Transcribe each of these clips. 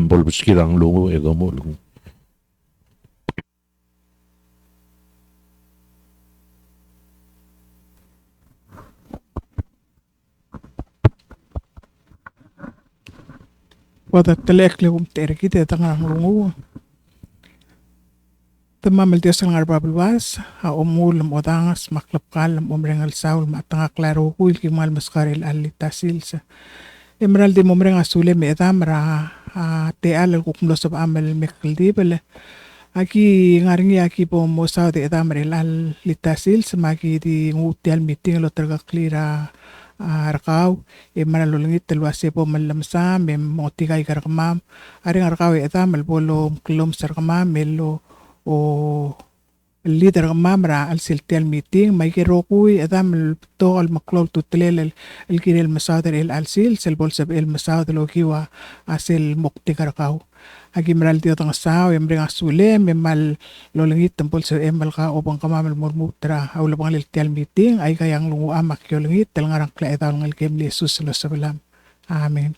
bol biskirang lungo egamo lungo. Wada telek le terki te tangang lungu. Temamel dia sangar babluas ha omul modangas maklap kalam omrengal saul matanga klaro kuil ki mal maskaril alitasil sa emerald de momrenga sule me tamra te al kukumlo sab amal mekaldi bele aki ngaringi aki po mo sa de tamrel al litasil samaki di ngutial meeting lo terga klira arkaw manalulungit telwase po malamsa mem motigay karakmam aring arkaw tamal bolo klom sarkamam melo o leader mamra al siltel meeting may kirokui adam to al maklol tutlel el kirel masader el al sil sel bol sab el masader lo kiwa asel mokti karakaw agi meral dio tang sao emring asule memal lolengit tempol sa emal ka obang kamamal mormutra awla bang el tel meeting ay kayang lungu amak yolengit tel ngarang kla etal ngal kem Jesus lo sabalam amen.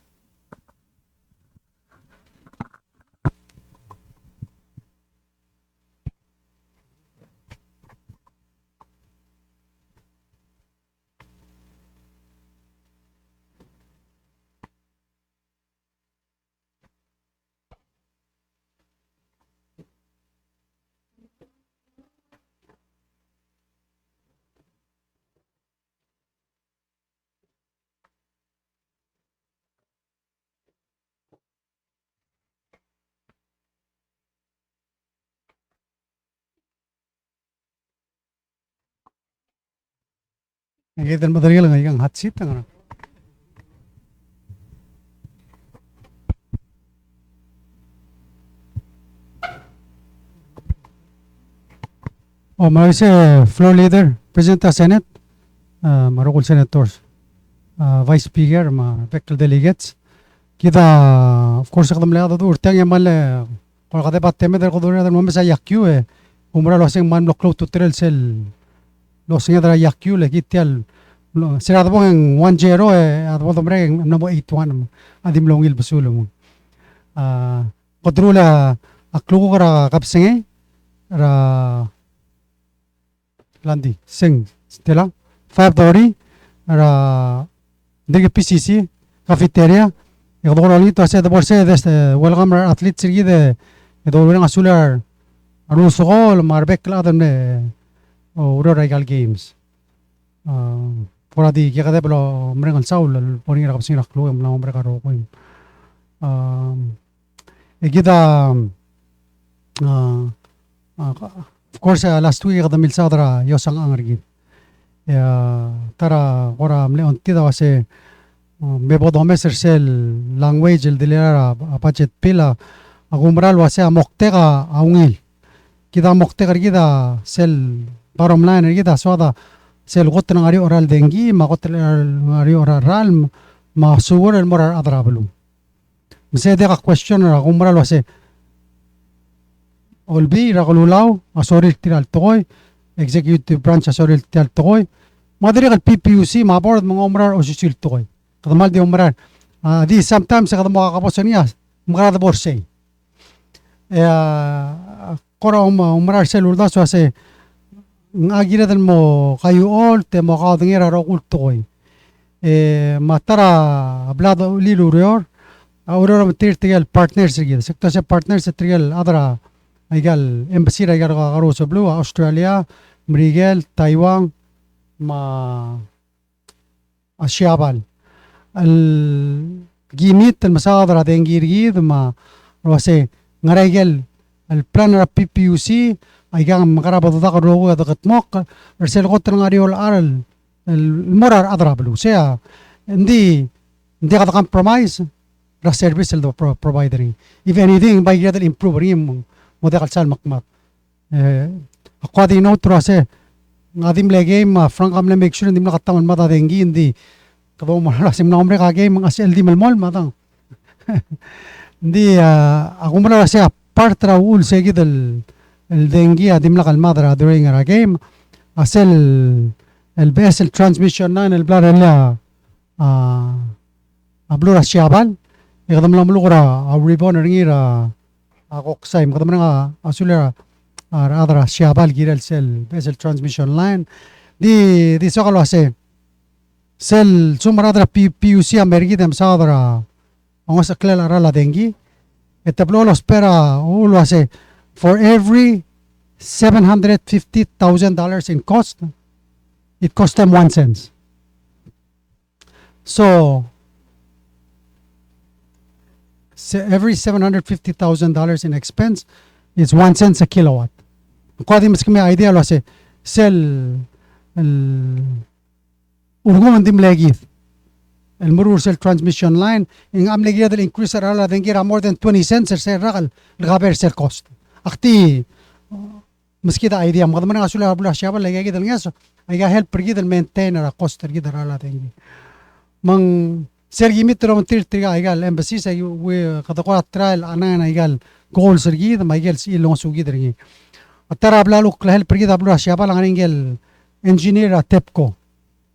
Ngayon madali lang ang hot seat ng mga floor leader, President of Senate, marukul senators, Vice Speaker, mga respected delegates. Kita, of course, kadam laya dito urtang yaman le, kung kate patte me der kodore der momesa yakyu umra losing man loklo tutrel sel losing der yakyu le kitial sira da bong 1-0 adbo domre namo 8-1 adim longil basulo mo. Kodrula akluko kara kapsinge ra landi sing stela 5 dori ra dege PCC cafeteria يقدروا عليه تاسع دبر سه ده welcome athlete سرقي ده يدورون عسولار أنو سقول ماربك لا ده من ورا رجال games فورا دي كي كده بلو مرينا الساول البوني رقم سين ركلو ملا مرينا روكوين كده of course last week كده ميل سادرا يوسان أنغرجين ترى ورا مليون كده واسه Bebo domeser sel language el dilera apachet pila agumral wase amokte ka aungil kita mokte kita sel bottom line kita soda sel gotte ngari oral dengi ma gotte ngari oral ral ma sugur el moral adrablu mse de ka question agumral wase olbi ragululaw asoril tiral toy executive branch asoril tiral toy madri kal PPUC ma board mga omrar osusil toy Kadamal di umran. Di sometimes kada makakapos niya, magkada borsay. Kora umrar sa lulda so ase ngagira dan mo kayo all te mo ka dingira ro kultoy. Matara blado lilurior. Aurora material partners sige. Sekto sa partners sa trial adra igal embassy ra igal karo sa blue Australia, Miguel, Taiwan, Asyabal. الجيميت المصادر هذا انجيريد ما روسي نراجل البلان PPUC ايغان مغرب ضغط روغو ضغط موق رسل قطر نغاريو الارل المرار اضرب له سيا عندي قد compromise را سيرفيس الدو providering if anything by get improve ريم موديل سال مقمات اقوادي نوت روسي ngadim lege ma frank amle make sure ndim nakataman mata dengi indi Kabo marasim na umre kage mga SLD malmol matang. Hindi ako mara siya part ra ul segid el dengi adim la kalmadra during a game asel el vessel transmission na el blar la ablura siabal ikadam lam lukura ribon ringira koksay makadam nga asulera adra siabal giral sel vessel transmission line di sokalo ase sel sumaradra PPUC amerigidem sadra angos aklela rala dengi etablolo spera ulo ase for every $750,000 in cost, it cost them 1 cent. So every $750,000 in expense is 1 cent a kilowatt. Kung mas kami idea lo se sel urgum dim legit el murur sel transmission line in am legit del increase ala dengira more than 20 cents ser ragal gaber sel cost. Akti maskida idea magdamana asula abula shabal lagi dal ngas ay help pergi dal maintainer a cost pergi dal ala dengi mang sergi mitro mentir triga igal embassy sa we kada ko trial anana igal goal sergi da igal si long sugi dergi atara abla lu help pergi da abula shabal ang ingel engineer a tepco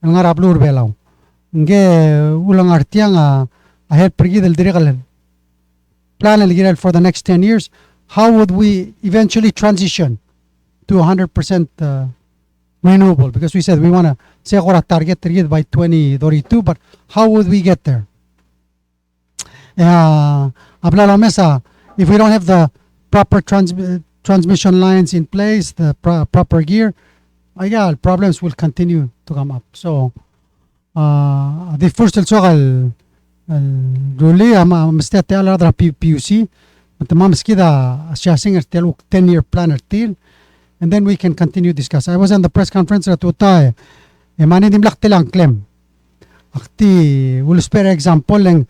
ngar ablur belaw nge ulang artiang a help pergi dal dirigal plan el for the next 10 years. How would we eventually transition to 100% renewable? Because we said we want to say target by 2032, but how would we get there? If we don't have the proper transmission lines in place, the proper gear, problems will continue to come up. So the first PPUC assessing 10-year plan till, and then we can continue discuss. I was on the press conference at Utay. Mani dimlak tilang claim. Akti will spare example lang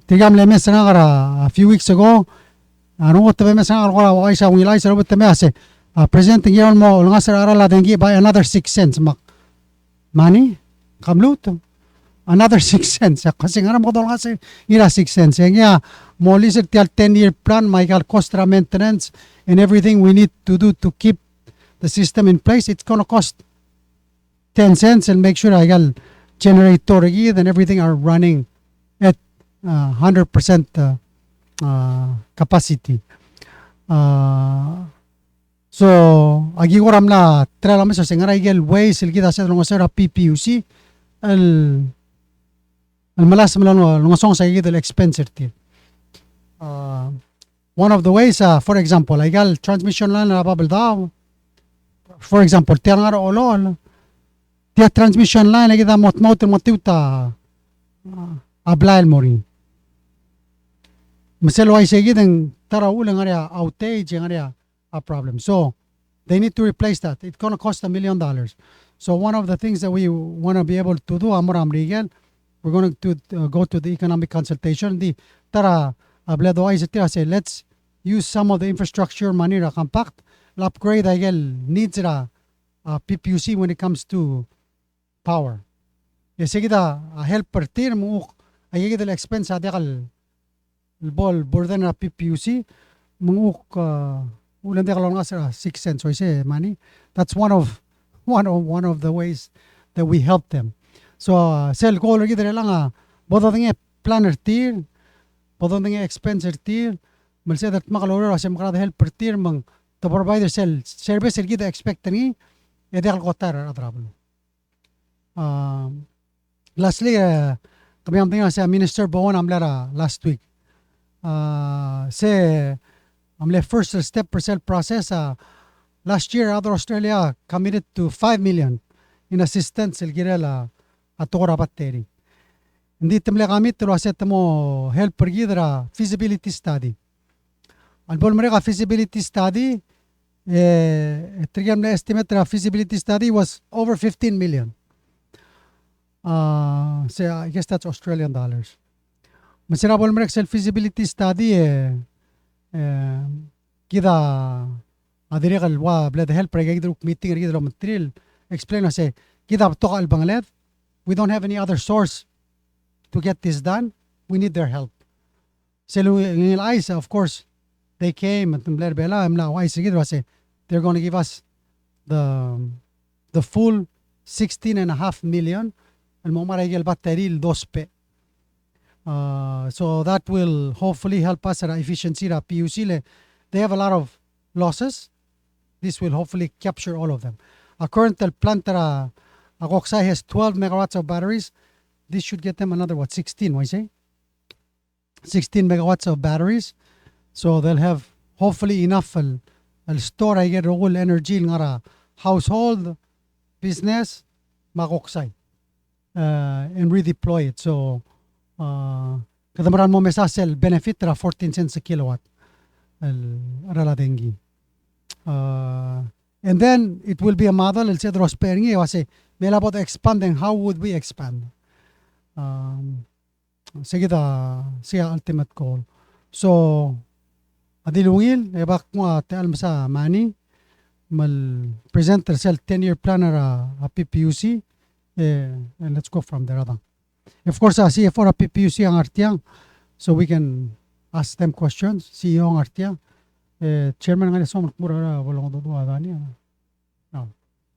tigam le mes a few weeks ago. Ano ko tabe mes nga ko ay sa wilay sa robot tabe ase presenting yon mo nga sa arala dengi by another 6 cents mak money kamlut another 6 cents kasi nga mo dol kasi ira 6 cents nga mo lisir til 10-year plan Michael cost maintenance and everything we need to do to keep the system in place. It's gonna cost 10 cents and make sure I got generator and everything are running at 100% capacity. So agi ko ram na trala sa singara igel way silgida sa ng sa PPUC al malas malano ng song sa igel expensive ti. One of the ways, for example, I got transmission line na babel daw. For example, tiyangar olol. Tiya transmission line lagi da motiuta ablael mori. Maselo ay sige ding tara ulang area outage ng area a problem. So they need to replace that. It's gonna cost $1 million. So one of the things that we want to be able to do, Amoram Regal, we're going to go to the economic consultation. The tara abledo ay say let's use some of the infrastructure money ra compact upgrade again needs ra PPUC when it comes to power. Sige da help partir mo ay gid expense adekal ball burden ra PPUC mo ulan dekal nga sa 6 cents so say money. That's one of the ways that we help them. So sel goal gid lang both of the planner tier both of the expense tier mal say that makaloro sa makrada help partir mang the provider sell service el gida expect ni edekal kotar adrablo. Lastly, kami ang tingnan sa Minister Bowen amlara last week. Say amle first step per cell process. Last year, other Australia committed to $5 million in assistance el girela atora batteri. Hindi temle kami tulo aset mo help per gidra feasibility study. Albol mereka feasibility study trigamle estimate ra feasibility study was over 15 million. So I guess that's Australian dollars. Masirabol mereka self feasibility study kita adiregal wa bled help regidro meeting regidro material explain say kita toka al banglet we don't have any other source to get this done. We need their help. So in eyes of course they came and bled bela am now I say they're going to give us the full 16.5 million. Al mo marigel batteril 2 pe. So that will hopefully help us at efficiency. PUC, they have a lot of losses. This will hopefully capture all of them. Our current plant Agoksai has 12 megawatts of batteries. This should get them another 16, what you say? 16 megawatts of batteries. So they'll have hopefully enough store I get all energy ngara household business Magoksai and redeploy it. So kadamaran mo mesasel benefit 14 cents a kilowatt rala dengi. And then it will be a model. El cedro sparing wase mela about expanding. How would we expand? Sige siya ultimate goal. So adilungil ebak mo te almasa mani mal present yourself 10-year planner a PPUC and let's go from there. Of course, CFO a PPUC ang artiang, so we can ask them questions. CEO ang artiang. Chairman nga so mura walang dudwa dani.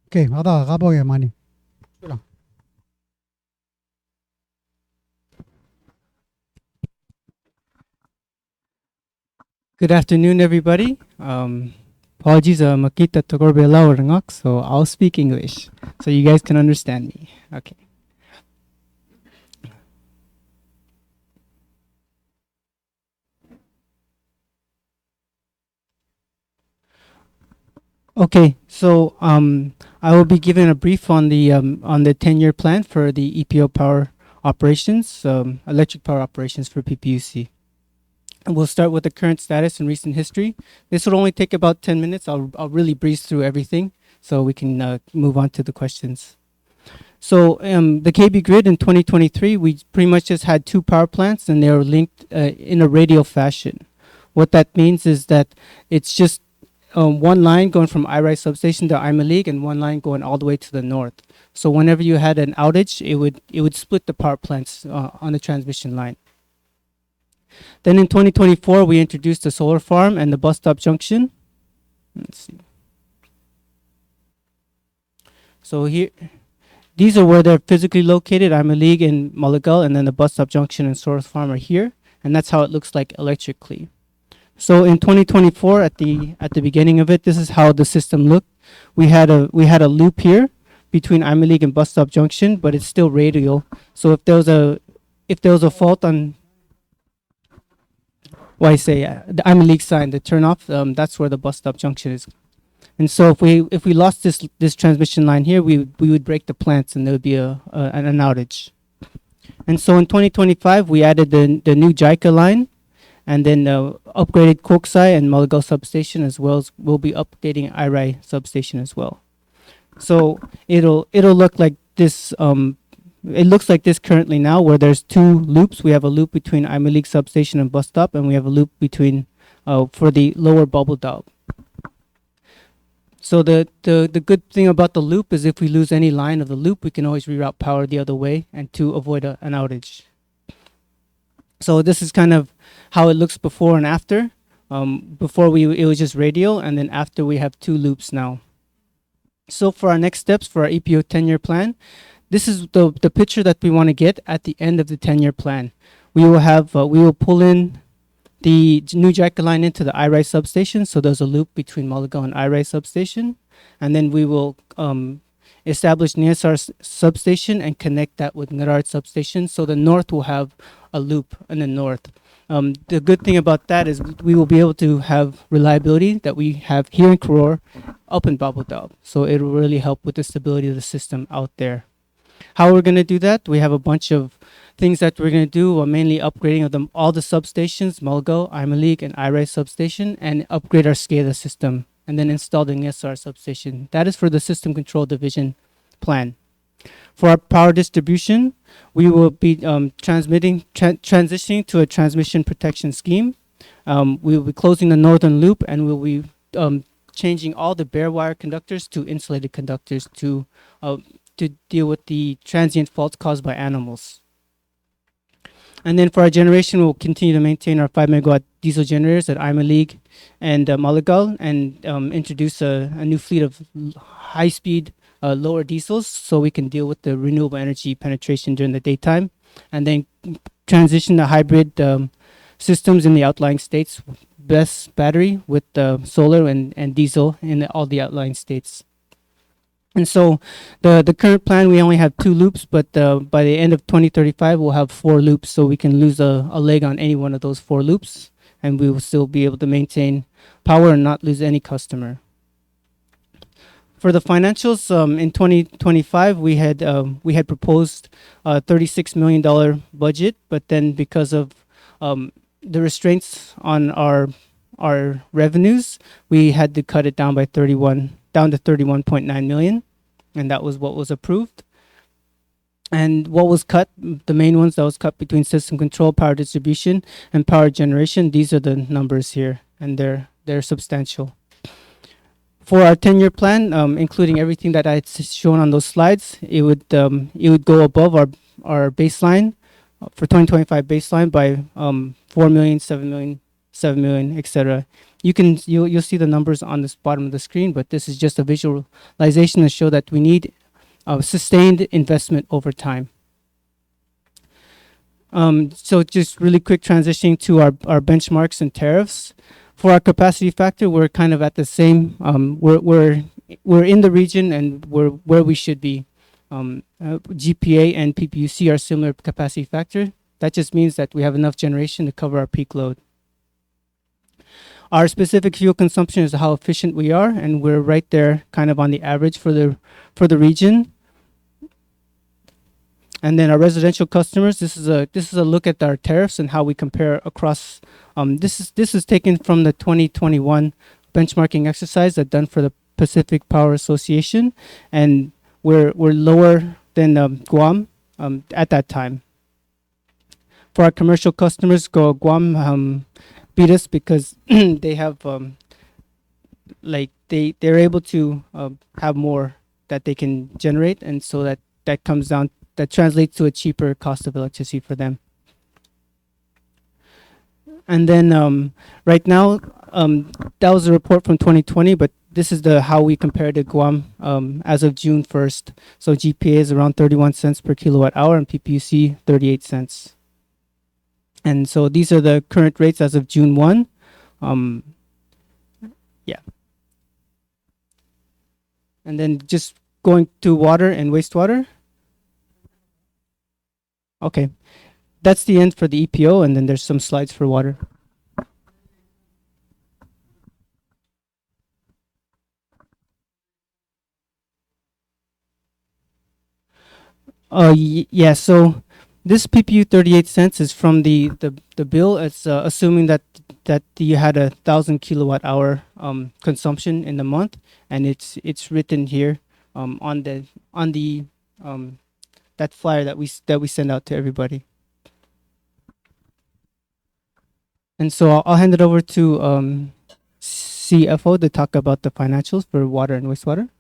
Okay, ada kabo ya mani. Good afternoon, everybody. Apologies, makita tagorbe lawarangak, so I'll speak English so you guys can understand me. Okay. Okay, so I will be giving a brief on the 10-year plan for the EPO power operations, electric power operations for PPUC. And we'll start with the current status and recent history. This will only take about 10 minutes. I'll really breeze through everything so we can move on to the questions. So the KB grid in 2023, we pretty much just had 2 power plants and they were linked in a radial fashion. What that means is that it's just one line going from IRI substation to Imelig and one line going all the way to the north. So whenever you had an outage, it would split the power plants on the transmission line. Then in 2024, we introduced the solar farm and the bus stop junction. Let's see. So here, these are where they're physically located. Imelig and Malagal, and then the bus stop junction and solar farm are here. And that's how it looks like electrically. So in 2024, at the beginning of it, this is how the system looked. We had a loop here between Imelig and bus stop junction, but it's still radial. So if there was a fault on the Imelig sign, the turn off, that's where the bus stop junction is. And so if we lost this transmission line here, we would break the plants and there would be an outage. And so in 2025, we added the new JICA line, and then upgraded Koksai and Malagal substation, as well as we'll be updating IRI substation as well. So it'll look like this. It looks like this currently now, where there's 2 loops. We have a loop between Imelig substation and bus stop, and we have a loop between for the lower bubble valve. So the good thing about the loop is if we lose any line of the loop, we can always reroute power the other way and to avoid an outage. So this is kind of how it looks before and after. Before it was just radial, and then after we have 2 loops now. So for our next steps for our EPO 10-year plan, this is the picture that we want to get at the end of the 10-year plan. We will pull in the new JICA line into the IRI substation. So there's a loop between Malagal and IRI substation, and then we will establish Niasar substation and connect that with Ngarard substation. So the north will have a loop in the north. The good thing about that is we will be able to have reliability that we have here in Koror up in Babodal. So it will really help with the stability of the system out there. How we're going to do that? We have a bunch of things that we're going to do, mainly upgrading of all the substations, Malagal, Imelig, and IRI substation, and upgrade our SCADA system, and then install the NSR substation. That is for the system control division plan. For our power distribution, we will be transitioning to a transmission protection scheme. We will be closing the northern loop, and we'll be changing all the bare wire conductors to insulated conductors to deal with the transient faults caused by animals. And then for our generation, we'll continue to maintain our 5 megawatt diesel generators at Imelig and Malagal, and introduce a new fleet of high-speed lower diesels so we can deal with the renewable energy penetration during the daytime, and then transition to hybrid systems in the outlying states, BESS battery with solar and diesel in all the outlying states. And so the current plan, we only have 2 loops, but by the end of 2035, we'll have 4 loops, so we can lose a leg on any one of those 4 loops, and we will still be able to maintain power and not lose any customer. For the financials, in 2025, we had proposed a $36 million budget, but then because of the restraints on our revenues, we had to cut it down by down to 31.9 million, and that was what was approved. And what was cut, the main ones that was cut between system control, power distribution, and power generation, these are the numbers here, and they're substantial. For our 10-year plan, including everything that I had shown on those slides, it would go above our baseline for 2025 baseline by 4 million, 7 million, 7 million, etc. You'll see the numbers on this bottom of the screen, but this is just a visualization to show that we need sustained investment over time. So just really quick transitioning to our benchmarks and tariffs. For our capacity factor, we're kind of at the same. We're in the region and we're where we should be. GPA and PPUC are similar capacity factor. That just means that we have enough generation to cover our peak load. Our specific fuel consumption is how efficient we are, and we're right there, kind of on the average for the region. And then our residential customers. This is a look at our tariffs and how we compare across. This is taken from the 2021 benchmarking exercise that's done for the Pacific Power Association, and we're lower than Guam at that time. For our commercial customers, Guam beat us because they have they're able to have more that they can generate, and so that comes down, that translates to a cheaper cost of electricity for them. And then right now, that was a report from 2020, but this is how we compare to Guam as of June 1st. So GPA is around 31 cents per kilowatt hour and PPUC 38 cents. And so these are the current rates as of June 1. Yeah. And then just going to water and wastewater. Okay. That's the end for the EPO, and then there's some slides for water. Yeah, so this PPU 38 cents is from the bill. It's assuming that you had 1,000 kilowatt hour consumption in the month, and it's written here on the that flyer that we send out to everybody. And so I'll hand it over to CFO to talk about the financials for water and wastewater.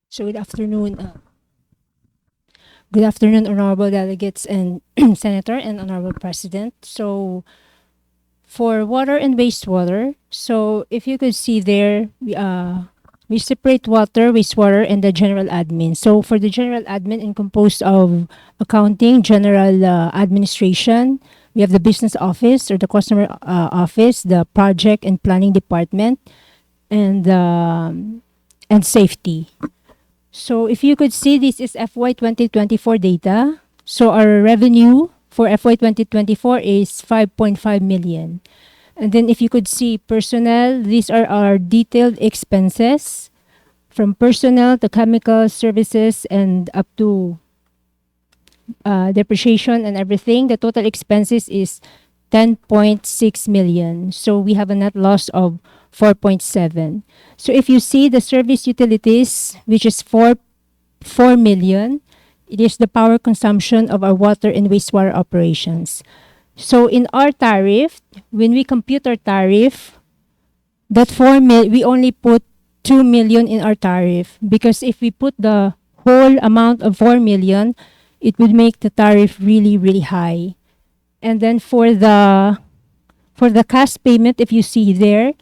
So good afternoon, honorable delegates and senator and honorable president. So for water and wastewater, so if you could see there, we separate water, wastewater, and the general admin. So for the general admin, in composed of accounting, general administration, we have the business office or the customer office, the project and planning department, and safety. So if you could see, this is FY 2024 data. So our revenue for FY 2024 is 5.5 million. And then if you could see personnel, these are our detailed expenses from personnel to chemical services and up to depreciation and everything. The total expenses is 10.6 million. So we have a net loss of 4.7. So if you see the service utilities, which is 4 million, it is the power consumption of our water and wastewater operations. So in our tariff, when we compute our tariff, that we only put 2 million in our tariff, because if we put the whole amount of 4 million, it would make the tariff really, really high. And then for For the cash payment, if you see there,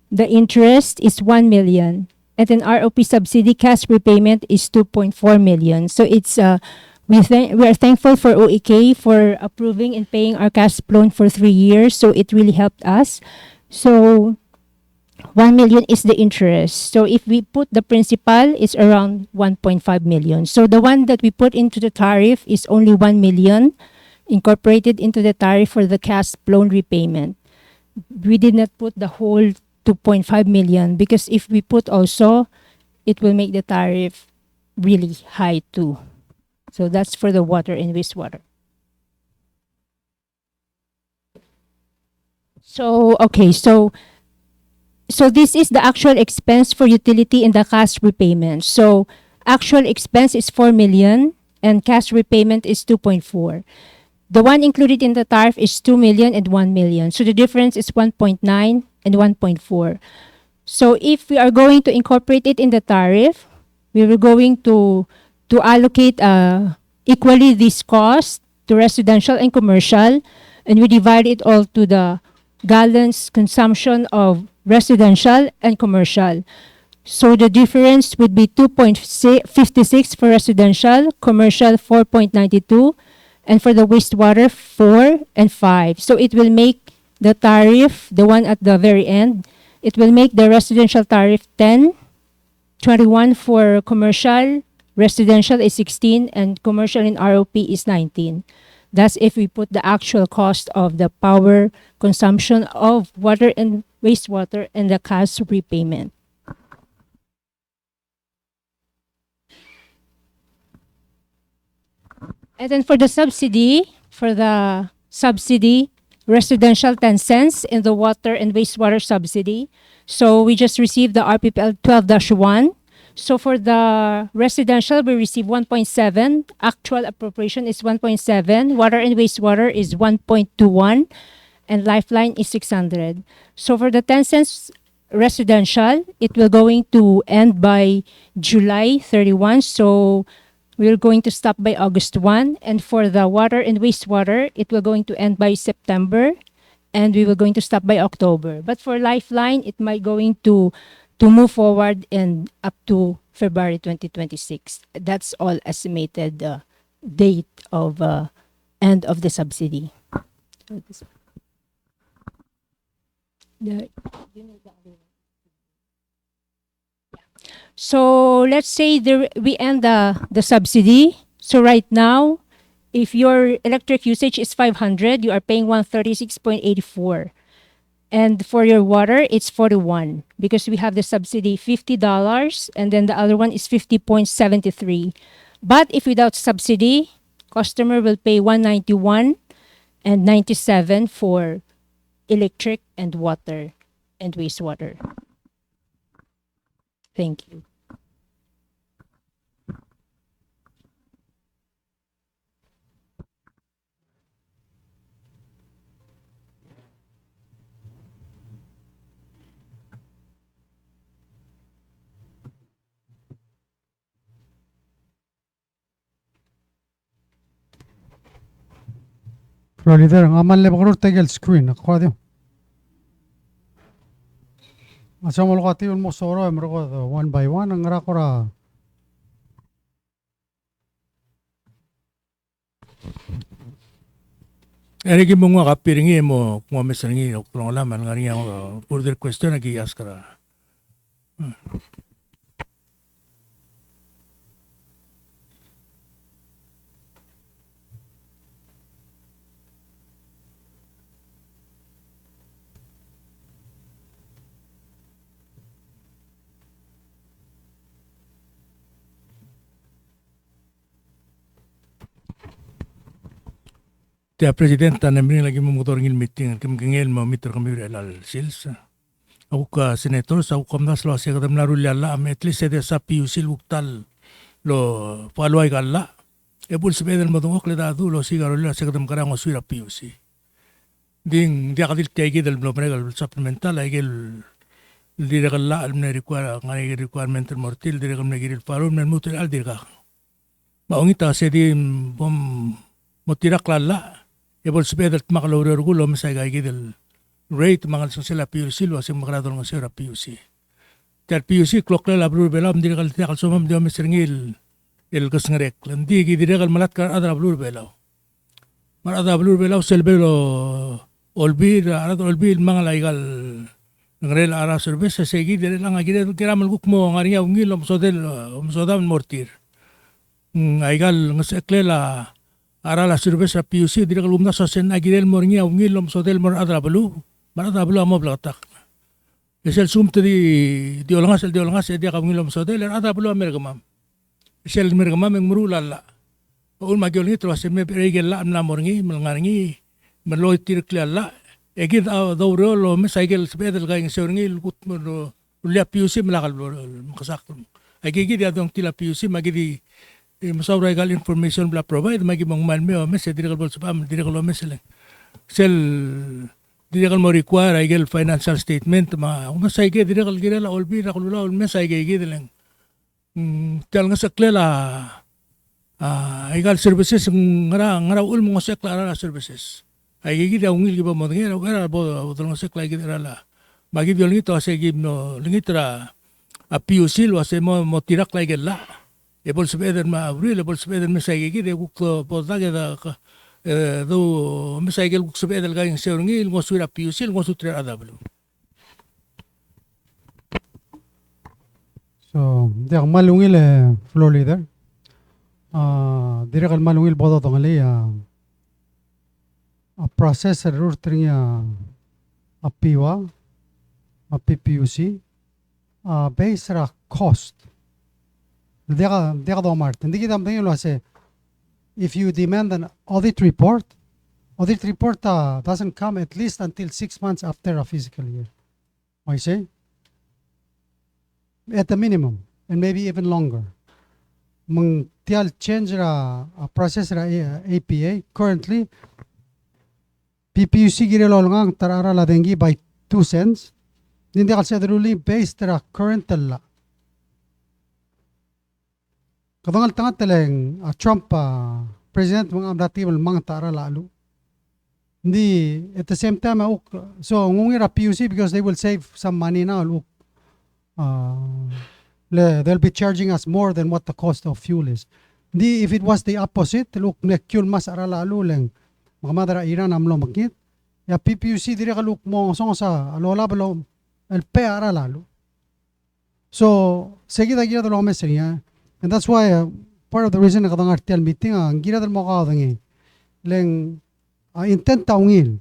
the interest is 1 million. And then ROP subsidy cash repayment is 2.4 million. So it's we are thankful for OEK for approving and paying our cash loan for 3 years. So it really helped us. So 1 million is the interest. So if we put the principal, it's around 1.5 million. So the one that we put into the tariff is only 1 million incorporated into the tariff for the cash loan repayment. We did not put the whole 2.5 million because if we put also, it will make the tariff really high too. So that's for the water and wastewater. So, okay, so this is the actual expense for utility and the cash repayment. So actual expense is 4 million and cash repayment is 2.4. The one included in the tariff is 2 million and 1 million. So the difference is 1.9 and 1.4. So if we are going to incorporate it in the tariff, we were going to allocate equally this cost to residential and commercial, and we divide it all to the gallons consumption of residential and commercial. So the difference would be 2.56 for residential, commercial 4.92, and for the wastewater 4 and 5. So it will make the tariff, the one at the very end, it will make the residential tariff 10, 21 for commercial, residential is 16, and commercial in ROP is 19. That's if we put the actual cost of the power consumption of water and wastewater and the cash repayment. And then for the subsidy, residential 10 cents in the water and wastewater subsidy. So we just received the RPPL 12-1. So for the residential, we receive 1.7. Actual appropriation is 1.7. Water and wastewater is 1.21. And lifeline is 600. So for the 10 cents residential, it will going to end by July 31. So we're going to stop by August 1. And for the water and wastewater, it will going to end by September. And we will going to stop by October. But for lifeline, it might going to move forward and up to February 2026. That's all estimated date of end of the subsidy. So let's say we end the subsidy. So right now, if your electric usage is 500, you are paying 136.84. And for your water, it's 41 because we have the subsidy $50 and then the other one is 50.73. But if without subsidy, customer will pay 191 and 97 for electric and water and wastewater. Thank you. Pro leader, ngaman le bakrur tegel screen, ako dio. Asa mo lokati un mo soro emro ko one by one ang rakora. Erigi mo nga kapiringi mo kung mesangi kurang laman ngari yang further question lagi askara. Tia presidenta namrin lagi memotor ngil meeting kem ngel mo mitor kami relal sils. Aku ka senator sa aku kamnas lo sia kadam naru lalla am at least ada sa PPUC luktal lo paluai galla. E pul sebedel modong le da du lo sigaro lo sia kadam karang osira PPUC. Ding dia kadil tiagi del blo pregal supplemental ay gel dire galla al ne ngani requirement mortil dire kam negiril parun men mutul al dirga. Maungita se di bom motirak lalla. Ebol sebedel makalawrer gulo masay gay gidel rate mangal sa sila PUC lo asing makrado ng sira PUC. Ter PUC clock la blur bela hindi kal sumam dio mesringil el kasngrek landi gi dire kal malat kar adra blur bela. Mar adra blur bela selbelo olbi mangal aigal ngrel ara service sa segi dire lang agire kiramal gukmo ngariya ungil umsodam mortir. Aigal ngaseklela ara la service sa PUC dire kal umna sa sen agire morngia ungil umsodel mor adra belu. Mar adra belu amo blatak. Esel sumte di olangas dia kamngil umsodel adra belu amergamam. Esel mergamam eng murulala. Un magiol ni terus me regel la amna morngi melngarngi meloy tirkla la egid dawro lo mesaigel spedel gaing seorngi gut mo ulia PUC melakal makasak agigid adong tila PUC magidi masawra gal information bla provide magi mong malme o mes dirgal bol spam dirgal o mes sel dirgal mo require agel financial statement ma masaige dirgal girela olbi rakulula ol mesaige gidelen tel nga saklela aigal services ngara ul mo sekla ara services ay gigi ungil giba mo ngera gara bo tolong sekla gigi la magi biol nito ase gib no lingitra a PUC lo ase mo tirak la gella e bol sebeder ma abril bol sebeder me sai gigi de guk po daga da do me sai gel guk sebeder ga se ngil mo suira PUC mo sutra adablu. So dia malungil floor leader dire kal malungil bodo tongali a processor routing a PEWA, a PPUC, based on cost. Deka do Martin. Hindi kita mtingin lo say if you demand an audit report doesn't come at least until 6 months after a fiscal year. I say at the minimum and maybe even longer. Mang tial change a processor APA currently. PPUC girelo ngang tarara la dengi by 2 cents. Hindi kasi daruli based tara current tala. Kadangal tangat taleng Trump president mga amdatibal mga tara lalu. Hindi at the same time so ngungira PUC because they will save some money now. They'll be charging us more than what the cost of fuel is. Hindi if it was the opposite, look nekul mas ara lalu leng Mamadara Iran amlo magkit. Ya PPUC dire kaluk mo song sa alola balo el peara lalo. So seguida gira dalo mesenya. And that's why part of the reason kadang artial meeting ang gira dal mo ka dangi. Leng intent taungil.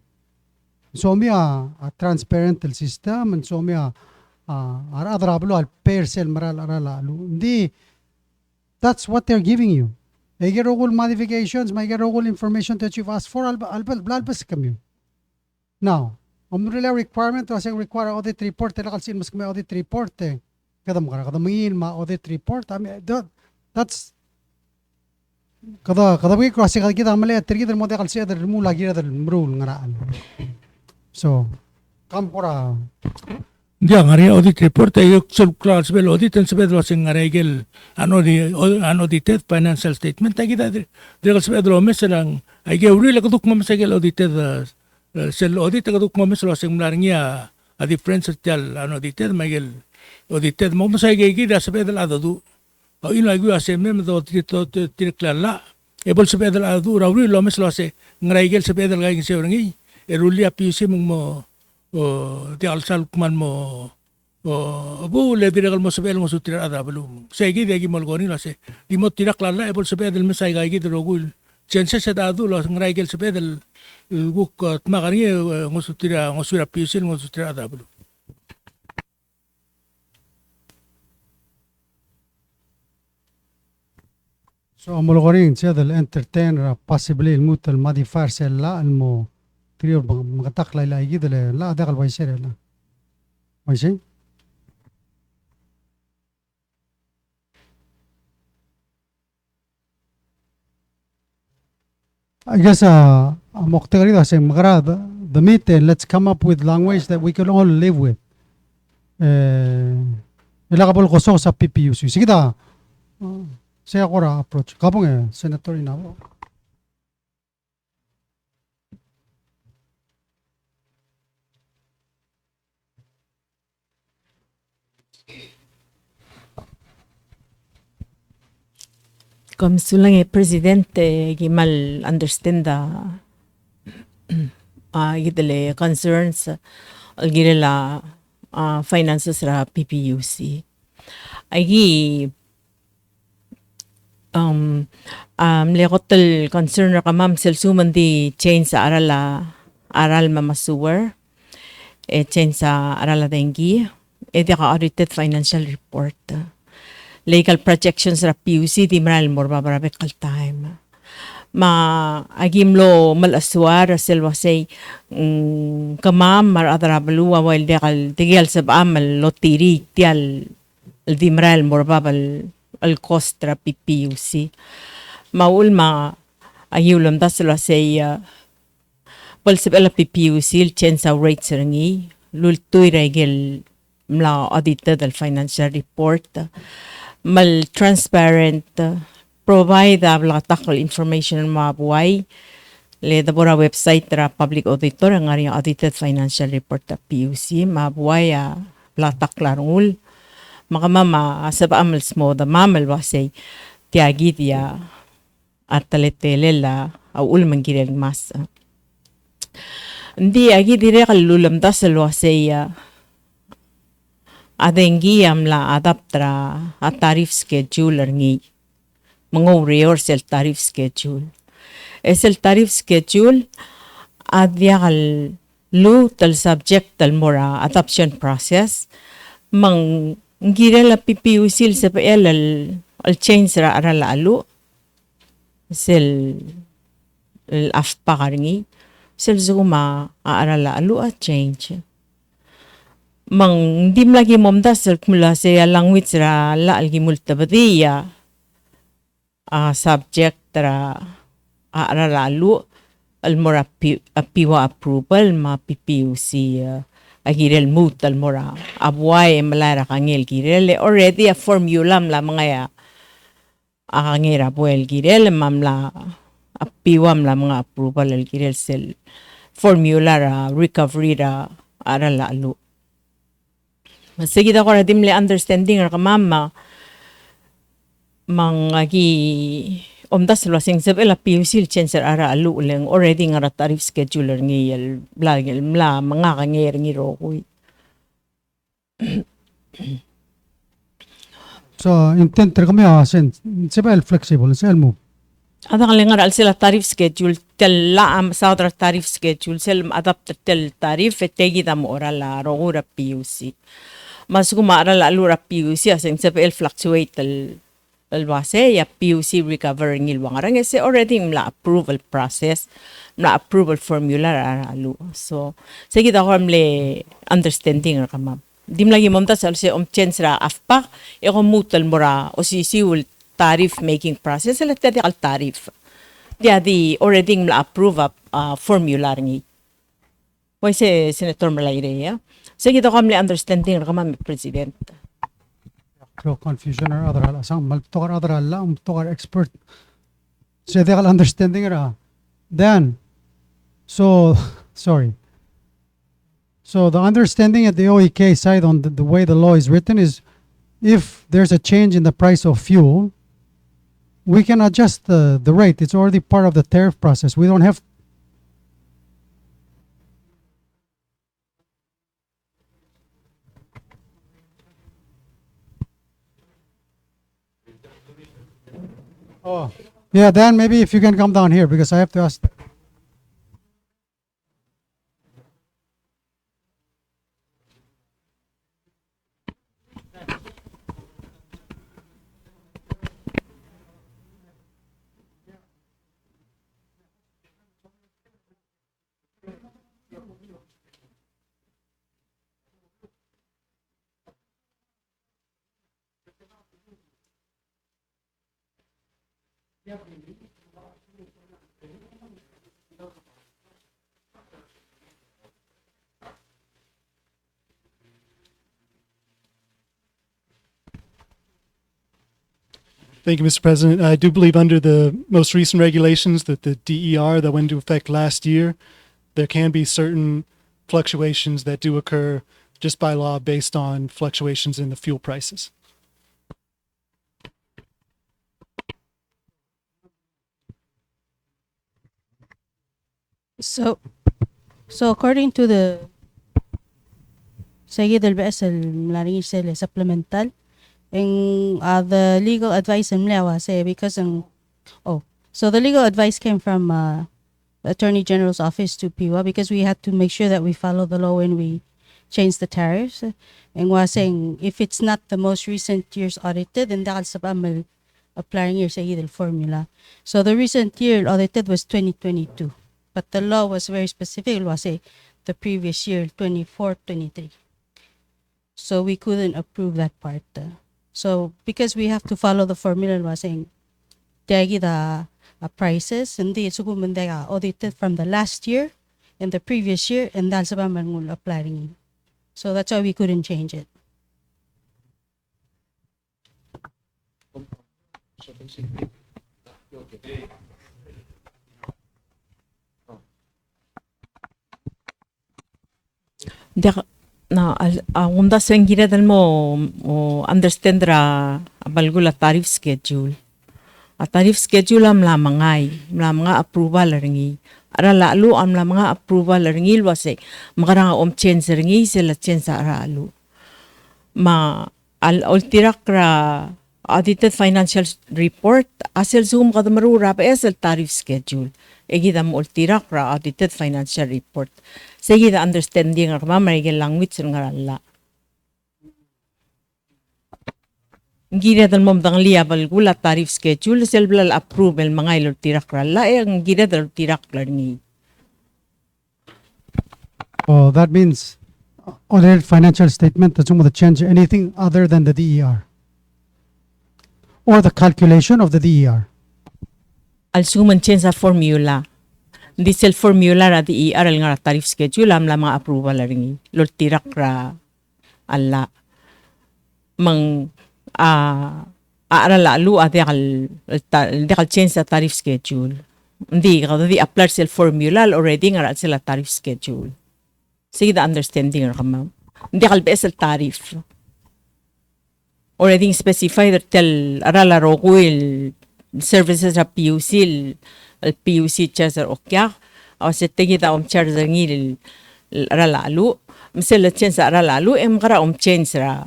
So mi a transparent system and so mi ara adrablo al pair sel maral ara lalo. Hindi that's what they're giving you. May get all modifications, may get all information that you've asked for, albas kami. Now, umrela requirement to asing require audit report, talakalsin mas kami audit report Kadam mangin ma audit report. I mean, that's kada ko kasi kita mali tergitan mo kalsi ada mula gira dal rule ngaraan. So, kampora Dia ngari audit report ay sub class bel audit and sebed wasing ngaregel unaudited financial statement ay kita dire sebed lo meselang ay geuri la kaduk mo mesegel audited sel audit kaduk mo meselo sing mlarngia a difference tal unaudited magel audited mo mesegel gida sebed la adu o ino agu asem mem do tirklala e bol sebed la adu rauri lo meselo se ngaregel sebed la gin seorngi e rulia PUC mo o ti alsal kuman mo o bu le dire mo sebel mo sutira ada belum segi degi mol goni la se di mo tirak lala e bol sebedel me sai gai rogul chense se da du lo ngraigel sebedel guk tmagani mo sutira pisil mo sutira ada belum so amolgoring sedel entertain possibly mutal modifier sella almo trio magatak la igid la dakal bay sere la ماشي I guess مقترض عشان مغرض the meeting let's come up with language that we can all live with ilagabol ko sa PPUC sige da saya kora approach kabong senator inabo. Comme sulang presidente gimal understand gidele concerns gidela finances ra PPUC. Agi lekotel concern ra kamam sel suman di change sa aral mamasuwer change sa arala dengi di ka audited financial report. Legal projections ra PUC di maral morba barabe kal time. Ma agimlo malaswar selwa say kamam mar adrablu while de kal tigel sab amal lotiri tial di maral morba bal al cost ra PPUC. Maul ma ayulam daslo say bal sab ala PPUC change sa rates rangi lultoy regel mla audited al financial report. Mal transparent provide la takal information mabuhay le dabora website ra public auditor ang ari audited financial report ta PUC mabuhay la taklarungul makamama sab amal smo da mamal wasay tiagi dia ataletele la aul mangirel mas ndi agi dire kalulam dasal wasay adengi amla adaptra a tariff schedule ngi mango rehearsal tariff schedule es el tariff schedule adial lu tal subject tal mora adoption process mang ngirela PPUC sa el al change ra ara lalu sel el afpa karngi sel zuma ara lalu a change mang dim lagi momdas mula sa language ra la algi multabadiya subject ra ara lalu al mora PEWA approval ma PPUC agirel mut al mora abway malara kangel girel already a formula la mga akangera buel girel mamla PEWA la mga approval al girel sel formula ra recovery ra ara lalu. Sige ko ra dimle understanding ra kamama mangagi omdas lo sing sab ela PUC change ara alu leng already nga tariff scheduler ngiyel blagel mla mga kanger ngiro koy. So intent kami sen sebel flexible sel mo. Ada kaleng ara sila tariff schedule tel la am sa tariff schedule sel adapt tel tariff tegi dam ora la rogura PUC. Mas kumara la alura PUC asing sebel fluctuate el base ya PUC recover ngil wangarang ese already mla approval process mla approval formula ara alu so sige da mle understanding ra kama dim lagi momta sal se change ra afpa e ko mutal mora o si siul tariff making process la tadi al tariff dia di already mla approve formula ngi why se senator malaire ya sige da mle understanding ra kama president. Confusion or other sang maltokar other alla tokar expert so they understanding ra then so sorry so the understanding at the OEK side on the way the law is written is if there's a change in the price of fuel we can adjust the rate. It's already part of the tariff process. We don't have Oh, yeah, Dan, maybe if you can come down here because I have to ask. Thank you, Mr. President. I do believe under the most recent regulations that the DER that went into effect last year, there can be certain fluctuations that do occur just by law based on fluctuations in the fuel prices. So, according to the Sayid al-Ba'as al-Malaring supplemental, the legal advice in Mlewa say because so the legal advice came from the Attorney General's office to PEWA because we had to make sure that we follow the law when we change the tariffs. And was saying if it's not the most recent year's audited, then dahil sa pamal applying your Sayid al-formula. So the recent year audited was 2022. But the law was very specific. It was say the previous year, 24-23. So we couldn't approve that part. So because we have to follow the formula, it was saying the prices and the audited from the last year and the previous year, and that's about applying. So that's why we couldn't change it. Unda sengire dal mo understand ra balgula tariff schedule. A tariff schedule am mga approval ringi. Ara lalu am mga approval ringi wase makarang change ringi sila change ara alu. Ma al ultirak ra audited financial report asel zoom kadamaru pa esel tariff schedule. Egida mo ultirak ra audited financial report. Sige the understanding ng mamarigil language ng ngarala. Gira dal mom dang liabal gula tariff schedule selblal approval mga ilor tirak rala ang gira dal tirak ni. Oh, that means audited financial statement doesn't want to change anything other than the DER or the calculation of the DER. Al suman change sa formula. Diesel formula ra di aral nga tariff schedule am la mga approval la ringi lor tirak ra alla mang aral alu ate al change sa tariff schedule hindi ka di apply sel formula already nga sila tariff schedule sige the understanding ra ma'am hindi kal besel tariff already specified tel aral ro kuil services sa PUC al PUC charger okya o setegi da charger ngil ralalu misel change ralalu kara change ra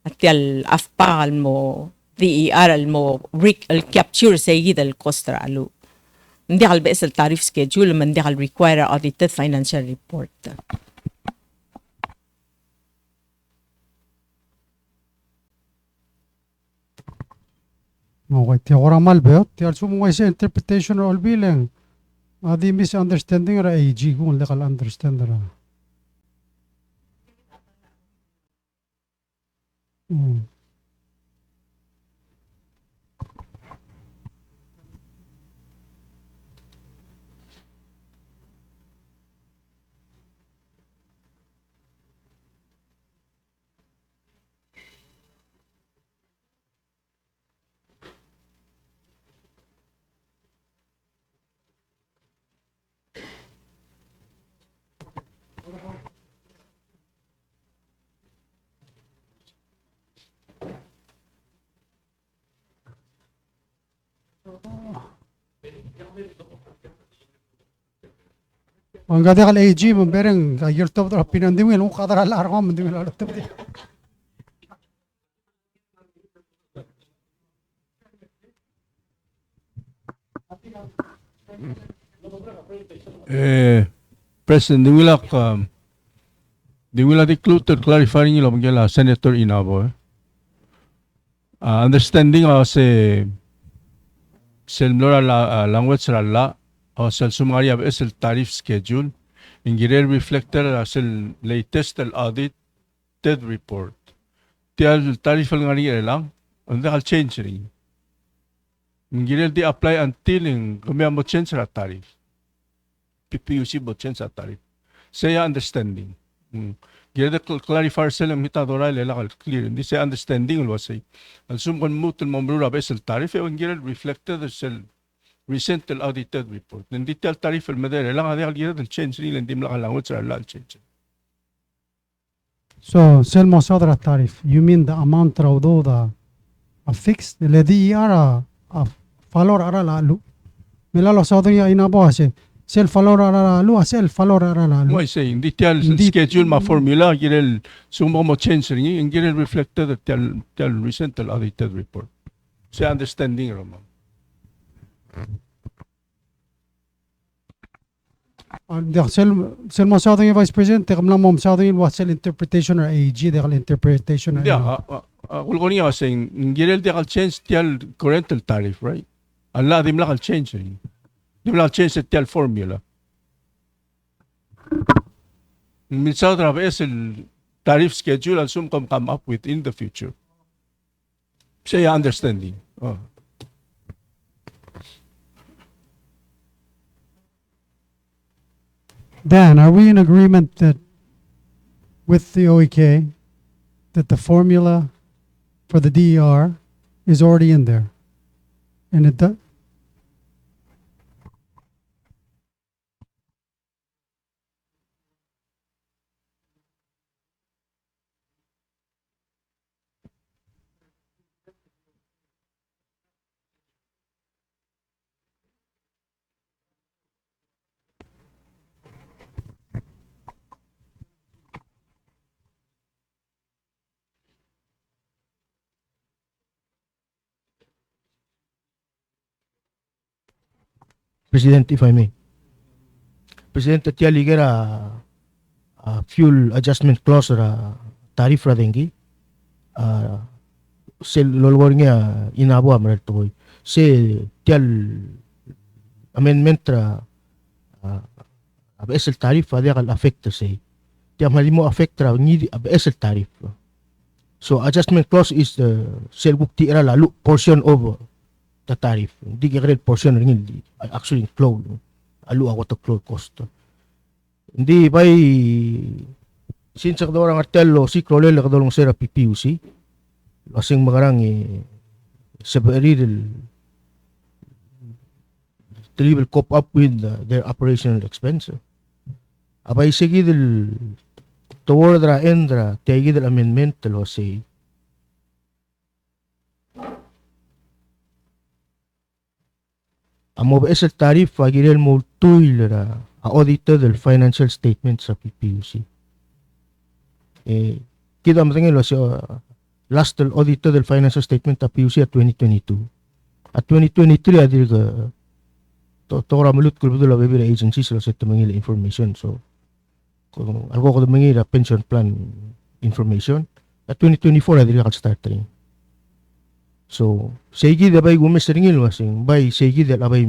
atel afpal mo DER al mo al capture segi del cost ralu hindi kal besel tariff schedule man di kal require audited financial report. Okay, ti orang malbeo, ti also mo isa interpretation or all bilang. Adi misunderstanding ra AG kung lekal understand ra. Ang gada kal AG mo bereng kagir to tra pinandimil mo kadara lar ko mandimil alat to. President, dimulak include clarifying ilo magala Senator Inabo. Understanding se selnora language ralla o sel sumaria es el tariff schedule ingire reflector sel latest el audited report. Tial tariff al ngari lang unda al change ring. Ingire di apply until ing kumya mo change ra tariff. PPUC mo change ra tariff. Say understanding. Gire clarify sel mitadora le la clear. Hindi say understanding lo say. Al sum kon mutul mamrura es el tariff e ingire reflected sel recent audited report. Hindi tal tariff el madere lang hadi al gire del change ring hindi mla language ra la change. So sel mo sa tariff. You mean the amount raw do the fixed? Le DER falor ara la lu. Milalo sa ya inabo ase. Sel falor ara la lu sel falor ara la lu. Why saying the tell Hindi- schedule ma formula girel sumo mo change ringi and girel reflected tell recent audited report. Say understanding Roma. Sel mo sa Vice President, tekam lang mo sa what sel interpretation or AG, dekal interpretation. Yeah, ko niya saying girel de kal change tell current tariff, right? Allah dim la kal change ringi. Dim la change tell formula. Minsan trabe es el tariff schedule and some come up with in the future. Say understanding. Oh. Dan, are we in agreement that with the OEK that the formula for the DER is already in there? And it does? President, if I may. President, tiya ligera fuel adjustment clause ra tariff ra dengi. Sel lolwar nga inabo amral toy. Se tial amendment ra abesel tariff ade kal affect se. Tiya malimo affect ra ni abesel tariff. So adjustment clause is the sel bukti ra lalu portion of the tariff. Hindi ka portion rin hindi actually flow. Alu ako to flow cost. Hindi bay since ako orang artello si krole la kadolong sera PPUC. Lasing magarang sa beril they will cope up with their operational expense. Abay sige del toward ra endra tegi del amendment lo say Amo ba sa tariff agirel mo tuil ra audited del financial statement sa PPUC. Kita matengin lo sa last audited del financial statement sa PPUC at 2022. At 2023 adir ka to ra mulut ko budula baby agencies lo sa tumangil information. So kung algo ko tumangil pension plan information at 2024 adir ka start rin. So, segi da bay gumes ringil masing bay segi da abay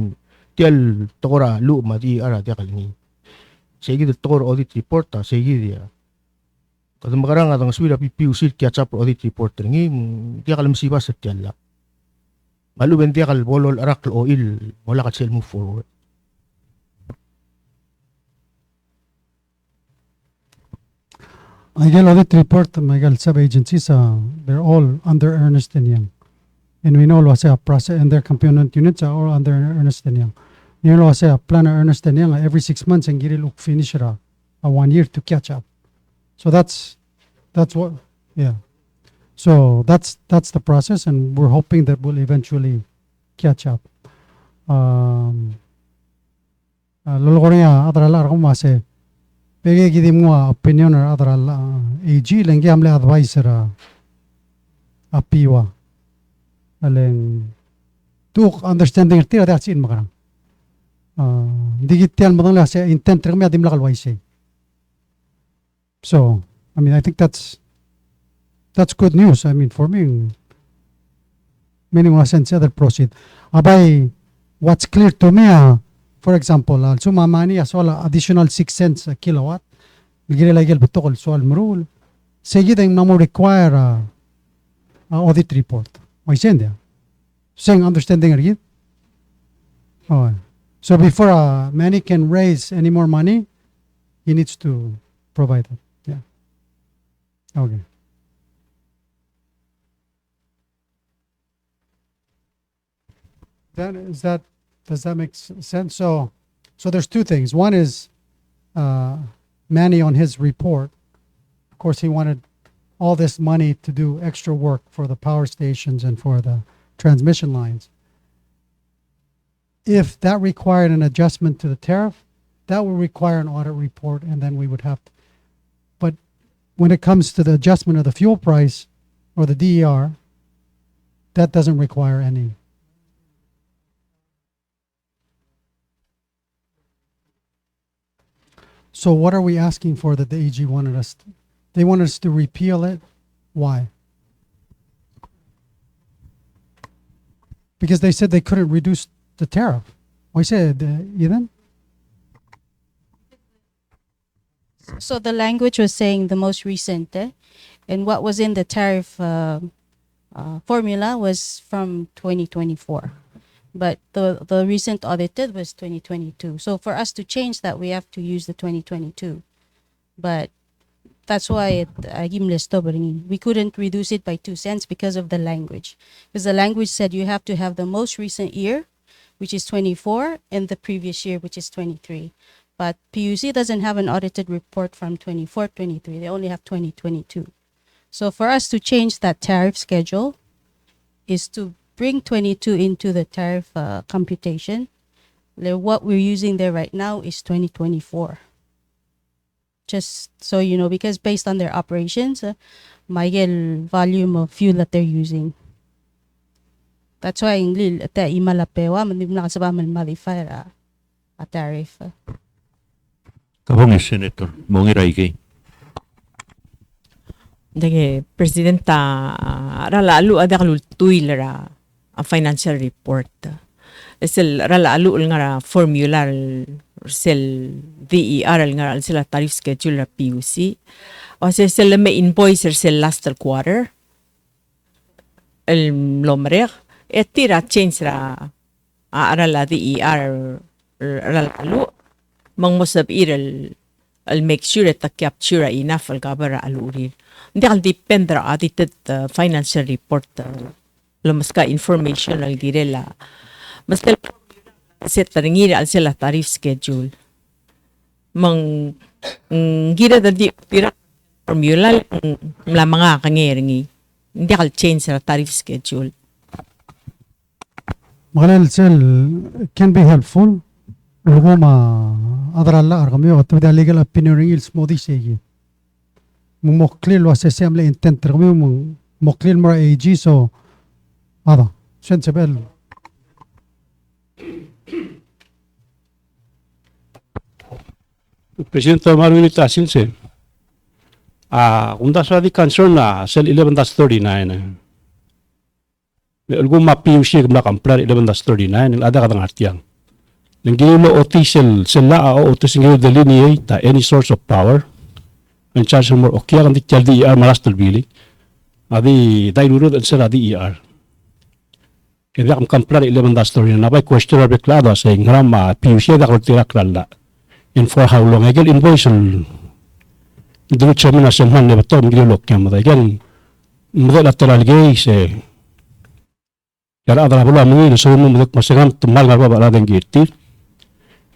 tial tokora lu mati ara dia kalini. Segi da tokor audit report ta segi dia. Kadang makarang atang swira PPUC catch up audit report ringi dia kalam siba sa tiala. Malu ben dia kal bolol arak oil wala ka sel move forward. I get audit report, Miguel, sub-agencies, they're all under Ernest & Young. And we know say a process and their component units are all under Ernest & Young. You know, say a planner Ernest & Young every 6 months and get it look finish a 1 year to catch up. So that's what, yeah. So that's the process, and we're hoping that we'll eventually catch up. Lolokoriya adrala arko say pege gidim mo opinion or adrala AG lengi amle advisor a PEWA. Aleng tuk understanding tira that's in makarang digital mo lang sa intent rin adim lakal waise. So I mean I think that's good news. I mean for me meaning in a sense other proceed abay what's clear to me for example sumamani as well additional 6 cents a kilowatt ligire lagel betokol soal mrul sige ding namo require audit report. Saying understanding again. Oh, so before Manny can raise any more money, he needs to provide it. Yeah. Okay. Then does that make sense? So there's two things. One is Manny on his report Of course, he wanted all this money to do extra work for the power stations and for the transmission lines. If that required an adjustment to the tariff, that would require an audit report, and then we would have to. But when it comes to the adjustment of the fuel price or the DER, that doesn't require any. So what are we asking for that the AG wanted us to? They wanted us to repeal it. Why? Because they said they couldn't reduce the tariff. I said, Ethan? So the language was saying the most recent, and what was in the tariff formula was from 2024. But the recent audited was 2022. So for us to change that, we have to use the 2022. But that's why we couldn't reduce it by 2 cents because of the language. Because the language said you have to have the most recent year, which is 24, and the previous year, which is 23. But PUC doesn't have an audited report from 24, 23. They only have 2022. So for us to change that tariff schedule is to bring 22 into the tariff computation. What we're using there right now is 2024. Just so you know, because based on their operations, may volume of fuel that they're using. That's why inglil at imala PEWA mandim na kasaba man modify a tariff. Kabong Senator Mongiray kay. Dagi presidenta rala alu ada kalul tuilara a financial report. Esel rala alu nga formula sel DER nga sila tariff schedule PUC. O sel may invoice sel last quarter. El lomrek tira change ra arala DER rala alu mang mosab iral al make sure ta capture enough al kabara alurir. Hindi kal depend ra audited financial report mas ka information al girela. Mas set taringir al sila tariff schedule. Mang gira da di pira formula la mga kangeringi. Hindi kal change sa tariff schedule. Magalel sel can be helpful. Lugo ma adralla argamyo at the legal opinion ils modi segi. Moklil was assembly intent argamyo moklil mara AG so ada sensible. Presidente Marvin Tasilse. Kung that's the concern na sel 11-39. Algum PUC na kamplar 11-39 ada katang artiyang. Nangilo official sila o otisingilo delineate any source of power and charge more okay kan dikjal DER malastal bili. Adi dainurud at sila DER. Kaya kam kamplar 11-39 na by question or beklado sa ingram PUC da kaltirak lala. And for how long? Again, invoice dulu chairman na selman ne batom gilo lokya mo again mo lateral gay se yara adra bola mo ni so mo dak masagam tumal ngarba bala den gitir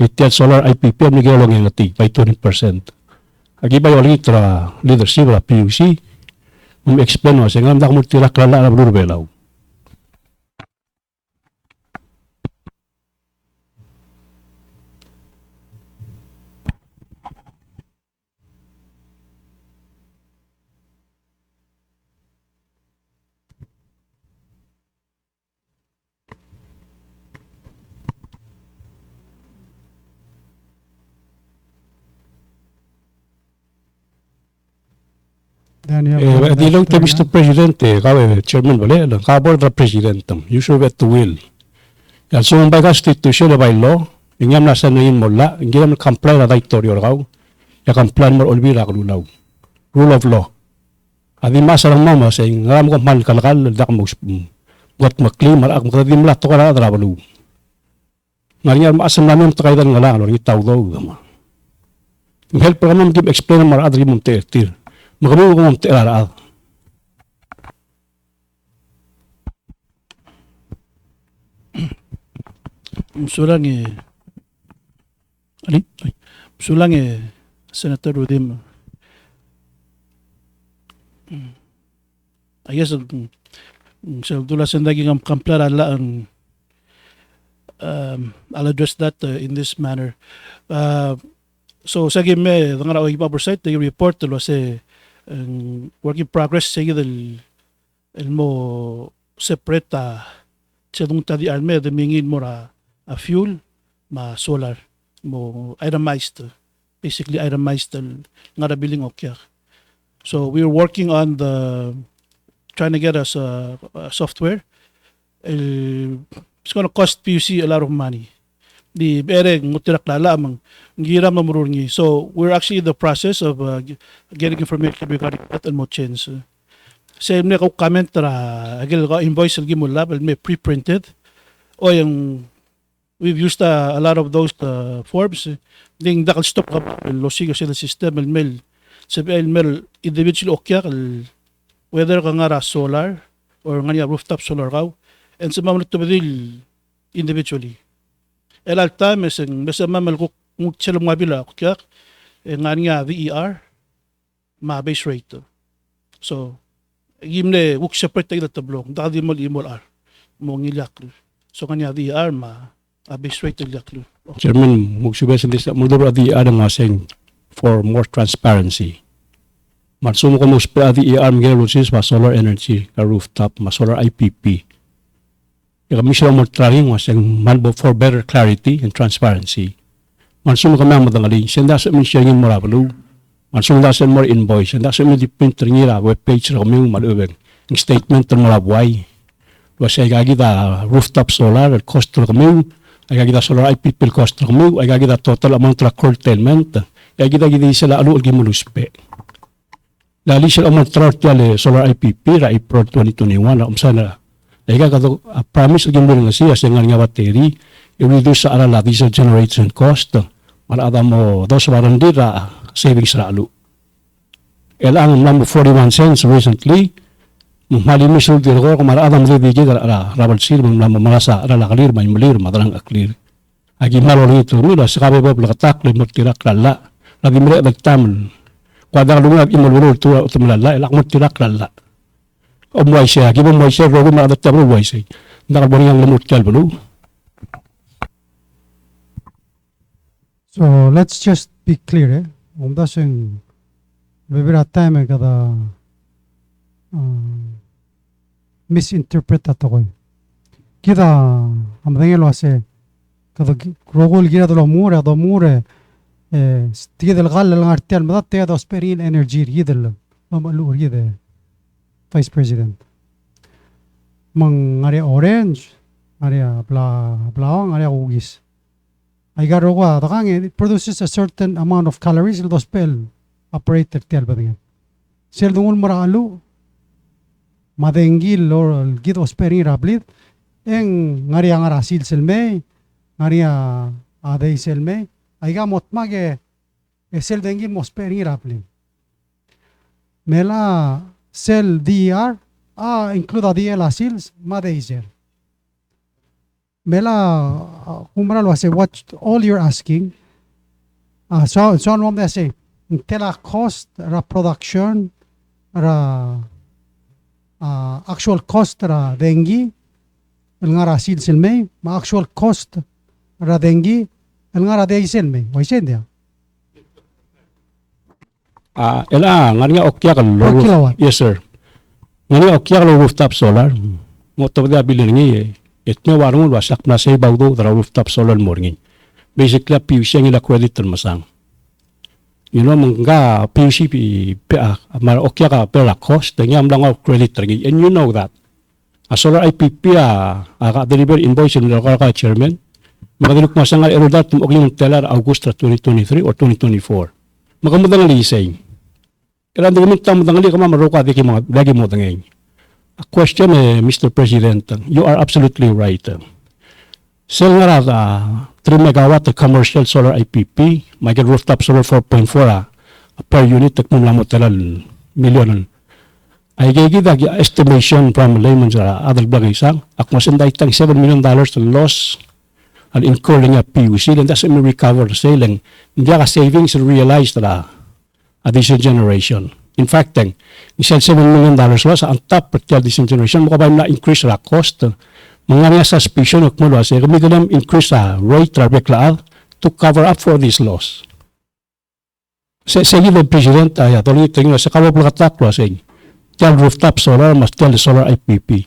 itel solar IPP ni gilo ng ngati by 20%. Agi ba yung litra leadership la PUC mo explain mo singam dak mo tirak lala na belaw. Di lang tayo Mr. President kawe chairman wala lang kabor the president you should get to will yan so by constitution by law ingam nasa nain mo la ingam comply na dictorial raw ya comply mo olbira kululaw rule of law adi masarang mama sa ingam ko mal kalakal dak mo got maklim ak mo di mala to kala drabalu ngariya masam namin to kaidan ngala no itaw daw gama help program give explain mo adri mo tir Magamu ko mong tiraraad. Sulang Senator Rudim I guess so dula sa naging kamplara la ang I'll address that in this manner. So sa game nga raw ipa-oversight the report lo sa work in progress sa el mo separate sa dung tadi arme de mingin mo ra a fuel ma solar mo itemized basically itemized nga ra billing okya. So we're working on trying to get us a software. It's going to cost PUC a lot of money. Di bereng mutirak lala amang ngira mamurungi. So we're actually in the process of getting information regarding that and mo change. Sa imne ko comment ra agil ko invoice lagi mo lab may pre-printed o yung we've used a lot of those forms ding dakal stop ka lo sigo sa system mail sa mail individual okya whether ka nga ra solar or nga niya rooftop solar raw and sa mamulit tumidil individually. El time is basta mamal ko kung sila mga bila okya nga niya VER ma base rate. So gimle wuk separate tayo tablo dahil mo R mo ngilak. So kanya VER ma base rate tayo. Chairman, magsubesan din sa mga VER nga saying for more transparency. Marsumo ko mo sa VER mga rusis ma solar energy ka rooftop ma solar IPP. Kami sila mo trying was manbo for better clarity and transparency. Marsumo kami ang madangali. Senda sa min sharing mo rabalo. Marsumo da sa more invoice. Senda sa min di printer nila webpage ra kami malubeng. Ang statement ng mga buhay. Was ay gagida rooftop solar at cost ra kami. Ay gagida solar IPP cost ra kami. Ay gagida total amount ra curtailment. Ay gagida sila alu ulgi muluspe. Lali sila amount ra solar IPP ra April 2021 na umsana. Ega kato promise again mo nga siya sa nga battery i-reduce sa arala diesel generation cost malada mo dos warandira savings ralu elang number 41 cents recently mali misul diro ko malada mo digi ara rabal sir mo malasa arala clear man malir madrang clear agi malori ito nila sa kabe bob lakatak le mo tirak lala lagi mire dagtam kwadang lumag imolwolo to tumlala elak mo tirak lala Umuay siya, kibang umuay siya, rogo makadatta mo umuay siya. Nakabari ang lamot kalbalo. So let's just be clear. Umdas yung bibira time kada misinterpret ato ko. Kita amadangelo ase kada rogol gira do mure tiga del gal lang artial madat tiga do sperin energy gidel mamalur gide Vice President. Mang area orange, area blawang, area ugis. Ay garo ko atakang it produces a certain amount of calories ilo spell operator tial ba dengan. Sel dungul maralu madengil or gito spering rablit eng ngaria ngara sil selme ngaria adai selme ay ga motmage sel dengil mo spering rablit. Mela Cell DER include DL sales Madeiser. Mela kumara say what all you're asking. So on they say tela cost ra production ra actual cost ra dengi el ngara sales may ma actual cost ra dengi el ngara deisel may why say dia Nga okya ka kilowatt. Yes, sir. Nga okya ka rooftop solar. Mo to da bilin ngi etno warung wasak na say bagdo da rooftop solar morning. Basically PUC ngi la credit masang. You know mangga PUC mar okya ka pela cost ngam lang credit ngi and you know that. A solar IPP aga deliver invoice ni ka chairman. Magadilok masang erodat mo ogling telar August 2023 or 2024. Makamudang lisay. Kaya hindi kami tangali ka mamaroka di mga lagi mo dangay. A question Mr. President, you are absolutely right. Sel nga rata 3 megawatt commercial solar IPP, may rooftop solar 4.4 per unit takmong lamot talal milyon. Ay gigida estimation from layman sa adal bagay sang akmasin daitang $7 million loss al incurring a PUC and doesn't recover the selling. Hindi ka savings realized na additional generation. In fact, isang $7 million was ang top per additional generation. Mukha ba na increase ra cost? Mga nga suspicion of mula sa kami ganang increase sa rate traffic to cover up for this loss. Sa the President ay tuloy tingin sa kawaplakat sa tell rooftop solar must tell the solar IPP.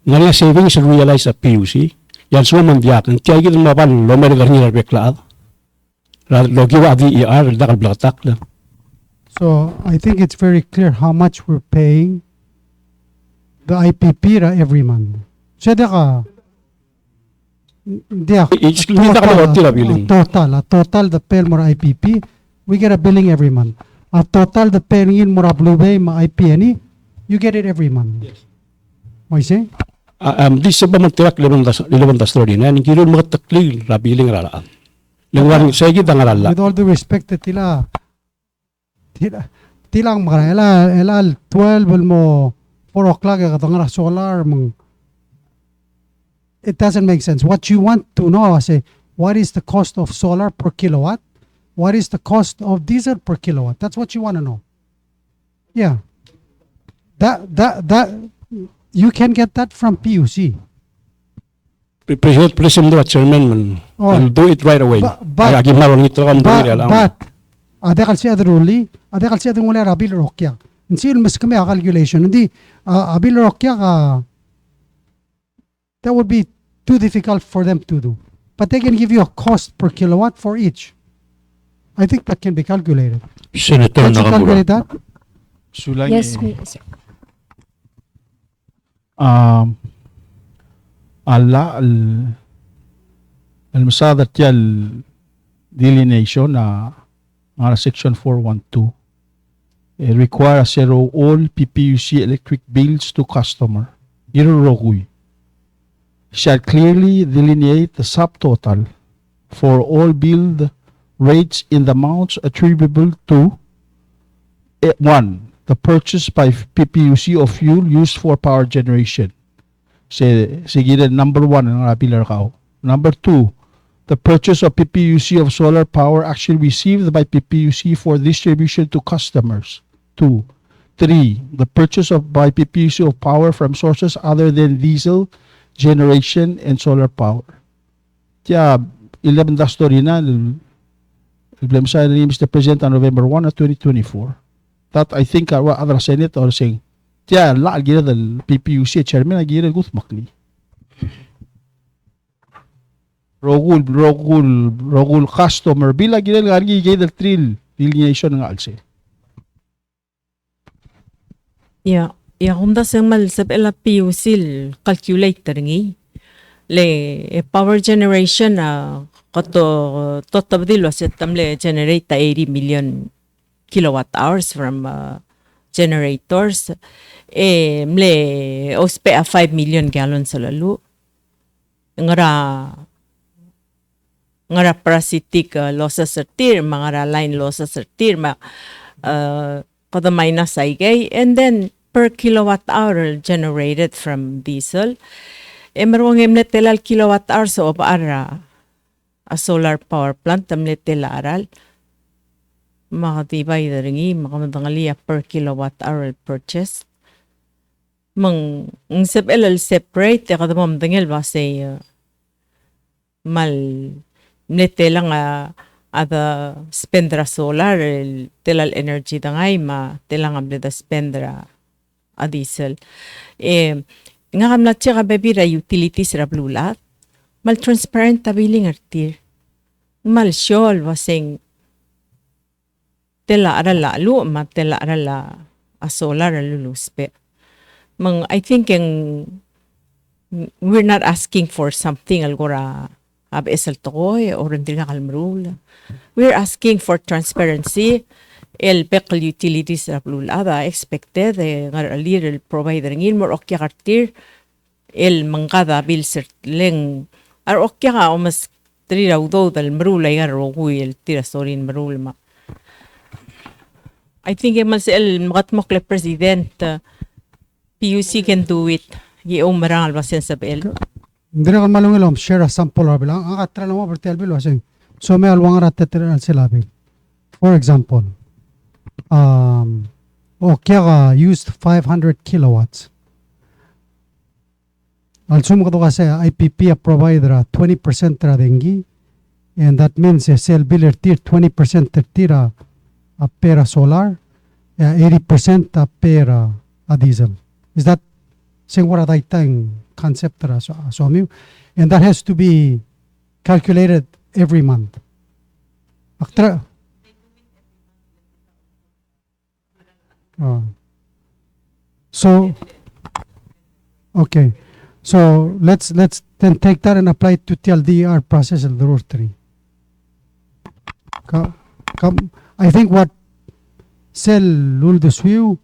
Nga nga savings should realize sa PUC. Yan suman diyak. Ang tiya gilin mapan lomay garni traffic logi wa DER dakal blatak na. So I think it's very clear how much we're paying the IPP every month. Sada ka, total the pay more IPP, we get a billing every month. A total the paying in more blue bay ma IPNE, you get it every month. Yes. Mo say? This sa bamantirak 11:39, kilo mga takli ra billing ra. Langwan sa gid ang arala. With all the respect that tilang mga elal 12 mo 4 o'clock ka solar mong it doesn't make sense. What you want to know is what is the cost of solar per kilowatt? What is the cost of diesel per kilowatt? That's what you want to know. Yeah. That you can get that from PUC. President Chairman, I'll do it right away. But adekal si adruli, adekal si adung wala rabil rokya. Insil mas kami calculation. Hindi abil rokya ka that would be too difficult for them to do. But they can give you a cost per kilowatt for each. I think that can be calculated. Senator Can't you calculate that? Yes, sir. المساعدة تيال delineation على section 412 require zero all PPUC electric bills to customer. Iroroguy shall clearly delineate the subtotal for all billed rates in the amounts attributable to 1. The purchase by PPUC of fuel used for power generation. Sige number 1 ang pilar kao. Number 2, the purchase of PPUC of solar power actually received by PPUC for distribution to customers. 2. 3. The purchase of by PPUC of power from sources other than diesel generation and solar power. Kaya 11 story na sa ni Mr. President on November 1 of 2024. That I think other Senate or saying kaya la gira del PPUC chairman gira gutmakli. Rogul customer bila gira lagi del trill delineation ng alse. Yeah, humda mal sa PUC calculator ngi le power generation kato totabdilo sa tamle generate 80 million kilowatt hours from generators mle ospe 5 million gallons sa lalu ngara parasitic losses sa tir mga line losses sa tir kada minus ay and then per kilowatt hour generated from diesel marong emletelal kilowatt hours of ara a solar power plant tamletelaral makatibay daringi makamantangalia per kilowatt hour purchase mang separate kadamam dangel base mal netelang ada spendra solar telal energy dangay ma telang ableda spendra a diesel nga kamla tsaka bebira utilities rablulat mal transparent tabiling artir mal syol waseng tela arala lu ma tela arala a solar luluspe mang I think we're not asking for something algora ab esel toy or ndila kalmrul we're asking for transparency el pekel utilities rabulada expected ngar little provider ngil more okya kartir el mangada bil sertleng ar okya ka o mas trira udo dal mrula yar rogu el tira sorin mrul ma I think mas el makatmok le president PUC can do it ye umarang albasen sa bel Ndira kan malungilom share a sample bilang ang atra lang mo bertel bil wasing so may alwang rateter sila bil for example OEK used 500 kilowatts. Also mo kasi IPP provider 20% ra dengi, and that means sell biller tier 20% tira pera solar, 80% pera diesel. Is that saying what I think concept ra so and that has to be calculated every month. Aktra so okay. So let's then take that and apply it to TLDR process of the rotary. I think what cell lul the swiu,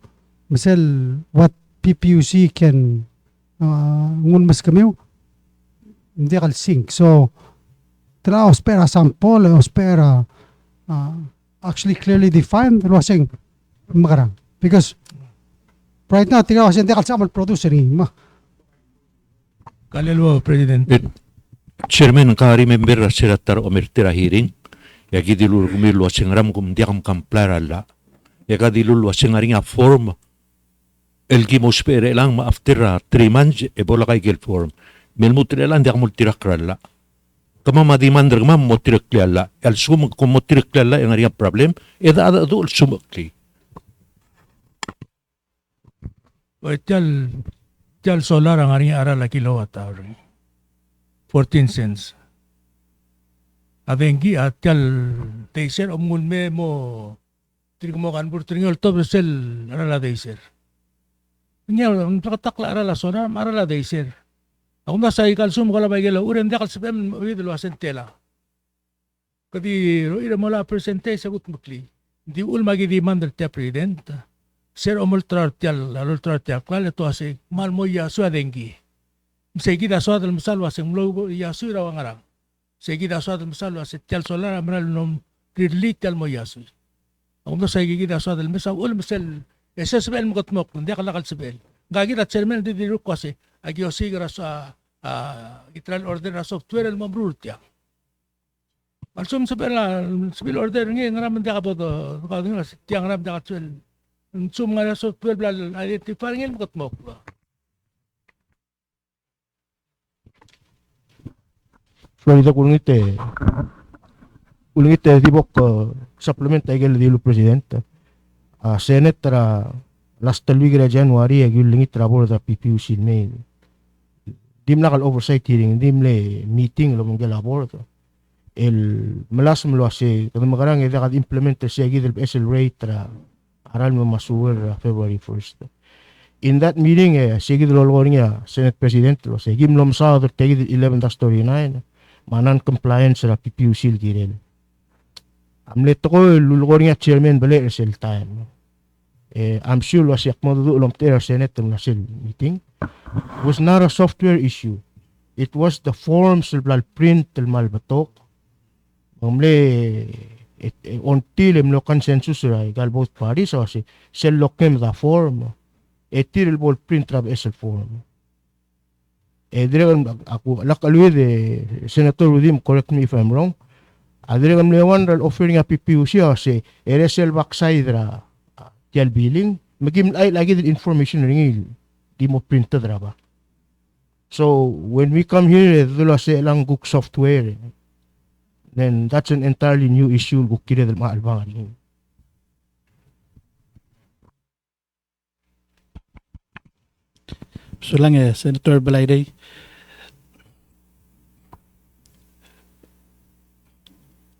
cell what PPUC can ngun mas kamiu, hindi kal sync. So tala ospera sample, ospera actually clearly defined, losing makarang. Because right now, tila kasi hindi kal samal producer ni ma. Kalilwa, President. Chairman, ka remember sila tar omertira hearing. Yagi dilul kumilwa singram kum diakam kamplara la. Yaga dilul singaring a form. El gimos pere lang ma after 3 months e bola kay gel form. Melmutre lang diak multirakra la. Kama madimandra kama motirakla la. El sum kum motirakla la yang aring problem. Eda ada dul sumakli. Tial solar ang aring aral la kilowatt hour. 14 cents. Avengi at tial teiser omulme mo mo kan burtringol to besel aral la teiser. Nya pakatakla aral la solar aral la teiser. Ako na sa ikalsum ko la bagela uren dakal sabem widlo asentela. Kadi ira mo la percentage sagut mukli. Di ul magi demand del president. Ser omultrartial, alultrartial, kwal ito asi mal mo yasu adengi. Segi da soa del misal waseng logo yasu rawang arang. Segi da soa del misal waseng tial solar amral nom rirlital mo yasu. Ako na segi da soa del misal ul misal esesbel mo kotmok hindi kalakal sebel. Gagi da chairman di diruk kasi agi osigra sa itral order na software el mamrultia. Alsum sebel order ngi ngaram da kaboto kadang tiang ram da katsel. Sum nga software blal identify ngel mo kotmok ba. Florida kulungite tibok supplement ay gel dilu presidente. Senate tra last week ra January ay gulingit trabor da PPUC mail. Dim nakal oversight hearing dim le meeting lo mong labor to. El malas mo kasi kada magarang ida kad implement siya gidel SL rate tra aral mo masuwer February 1st. In that meeting sige lolo niya Senate President lo sige gimlom sa other tegi 11-39 manan compliance sa PPUC girel. Amlet ko lolo niya chairman bale sel time. I'm sure was yak mo dulom tera Senate na sel meeting. It was not a software issue. It was the forms blal print tel malbatok. Until no consensus gal both parties so si sel lokem the form etiril bol print rab esel form dire ako lakalwi de Senator Rudim, correct me if I'm wrong, adire gam lewan ral offering a PPUC si eresel backside ra tial billing magim ay lagi din information ringil di mo printed ra ba. So when we come here dula se lang guk software, then that's an entirely new issue gukire del maalbangan. So lang Senator Balayday.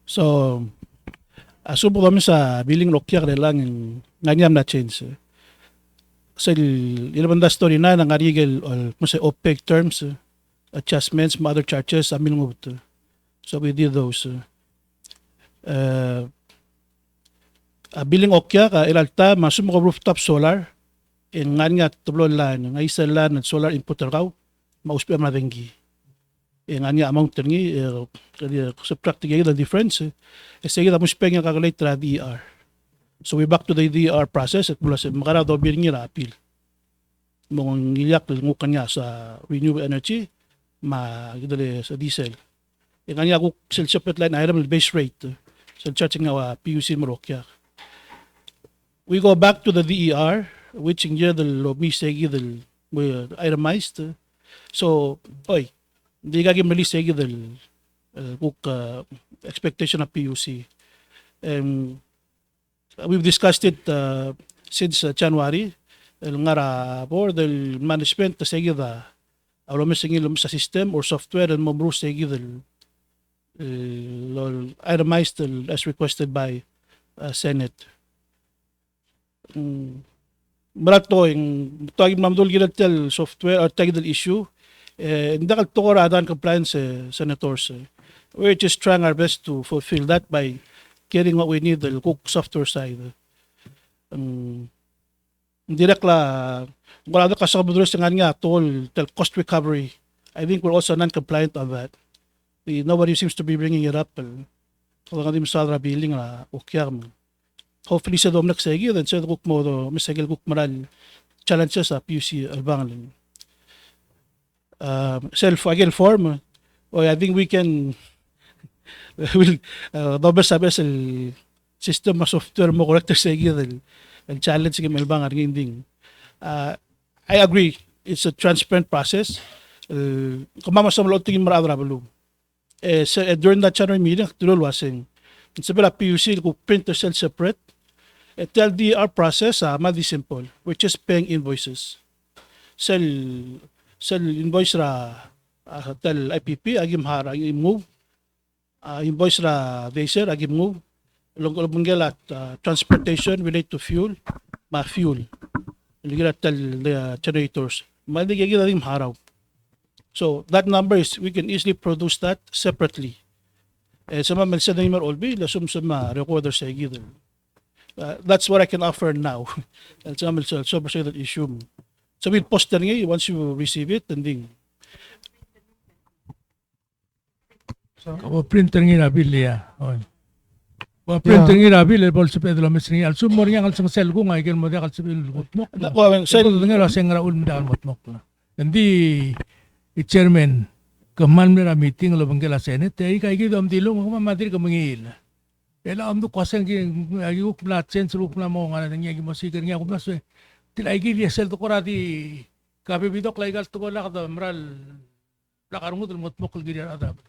So asubo kami sa billing lokyak lang nganyam na change. Sa ilabanda story na ng arigel kung sa OPEC terms, adjustments, other charges, amin mo ito. So we did those. Billing okya ka ilalta masum ko rooftop solar in nga tublon lan nga isa lan solar input raw mauspi am nadengi. Nga amount ni subtract the difference. Sige ta muspe nga calculate ra DER. So we back to the DER process at mula sa makara daw biring nila appeal. Mong ngilyak ngukan niya sa renewable energy gidali sa diesel. Nga ako sel separate line item base rate. So charging nga PUC Morocco. we go back to the DER, which in year the misegi the itemized. So, oy, di kagi mali segi the expectation of PUC. We've discussed it since January. Ngara for the management ta segi da alam sa system or software and mamru segi the itemized as requested by Senate. Barato yung tawag mamdul ginatel software or tagdal issue hindi ka tukora adan compliance senators. We're just trying our best to fulfill that by getting what we need the cook software side. Direct la wala na kasabudros nga toll tel cost recovery. I think we're also non-compliant on that. Nobody seems to be bringing it up. Kung nga di masadra billing na ukyam. Hopefully sa doom nagsegi then sa kuk mo do misagil kuk maral challenges sa PUC albangan. Self again form I think we can will double sabi sa system of software mo correct segi the challenge ng albangan nginding. I agree it's a transparent process. Kung mamasam lo tingin maradra balo. During that January meeting tulol wasing sa bala PUC ko print or sell separate. Tell DER process madi simple. We're just paying invoices. Sell invoice ra tel IPP agim hara agim move. Invoice ra Vaser agim move. Longgel at transportation relate to fuel, fuel. Ligrat tel the generators. Madi gigi agim haraw. So that number is we can easily produce that separately. Sa mga melsa na yung olbi lasum sa mga recorder sa gidel. That's what I can offer now. And so that issue. So we'll post that once you receive it and then. Kamu printer nga nabil ya. Printer nga nabil bol sa pedro mesri al sumor nga al sel ko nga ikel mo da al sabil gutmok. Sel nga la seng raul mo da al gutmok. Hindi chairman kaman mera meeting lo bangkela senate ay kay gidom dilong ko mamadri ka mangil. Ela am do kwasang agi uk na sense uk na mo nga nangyagi mo sigar nga ko plus tilay gidi sel to korati kape bidok lay gal to ko la ka mral lakarungot motmok gidi adab.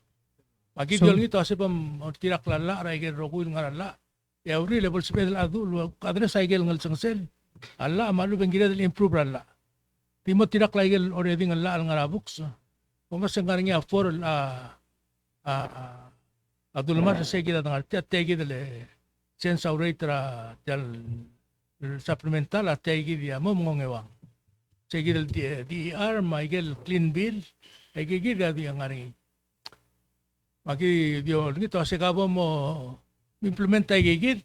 Pagi diol ngito ase pam tirak lala ray gid rokuil nga lala. Every level special adu kadre cycle ngal sang sel. Alla malu banggira del improve lala. Timo tirak lay gid already nga lala nga books. Kung sang nga for Adulman sa segi ng arti at tegi dele sense aurator del supplemental at tegi dia mo ngewang. Segi del DER Michael clean bill ay gigi di ang ari. Magi dio ngito sa kabo mo implement ay gigi.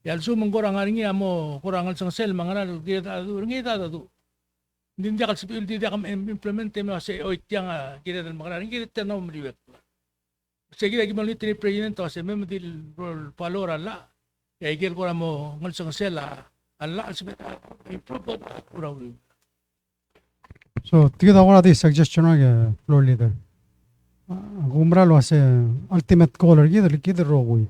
Yal sumong kurang ari mo kurangan sang sel mangaral kita ngita do. Hindi ka sabi hindi ka implement mo sa oit yang kita del mangaral kita no mliwet. Sige lagi mo ni president to sa memo dil palora la kay gil ko mo ngal sa sela alla sa improve program. So tiga ako natin suggestion ng floor leader. Gumralo ase ultimate caller gider rogoy.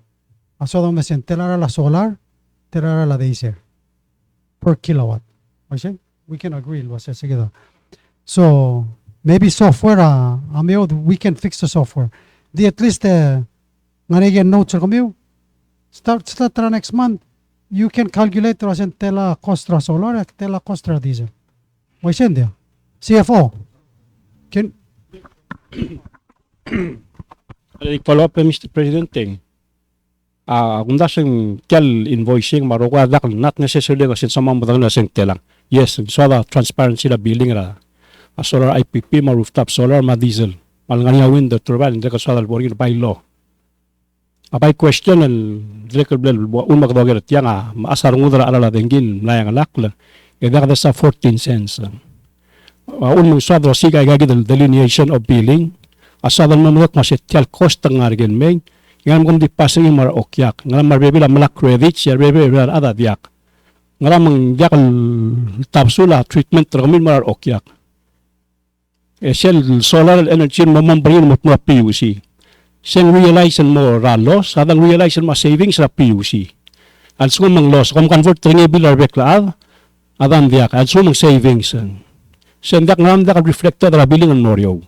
Aso daw mesen telara la solar, telara la diesel per kilowatt. Okay? We can agree was sige daw. So maybe software we can fix the software. Di at least ngaregen notes or kami start next month you can calculate rasen tela cost ra solar tela cost ra diesel. Why send dia? CFO can follow up Mr. President kung dasang kel invoicing maruga dak not necessarily kasi sama mo na sing telang. Yes, so the transparency la billing ra solar IPP ma rooftop solar ma diesel. Malanganya window turbine hindi ka sadal borgin by law. Apay question al direkal blel magdogel tianga maasar ngudra ala dengin layang lakla. Kaya kada sa 14 cents. Mong sadro siga gagi del delineation of billing. Asadal mamlok masetyal cost ng argen meng. Ngam kung di pasing mara okyak. Ngam marbebila malak credit siya rebebila ada diak. Ngam mang diak tapsula treatment termin mara okyak. Shell solar energy mamambayin mo mga PUC. Sen realize mo ra loss, hadang realize mo savings ra PUC. Also mang loss. Kung convert ringi bilar bekla adan diak. Also mang savings. Sendak ngam dak reflected ra billing ang noryo.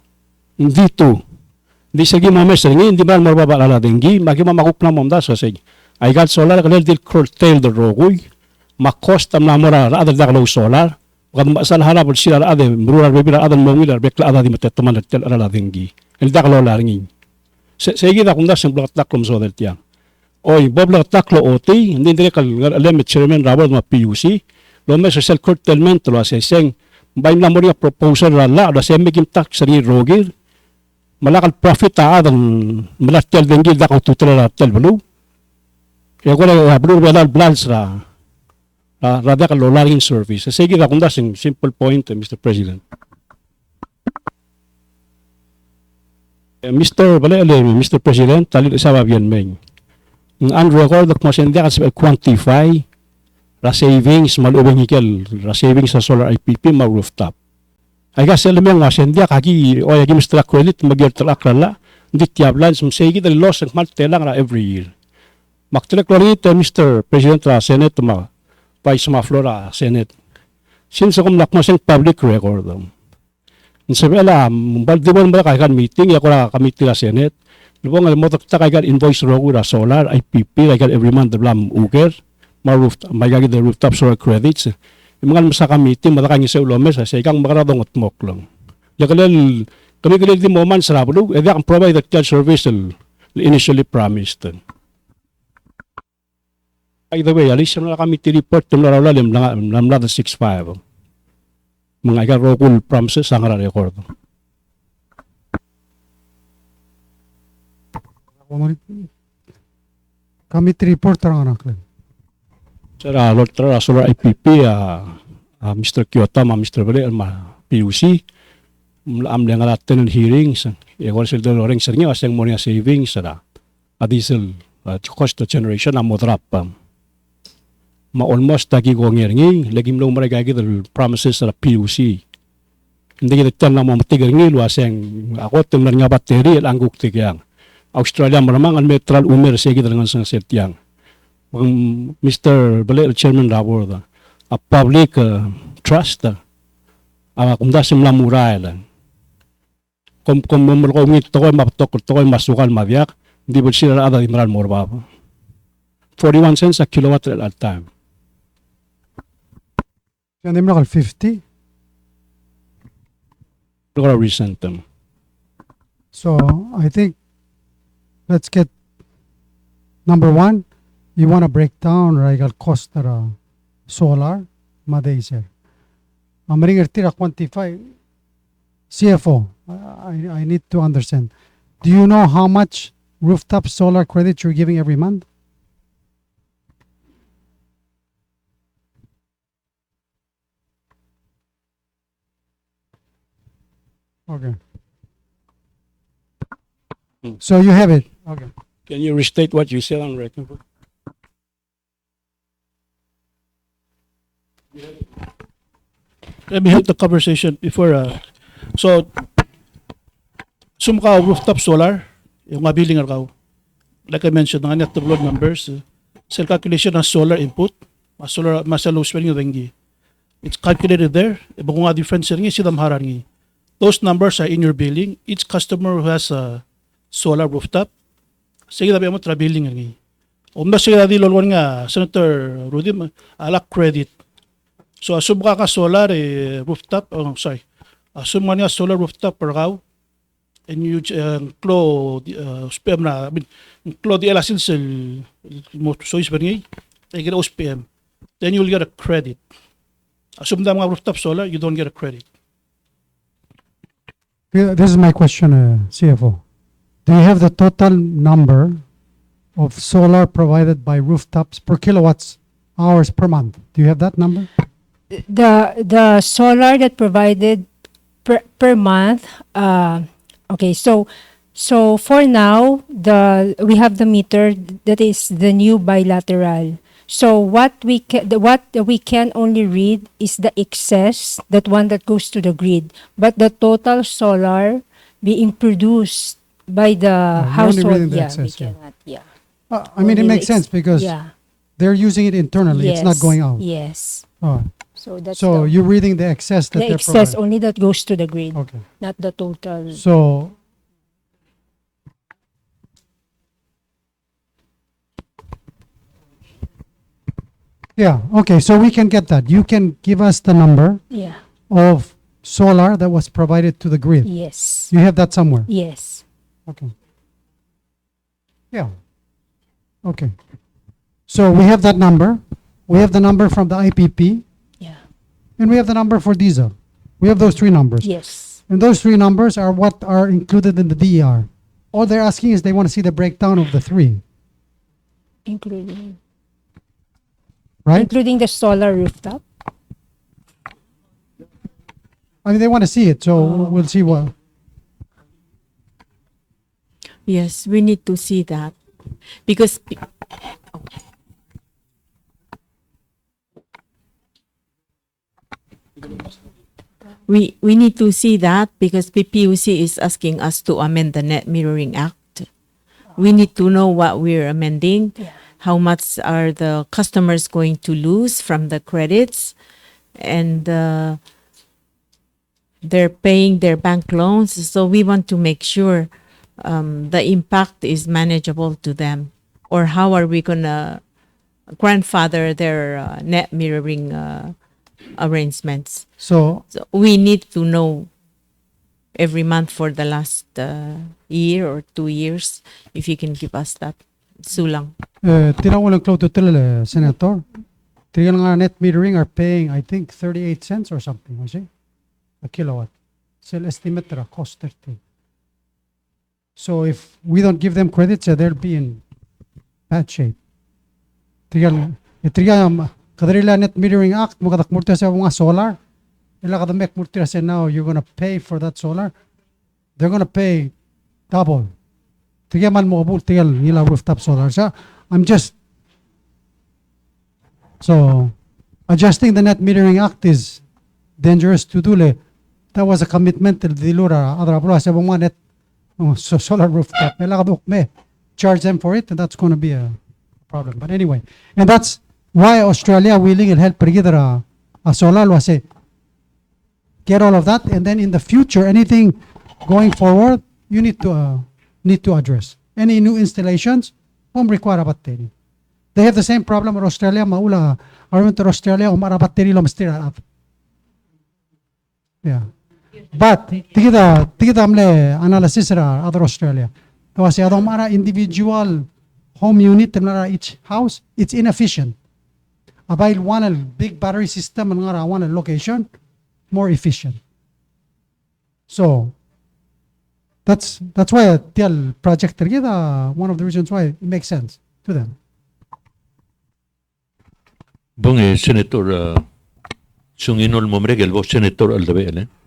Hindi to. Di sagi mames ringi hindi ba marbaba ala dengi magi mamakuk na momda so sig. I got solar kanel dil curtail the rogoy. Makost am namora ada dak low solar. Kad masal harap sila ada rural bibira ada mongilar bekla ada di matetuman tel ala dengi. El dak lo ringi. Segi dak unda sing blok taklom so del tiang. Oy bobla taklo OT hindi dire kal lemit chairman rabot ma PUC. Lo mes sel curtailment lo aseng. Bain na mo proposal la sa making tax sa rogir. Malakal profit dan melatel denggil dak tutela tel belu. Ya ko la blue belal blans ra da ka lolaring service. Sige ra kunda sing simple point Mr. President. Mr. President, tali sa bien meng. Ang unrecord mo sendia kasi quantify ra savings malubeng hikel ra savings sa solar IPP ma rooftop. Ay kasi alam mo nga sendia kagi o yagi Mr. Credit mag-track la di tiablan sum segi the loss ng maltelang ra every year. Maktilek lorito Mr. President ra Senate ma Vice ma Flora Senate. Since kung nakmaseng public record. Sabi ala baldibon ba kay meeting ako ra committee ra Senate. Lubong mo ta kay invoice ro ra solar IPP like every month the blam uker ma rooftop may gagi the rooftop solar credits. Yung mga sa committee, matakang isa ulomes, sa ikang makaradong at moklong. Yakalal, kami kalil di moment sa rabulu, edi ang provide that child service initially promised. By the way, alis na committee report, yung naralalim, namlada 6.5. Mga ikarokul promises, ang record. Committee report ang anak. Sir, Lord Solar IPP, Mr. Kyoto, Mr. Bale, PUC, am lang natin ng hearings, ewan sila doon sir niya, asang mo niya savings, diesel, cost of generation, modrap. Ma-almost dagi ko ngiringi, lagi mo lang maragagi the promises sa PUC. Hindi kita lang mo matigar ngilo, asang ako, tumlar nga battery, angguk tigyang. Australia, maramang ang metral umer, sige talagang sa setyang. Mr. Bale, Chairman Rabor, a public trust, kung dasim lang mura lang. Kung mamulkong ito ko'y mapatok, ito ko'y masukal mabyak, hindi ba sila ada di maral morba. 41 cents a kilowatt at time. Yan din mo 50? Look at recent them. So, I think, let's get, number one, you want to break down regal cost solar madeiser. Amaring tira quantify CFO. I need to understand. Do you know how much rooftop solar credit you're giving every month? Okay. So you have it. Okay. Can you restate what you said on record? Let me help the conversation before. So, sumka rooftop solar, yung mabiling araw. Like I mentioned, nga net load numbers, cell calculation ng solar input, mas low swelling yung dengue. It's calculated there. Iba kung nga difference rin, sidam haran ngi. Those numbers are in your billing. Each customer who has a solar rooftop, sige tabi mo tra billing ngi. Umda sige di lolwan nga Senator Rudy alak credit. So assume ka solar rooftop, assume nga solar rooftop per raw, and you clo spam na, clo di alasin sa mo so is berngi, ay gina spam. Then you'll get a credit. Assume na mga rooftop solar, you don't get a credit. This is my question, CFO. Do you have the total number of solar provided by rooftops per kilowatts hours per month? Do you have that number? The solar that provided per month, okay, so for now we have the meter that is the new bilateral. So what we can only read is the excess, that one that goes to the grid, but the total solar being produced by the You're only household, reading the yeah, excess, we yeah. cannot, yeah. I mean, it Only makes sense because yeah. they're using it internally. It's not Yes, going out. Yes. Oh. So that's So the, you're reading the excess that the they're excess providing. only that goes to the grid, Okay. not the total. So yeah, okay. So we can get that. You can give us the number Yeah. of solar that was provided to the grid. Yes. You have that somewhere. Yes. Okay. Yeah. Okay. So we have that number. We have the number from the IPP. Yeah. And we have the number for diesel. We have those three numbers. Yes. And those three numbers are what are included in the DER. All they're asking is they want to see the breakdown of the three, Including right? including the solar rooftop. I mean, they want to see it, so we'll see what. Yes, we need to see that because we need to see that because PPUC is asking us to amend the Net Mirroring Act. We need to know what we're amending, how much are the customers going to lose from the credits, and they're paying their bank loans. So we want to make sure the impact is manageable to them. Or how are we going to grandfather their net mirroring arrangements? So So we need to know every month for the last year or 2 years, if you can give us that. Sulang. Tinawag ng Cloto Tilale, Senator. Tingnan nga net metering are paying, I think, 38 cents or something, was it? A kilowatt. Sell estimate ra cost 30. So if we don't give them credits, they'll be in bad shape. Tingnan kadarila net metering act mo kadak murti sa mga solar. Ila kadamek murti sa now you're gonna pay for that solar. They're gonna pay double. Tingnan man mo kabul tingnan nila rooftop solar. So I'm just so adjusting the net metering act is dangerous to do le. That was a commitment to the Lura. Other sa mga net solar rooftop. Me charge them for it, and that's going to be a problem. But anyway, and that's why Australia willing and help together a solar was say get all of that, and then in the future, anything going forward, you need to address any new installations. Home require a battery. They have the same problem in Australia. Maula, I went to Australia. Umara battery lo mastira. Yeah. But tigita amle analysis ra other Australia. Kasi adong mara individual home unit na each house, it's inefficient. Abayl one a big battery system and nga one a location more efficient. So that's why the project tigita one of the reasons why it makes sense to them. Bunge Senator Sunginol Momregel bo Senator Aldabele.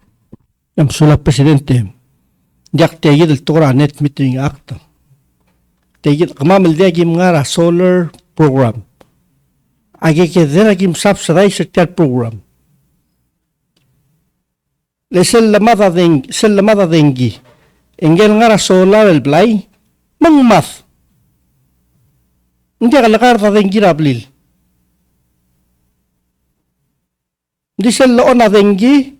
Yang sulat Presidente, jak tegid el tora net metering act. Tegid kamamal degi mngara solar program. Age ke dera kim subsidize tel program. Le sel lamada dengi. Engel ngara solar el blay mang math. Hindi kalakar ta dengi rablil. Di sel ona dengi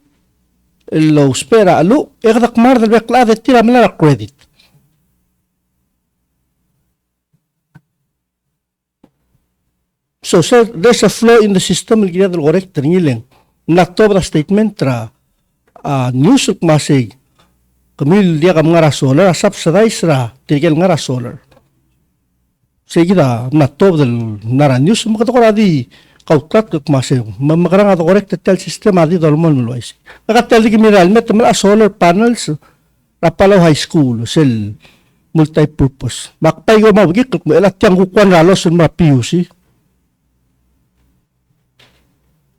lo spera alu egdak mar del bekla de tira mela credit. So there's a flow in the system gina del correct ringileng. Naktober statement tra news uk masig kamil dia kam ngara solar subsidize ra tigel ngara solar. Segida naktober del nara news mo katokora di kautat uk masig makarang ato correct tel system adi dolmol mulwais. Nakatel di mineral met mala solar panels Rapalo High School sel multi-purpose. Makpay ko mawagik kung elat yang kukuan ralos ng mga PUC.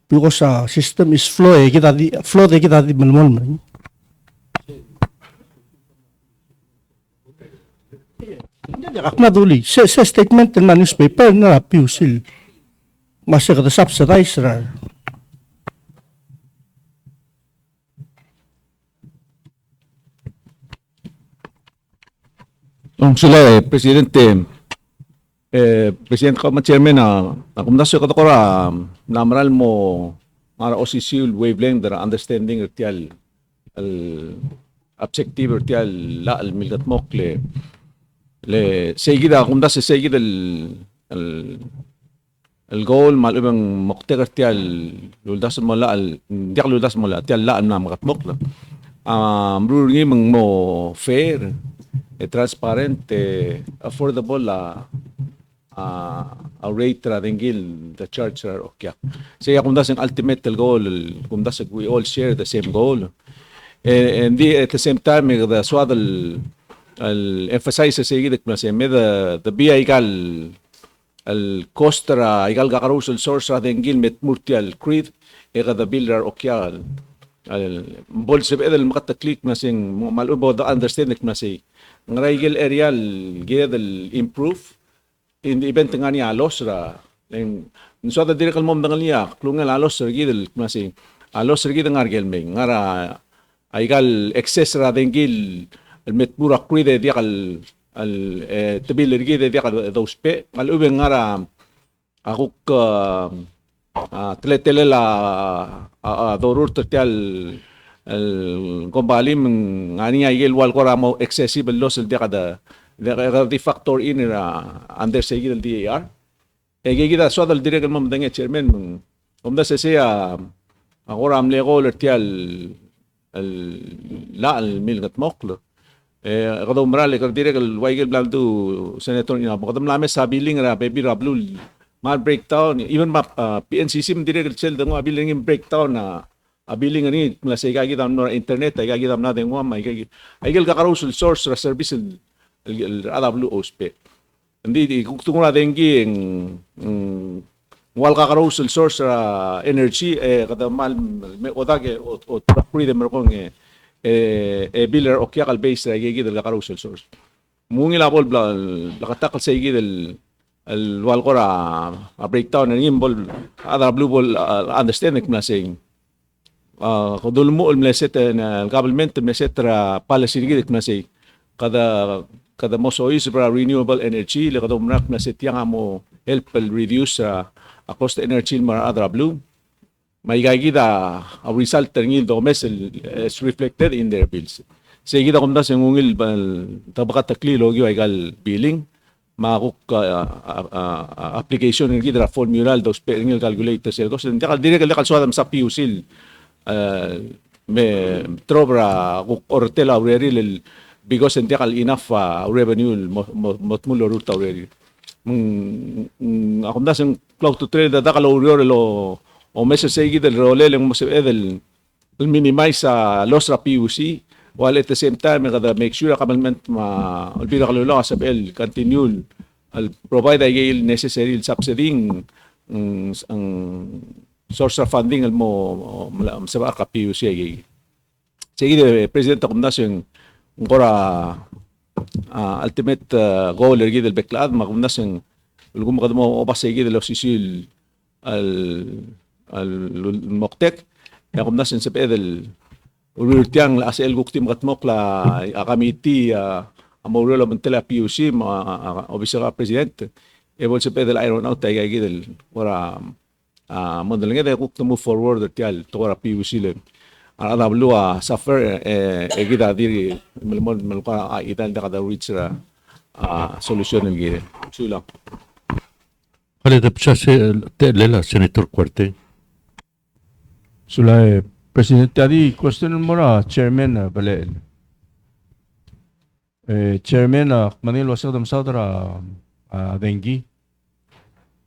Because system is flow kita di malmol man. Akma duli se statement ng newspaper na PUC. Masih kata subsidize ra. Sila Presidente, Presidente ko chairman na kumdaso ko ra namral mo ara OCC wavelength dara understanding tial al objective tial la al milgat mokle le seguida kumdas seguida el goal mal ibang moktegar tial luldas mo la al diak luldas mo la tial la na magat mokla mrungi mo fair transparent affordable a rate ra dengil the charge ra okya. Saya kumdas ang ultimate goal, kumdas we all share the same goal. And at the same time the swad al emphasize sa gidik na sa the BI gal al cost ra igal gakarusal source ra dengil met murtial creed the bill ra okya al bolsib edel makataklik na sing malubo the understanding na say ngaraygil area gidel improve in the event nga niya alos ra so da direkal mom dangal niya klungal alos ra gidel kasi alos ra gidel ngargel me ngara aigal excess ra dengil el metmura kride diakal al tabil gidel diakal dos pe al ube ngara akuk tletele la dorur tertial el kombalim ngani igel wal ko ramo excessive loss el diakada the factor in under seguir el DAR. Gigida so dal direct mom dange chairman da se sea agora am lego lertial el la el milgat moklo. Gado umrale kar direct el waigel blandu senator ina bokadam lame sabiling ra baby rablul mal breakdown even ma PNCC direct el dango abiling breakdown na abiling ni mula sa igagidam no internet igagidam na dengo ma igel kakarusul source ra service el AWOSP. Hindi kung tungo na dengi wal kakarousal source energy kada mal me odage o free dem kong biller o kyakal base gigi del kakarousal source. Mungi la bol lakatakal sa gigi del el wal ko ra breakdown ng bol AW bol understand na saying kudul mo el mleset na government mleset ra policy gigi na say kada mo sois para renewable energy le kada umrak na setyang mo help reduce cost energy mara AW may gagida a result ng do mes is reflected in their bills seguida kumda sa ngungil tabaka takli logyo ay gal billing makuk application ng gidra formular dos pengil calculator sel dos hindi kal dire kal suadam sa PUC me trobra ortela aureri because hindi kal enough revenue motmulo ruta already ako na sing cloud to trade da kal lo o message say del role lang mo sa edel minimize sa loss ra PUC while at the same time kada make sure kamalment ma ulbira kalula sa bel continue al provide ay necessary subsidy ang source of funding mo sa ka PUC ay sige president ako na sing ngora ultimate goal ergi del beklad makumnas ng ulgum kadmo opasegi del osisil al moktek ya kumnas ng sepedel ururtiang la asel guktim katmok la akamiti amawlo la mentela PUC obisya ka president ebol sepedel aeronaut ay gigi del ora modeling ede kuk to move forward tial to ora PUC le AW suffer egida diri melka itan da kada reach ra solution ng gire sula Kali tapsa te lela senator Cuarte sula presidente adi question mo ra chairman bale chairman Manilo Wasagdam Saudara dengi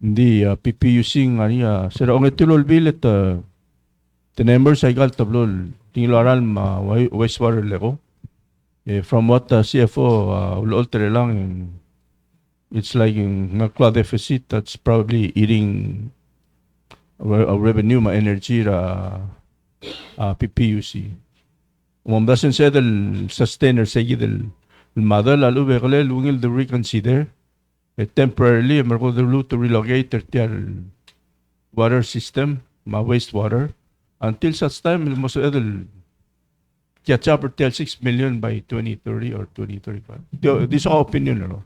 hindi PPUC ngani sira ongetulol bilet the numbers I got tablol tinglo aral ma wastewater leko from what CFO will alter lang it's like in cloud deficit that's probably eating a revenue ma energy ra PPUC umamdasin sa del sustainer sa del madal alu begle lungil the reconsider temporarily merko the to relocate their water system ma wastewater until such time most it'll catch up till 6 million by 2030 or 2035. This is our opinion, no?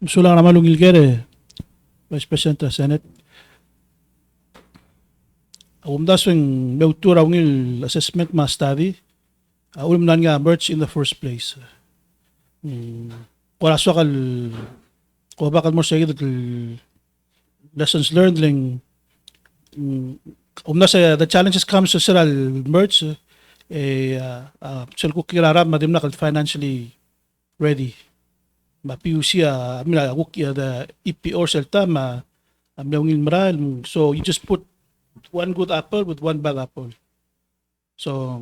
Sulang naman lungil kere, Vice President of Senate. Umdas yung meutura ngil assessment ma study, ulam nan nga merge in the first place. Wala so kal, ko bakal mo sa lessons learned ling, umdas the challenges comes sa siral merge, sel ko kirarap madim na kal financially ready. Ma PUC amila wukya the EPO selta ma amlawngil maral, so you just put one good apple with one bad apple. So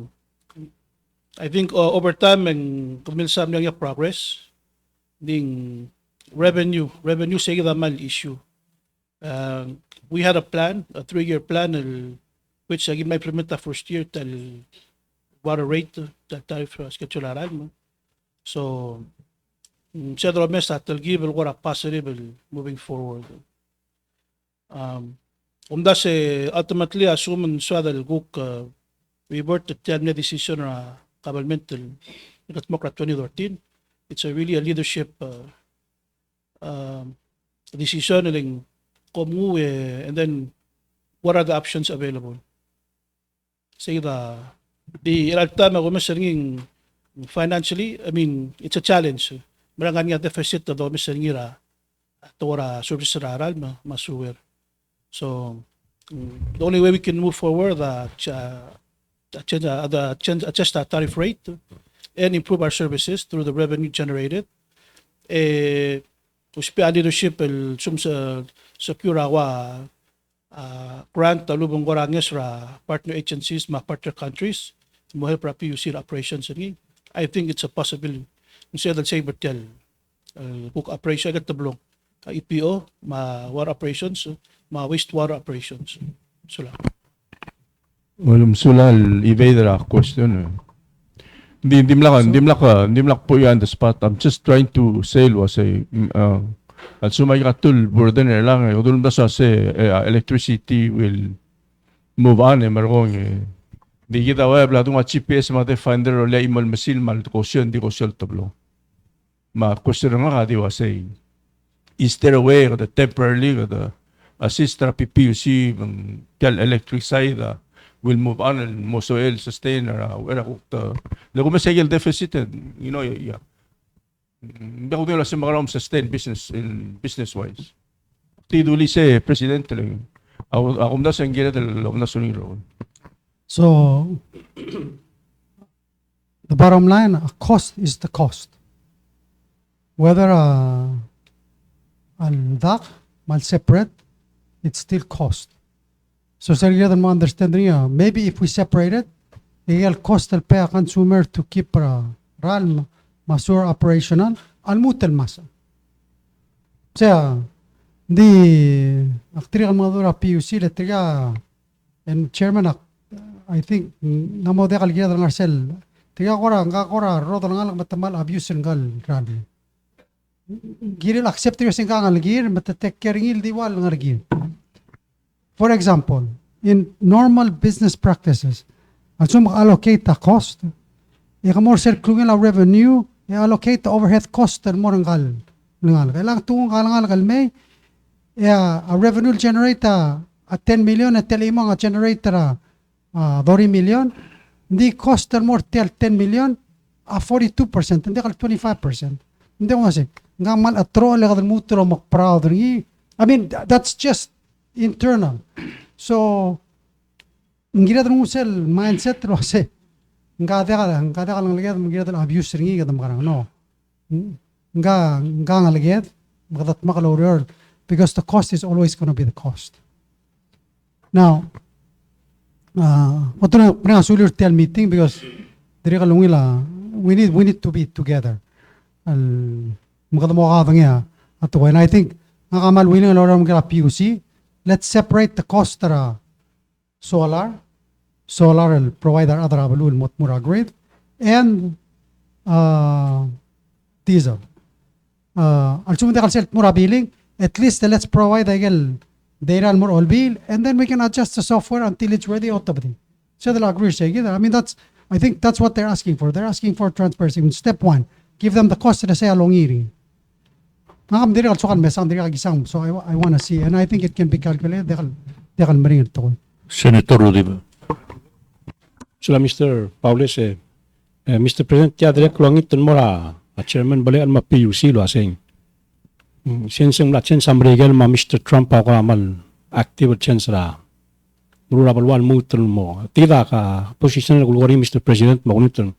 I think over time and kumilsam lang yung progress ding revenue sige mal issue. We had a plan, a 3-year plan which again may implement the first year tal water rate tal tariff schedule aral. So several measures that will give what a positive moving forward. Umdas ultimately assume swadal guk we were to tell me decision governmental Democrat 2013. It's a really a leadership decision ling komu and then what are the options available. Say the ilalta magumasering financially, I mean it's a challenge. Marangan nga deficit na do misengira tora service aral masuwer. So the only way we can move forward adjust the tariff rate and improve our services through the revenue generated. Uspi leadership secure awa grant talubong goranges ra partner agencies ma partner countries mo help ra PUC operations ni. I think it's a possibility. Instead of say betel cook operation at tablong EPO ma water operations ma wastewater operations. Sula. Sulal evade the question. Hindi mlak po yan the spot. I'm just trying to say was at sumay katul burden lang udul da sa electricity will move on marong di kita wa bla tunga GPS ma finder o lay mal masil mal question di ko sel tablo. Ma question nga di was is there a way the temporarily the assist PPUC tel electric side will move on and most oil sustain wala ko lagu masayel deficit yeah. Hindi ko nila sa mga sustain business wise. Tiduli sa presidente lang. Ako na sa ngira na suniro. So, the bottom line, a cost is the cost. Whether al separate, it's still cost. So, sir, you don't understand maybe if we separate it, it'll cost the pay a consumer to keep RAL masur operational, almutel masa. So, aktriya madura PUC, letriya, and chairman, I think, namode kalgiya ng Marcel, tiga kora, rodo ng matamal abuse ng RAL. Giril accept yung singkang algir, matatek keringil diwal ng algir. For example, in normal business practices, also allocate the cost, more circling la revenue, allocate the overhead cost and more ngal. Kailang tungang kalangal may a revenue generator at 10 million at tell mo nga generator 30 million. Hindi cost more tell 10 million 42%, hindi kal 25%. Hindi ko kasi nga mal atro le kadal mutro proud ri. I mean that's just internal. So ngira dun usel mindset ro se nga lang lagyan ngira dun abuse ri kadam karang no. Nga lagyan makadat makaloror because the cost is always going to be the cost. Now what na sulir tell meeting because dire kalungila we need to be together. Makadamo ka nga ato and I think ngakamal winning lora mga PUC. Let's separate the cost of solar will provide our other abalul mura grid and diesel. Also mura billing, at least let's provide again data more all bill and then we can adjust the software until it's ready automatically. So they'll agree saying I mean I think that's what they're asking for. They're asking for transparency. Step one, give them the cost na say along iri. Ngam diri kal sokal mesang diri kag isang. So I want to see, and I think it can be calculated. Dekal maring ito. Senator Rudy. Sila Mr. Paules Mr. President ya direk langit tun mora a chairman balik al ma PUC lo asing. Senseng la chen samregel ma Mr. Trump ako amal active chance ra. Mura balwan mutun mo. Tida ka position na gulgori Mr. President magunitun.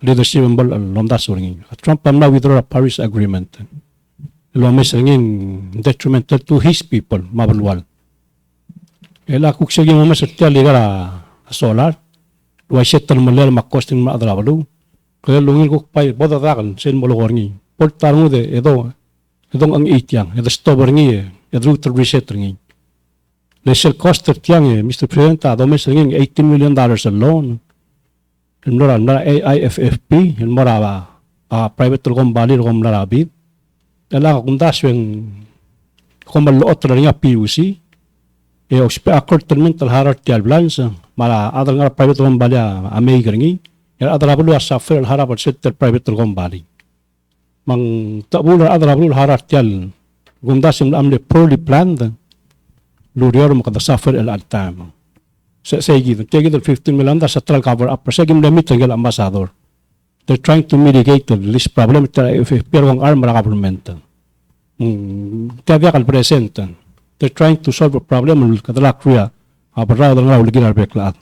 Leadership mbal lomdas uringi. Trump am na withdraw a Paris Agreement. Lo mesengin detrimental to his people mabalwal. Ela kuksegi mo masertia ligara solar. Wa setal malel makosting ma adrabalu. Kaya lungil ko pay boda dakan sen mologorngi. Port tarungu de edong ang ityang edo stober ngi edo reset ngi. Lesel cost tiang Mr. President ado mesengin $18 million alone. Nora AIFFP mora ba private tulgom bali tulgom larabit. Ela kundas yung kumal otra nga PUC ospe accord terminal harar tial balance mala adal nga private tulgom bali amay gerngi ya adrabulu asafel harap setter private tulgom bali mang tabula adrabulu harar tial kundas yung amle poorly planned lurior makadasafel el altam sa sige tegi del 15 million da satral cover up sa gim limit ng ambassador. They're trying to mitigate this problem if pero ang arm government. Kaya kal present. They're trying to solve a problem kadala kuya abra da nga uliginar bekla.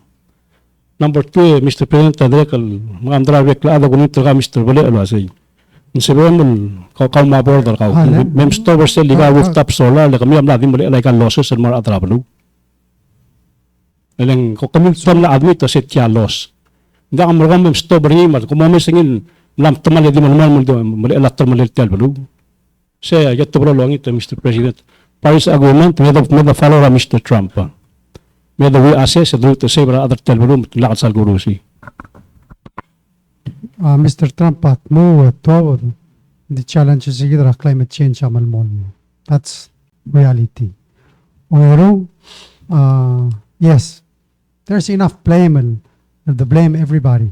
Number 2 Mr. President adrekal mga andra bekla da gunit ka Mr. Bale alwasay. Insebemul kau ma border kau mem store sel liga with top solar la kami amla di mali like losses and more atrabalu. Eleng ko kami son la admit to set ya loss. Hindi ka marunong store rin mat kung mamisingin lam tamali di malmal mali elector mali tel balu. Say get to bro ito Mr. President. Paris Agreement may the follow Mr. Trump. May the we assess the to say other tel balu lakad sa gurusi. Mr. Trump at move toward the challenges of climate change amal mon. That's reality. Or yes, there's enough blame and the blame everybody.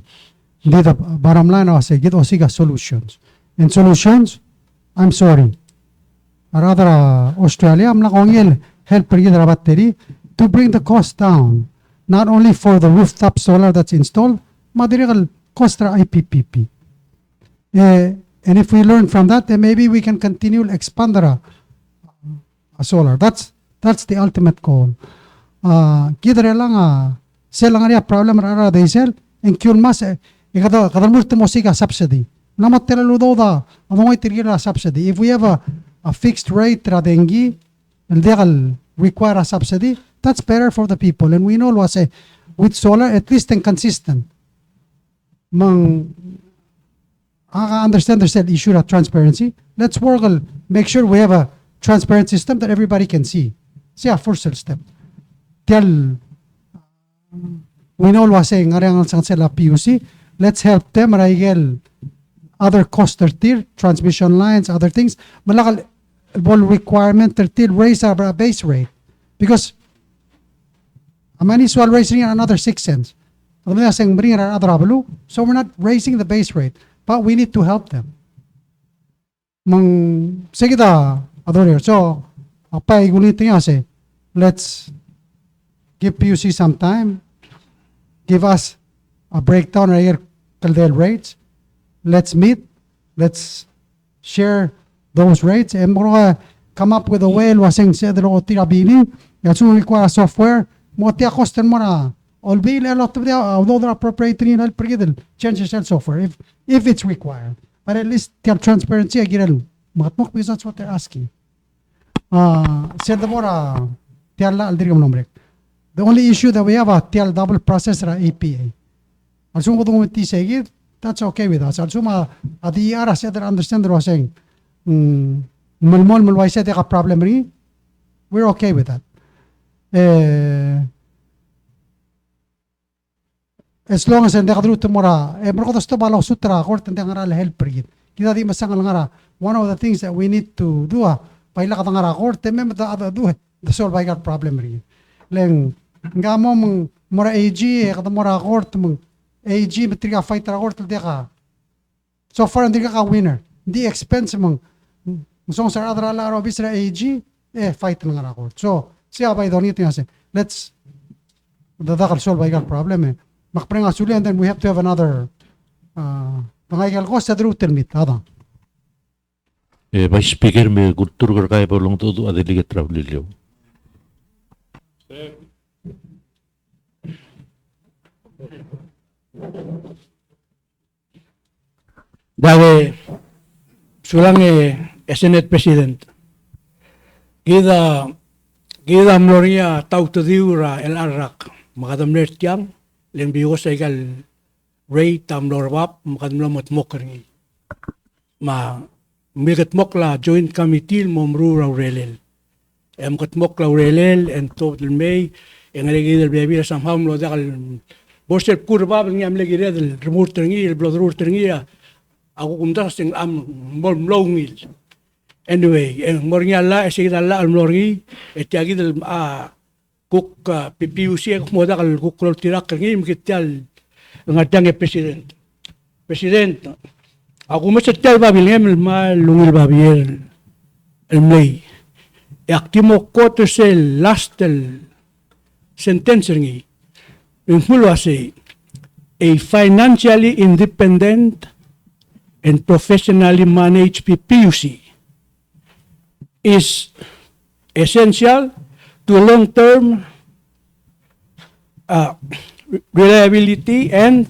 Hindi the bottom line I say get osiga solutions. And solutions, I'm sorry. Rather Australia am nakongil help pergi battery to bring the cost down. Not only for the rooftop solar that's installed, material cost IPPP. And if we learn from that, then maybe we can continue expand a solar. That's the ultimate goal. Kidre lang sel ang problem rara de sel en kyun mas kadal multi mosika subsidy. Namat telaludo da amongoy tirgira subsidy. If we have a fixed rate radengi and they'll require a subsidy, that's better for the people. And we know was with solar at least and consistent. I understand there's an issue of transparency. Let's work on make sure we have a transparent system that everybody can see. See a first step. Tell we know was saying PUC. Let's help them raigel other cost tier, transmission lines, other things. Malakal requirement till raise our base rate because Amani swal raising another 6 cents. So we're not raising the base rate, but we need to help them. Sige da, adore. So, apay gulitin nga say, let's give PUC some time, give us a breakdown of your Caldel rates. Let's meet, let's share those rates, and come up with a way wasing said tirabini. That's why we require software. Motia cost and mora. Albeit a lot of although they're appropriate in help change the software if it's required. But at least the transparency again because that's what they're asking. Said the mora the only issue that we have a TL double processor APA. Also that's okay with us. Also the ER said that understand was saying mulmol said they have a problem. We're okay with that. As long as hindi kadro tumora bro ko to balo sutra court hindi ngara help rin kita di masangal ngara one of the things that we need to do paila ka ngara court mem da do the solve by got problem rin leng ngamo mora AG kada mora court AG metriga fight ra court di ka so far hindi ka winner the expense Musong sir adra la ROP sir AG fight na nga ako. So siya ba idoni tingase. Let's dadakal solve ay problem makprenga suli, and then we have to have another pangaigal ko sa router meet ada. Vice Speaker may kultur kaya bolong todo adeligat travelilyo. Dave sulang Senate President. Gida Gloria tautadiura el arrak makadamler tiang len biyo sa igal Ray tam lorwap makadamlamot mokri ma migat mokla joint committee momru raurelel kat mokla raurelel and total may en alegidel bebi somehow lo dakal bosel kurba ng amlegire del remote ngi el blood router ngi ako kumdas sing am mlongil. Anyway, mornya la sigida la almorgi etiagi del kuk PPUC ko moda kal kuk kol tirak ngi mkital ngadang president ako masatel babil ngem ma lungil babil el mlay yaktimo koto sel lastel sentence ngi influo ase a financially independent and professionally managed PPUC is essential to long-term reliability and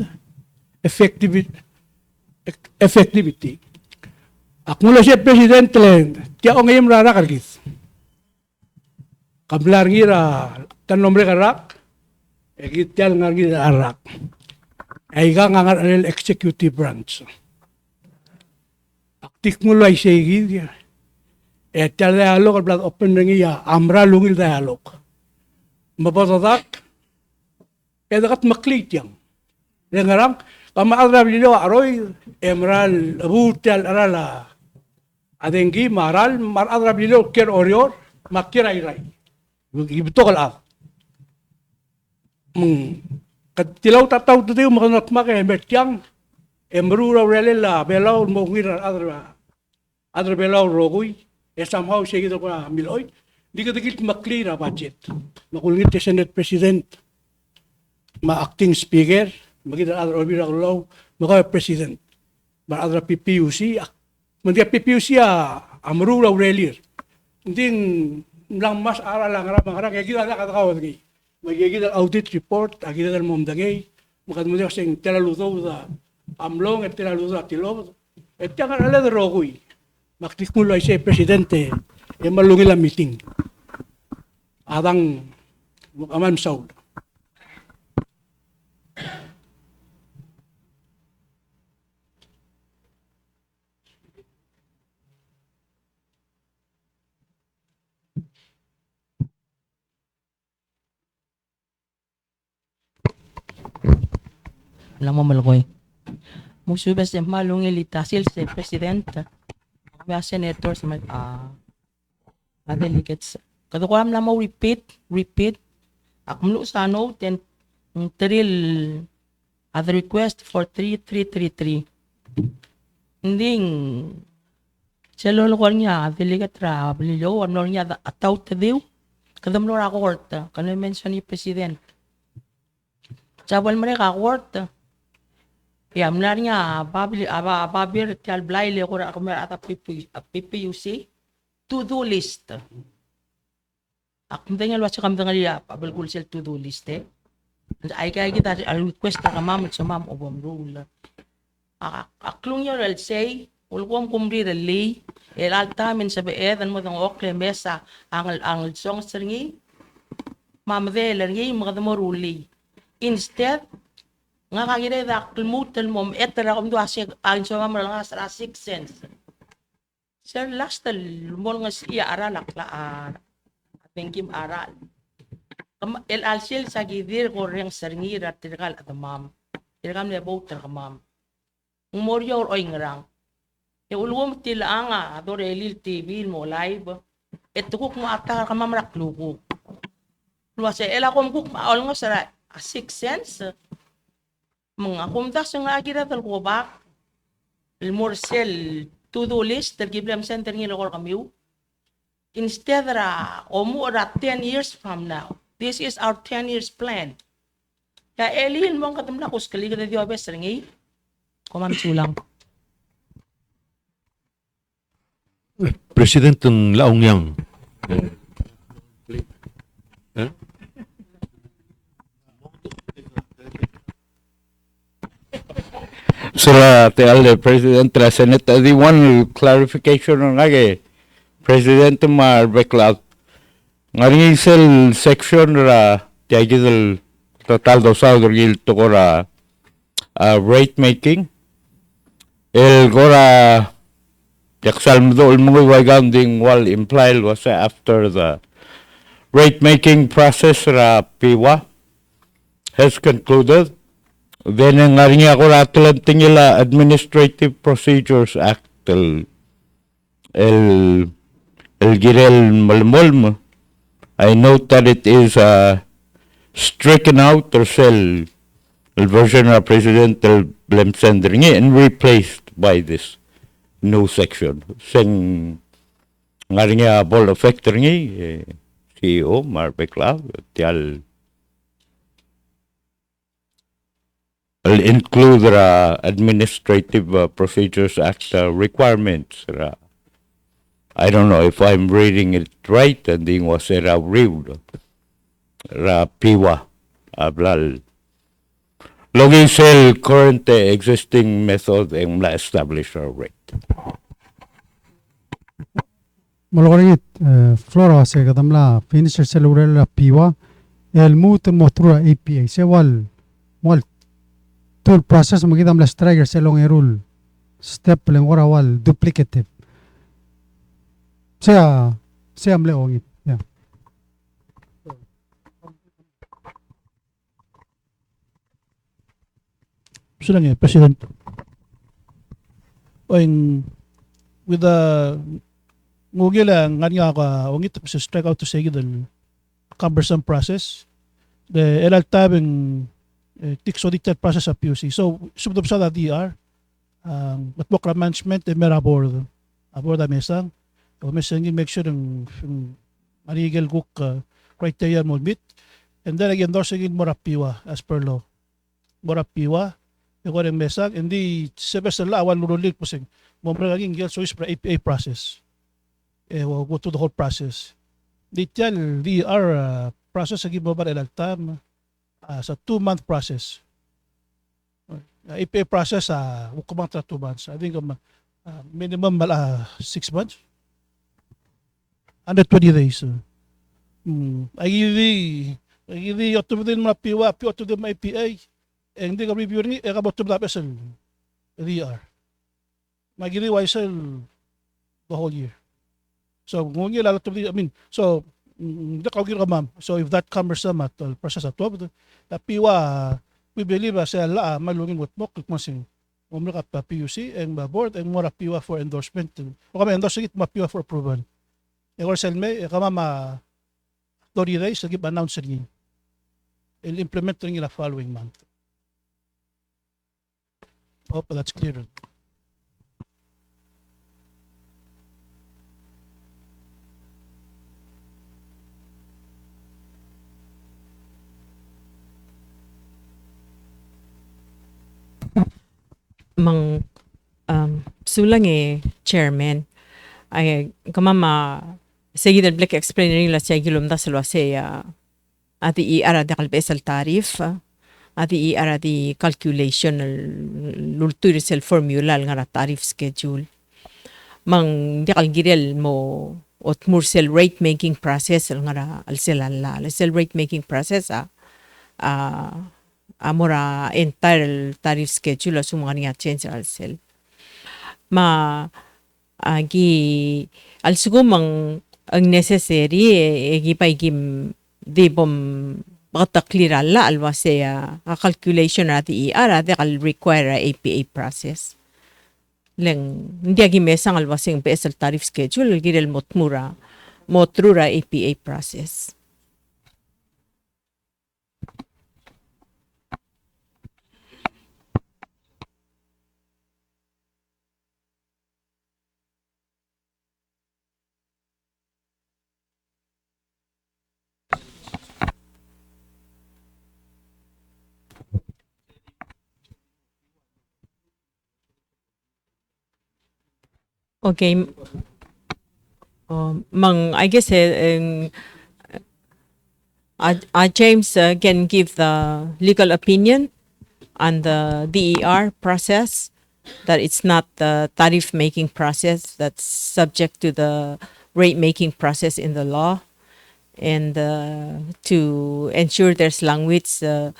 effectivity. Ako siya presidente lang, tiya o ngayon rarakagis. Kablar ngira tan nombre karak, egit tiya ngira arak. Ay nga nga executive branch. Aktik mo ay sige. Tiya dialog at open ngiya amra lungil dialog. Mapatatak, dakat maklit yang. Dengarang, kamaadra bilo aroy emral butel arala. Adengi maral maradra bilo ker orior makiray ray. Ibto kala. Katilaw tataw tayo makanat make metyang emrura relela belaw mo ngira adra belaw rogoy. Somehow siya gito ko na miloy. Di ka dikit maklira budget. Makulungit si Senate President, ma-acting speaker, magiging other obira law, maka-president. Ma-other PPUC, mga PPUC amrula urelir. Hindi lang mas ara lang kaya kita na katakawad ngay. Magiging audit report, agita na momdangay, makadmuli kasing tilaluto sa amlong at tilaluto sa tilog. At yan ka nalala rogoy. Maktikmulo ay siya presidente, malungil ang meeting. Adang aman Saul. Alam mo malakoy. Musubes yung malungil itasil si presidente. May senators, delegates. Kada ko alam mo repeat. Akumlo sa note and trill the request for 3333. Hindi siya lolo ko niya, delegate ra, bililo, ano niya, ataw tadiw. Kada mo ra court, kana mention ni president. Sabal mo ka court. Ya, mnar niya, babir tial blay le ko ra ata PPUC to-do list. Akong tinggal wasa kami tinggal pabulgul sel to-do list ay kaya kita request ka ma'am sa ma'am obam rule. Aklong niya will say, ulkom kumri rally, altamin sa beedan mo ng okle mesa ang song seringi, ma'am de langi mga mo ruli. Instead, nga kagire da kulmutan mo etera kum do asya ang so nga lang sa 6 cents. Sir last mo nga siya aralak la tengkim aral. El alsil sa gidir ko reng seringira tirgal at mam. Tirgam le boter ka mam. Umoryo or oy ngrang. E ulwom tilanga adore elil TV mo live. Etukuk mo atar ka mam rakluko. Luwase ela kom kuk maol nga sa 6 cents. Mga kumdas yung agira tal ko bak. El morsel to-do list that give them center ngin or kamiu. Instead omu 10 years from now. This is our 10 years plan. Ya elin mong katamla kus kali ka di obes ringi. Komam sulang. Presidente ng Laong Yang. Sila te President la Senate di one clarification nga President Marbecloud ngari sel section ra tiagil total dosado gil tokora rate making el gora yaksalmdo ulmungoy waganding wal implied was after the rate making process ra PEWA has concluded. Then ang ngari ako ratulan tingila Administrative Procedures Act el girel malmolm. I note that it is stricken out or sell el version of President el blemsendringi and replaced by this new section. Seng ngari nga ball effect ringi CEO Marbeclaw tial will include Administrative Procedures Act requirements. I don't know if I'm reading it right, and then was reviewed. PEWA ablal. Login sell current existing method and establish a rate. Malorangit flora se kadamla finisher cellular PEWA el mut motura API se wal tool process magidam la striker sa long rule step lang ora wal duplicative siya mleong it yeah Sulang President. With the ngugila nga ka ungit sa strike out to say the cumbersome process the tabing tiks audited process of PUC. So, subdob sa DR, matbok management, mera aboard the mesang. O mesang make sure ng marigel cook criteria mo meet. And then again, endorse again more PEWA as per law. More PEWA, yung yung mesang, hindi sebes na awan lurulit po sing, mumra aging gil, so is para APA process. We'll go through the whole process. Detail DR process again mo ba elaltam, sa 2-month process. APA process, kumang 2 months. I think minimum 6 months. 120 days. I give the automated mga PEWA, automated mga APA. Hindi ka review rin, about to blap SL. DR. Magili YSL the whole year. So, ngungi lalo to so, hindi ka ma'am. So, if that cumbersome at process at 12, the PEWA, we believe sa malungin what mo, kikmasing umrika pa PUC, and board, and more PEWA for endorsement. O kami endorse it, PEWA for approval. E or selme, kama 30 days, nagip announce rin. I'll implement rin the following month. Hope that's clear. Sulang chairman ay kamama sige dal black explain rin la siya gilom da salwa siya ati iara da kalbesal tarif ati iara di calculation lultur sel formula nga tarif schedule mang di kalgirel mo otmur sel rate making process nga al sel rate making process amora entire tariff schedule sumanga niya change al sel agi al sugumang ang necessary gipay gim di bom clear alla alwa siya calculation ati iara de kal require APA process leng hindi agi mesang alwa sing PSL tariff schedule girel motrura APA process. Okay. I guess James can give the legal opinion on the DER process, that it's not the tariff making process that's subject to the rate making process in the law, and to ensure there's language saying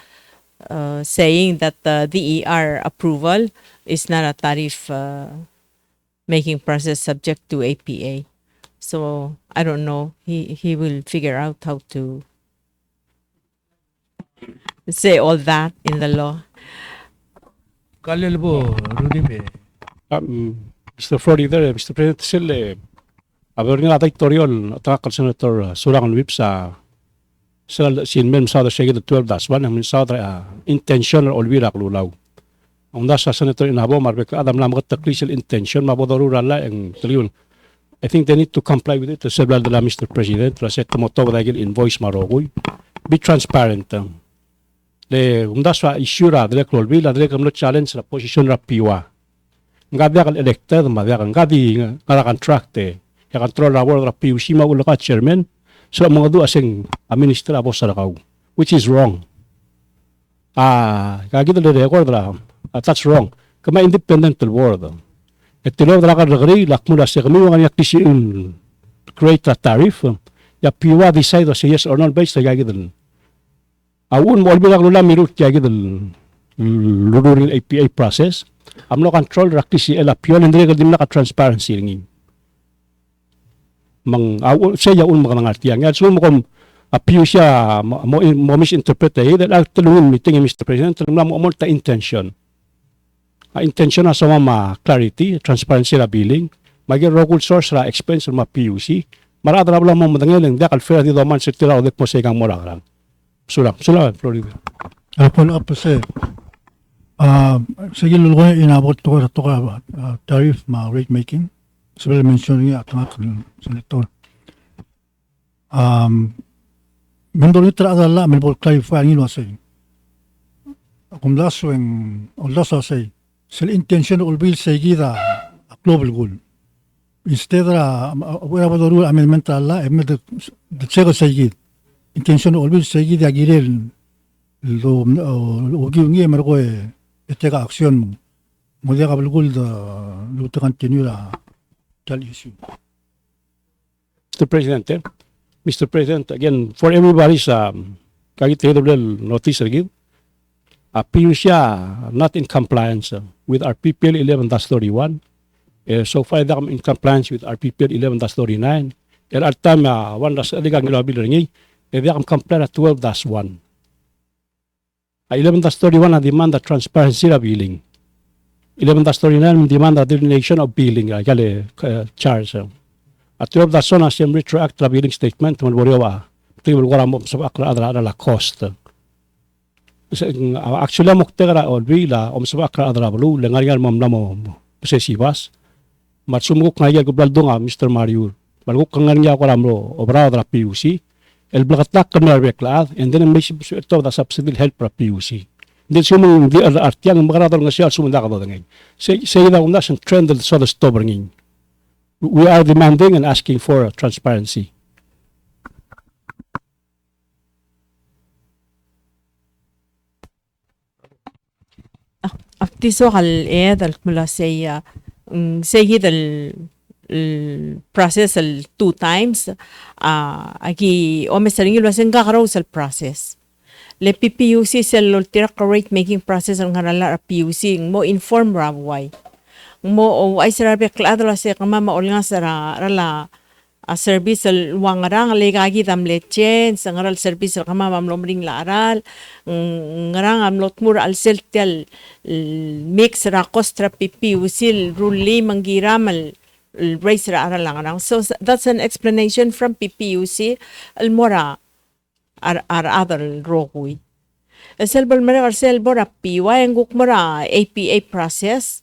that the DER approval is not a tariff making process subject to APA. So I don't know. He will figure out how to say all that in the law. Kalil po, Rudy be. Mr. Florida, Mr. President, sila aber nga atay toriol atakal Senator Surang Whip sa sinmem sa siya the 12-1 ang sa intention or olvira klulaw. Ang nasa Senator inabo marbek adam lam kat crucial intention mabodarura la ang tuliyon. I think they need to comply with it. Several de la Mr. President, raset moto dagil invoice marogoy. Be transparent. Le undaswa issue ra de klolbi la de kamno challenge la position ra PEWA. Ngadi kal elected madya ngadi ngara contract ya control ra world ra PUC magulo ka chairman so mga do asing minister abo sa rakaw, which is wrong. Kagito de record ra that's wrong. Kama independent del world. Etilo dra ka regri lakmula sa kami ang yaktisi create a tariff. Ya PEWA decide to say yes or no based sa gagidon. Awun mo bilang lula mirut gagidon lulurin APA process. Amno control raktisi elapion hindi ka dimna ka transparency ringi. Saya un mga ngartiyang. At so mo kung appeal siya mo misinterpret that tulungan meeting Mr. President tulungan mo ta intention. Intention na sa mga clarity, transparency na billing, maging local source na expense ng mga PUC. Marada na lang mga madangiling, dakal fair dito man sa tira o dik mo sa ikang morakarang. Sulang, Florida. Follow up po sir. Sige lulukoy inabot to ka tariff ma rate making. Sabi mention niya at mga senator. Mendo nitra adala melbol clarify ngilo say. Kung laso say sel intention ulbil say gida global goal. Instead wala ba rule amendment ala emed de chego say gid. Intention ulbil say gida girel lo ogi ngi mergo etega action mo. Mo dia kabel goal da lo te continue la issue. Mr. President, again, for everybody's kagit notice again, PUC not in compliance with our PPL 11-31. So far, I'm in compliance with our PPL 11-39. And at time, one das aligang ilabil ringi, I'm compliant at 12-1. 11-31 na demand the transparency of billing. 11-39 demand the delineation of billing, charge. At 12-1 na siyang retroact na billing statement, malwariwa, tingin wala mo sa akla adra cost. Actually, mo ktegara o bila, sa akla adra balu, lengaryan mo mo posesivas. Matsumuk na iya gubaldo nga, Mr. Mario. Malguk kang nga ko ramlo, obra adra PUC. El blakatak kan merbeklad, and then may ito da subsidy help para PUC. Hindi sumong di artiang magaradal nga siya sumunda ka doon ngayon. Say na umna siyang trend sa the stubborn ngayon. We are demanding and asking for transparency. Aftiso kal dal mula say process al 2 times agi omesaring ilo sen kakaraw sa process. Le PPUC sel tira rate making process ang harala PUC mo inform rabway. Mo ay sarabe kladra se kama maol nga rala service al wangarang legagi dam lechen sangaral service al kama mamlomring la aral ngarang amlot mur al seltel mix ra kostra PPUC ruli manggiramal race ra aral lang. So that's an explanation from PPUC al mora ar other rohui. Selbal mara selbora PEWA ang gukmara APA process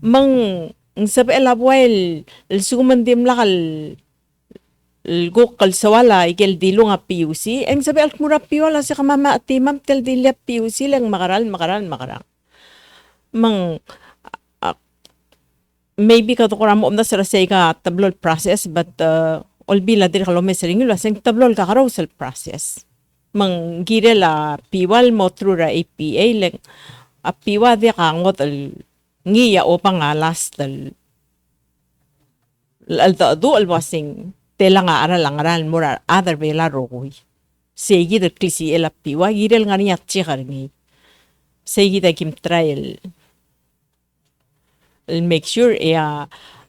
mang sabi elabwel sugumandim lakal gukal sawala ikel dilo nga PUC ang sabi alkmura PEWA sa kamama at timam tel dilya PUC lang makaral mang maybe ka to mo na sa say ka tablol process but olbila dir ka lome sering lo sing tablol ka carousel process mang gire la piwal mo through ra APA like a piwa di ka ngot al ngiya o pangalas dal al do al wasing tela nga aral mura other vela rogoy segi de klisi el piwa gire nga ni atchi garni segi da kim trial make sure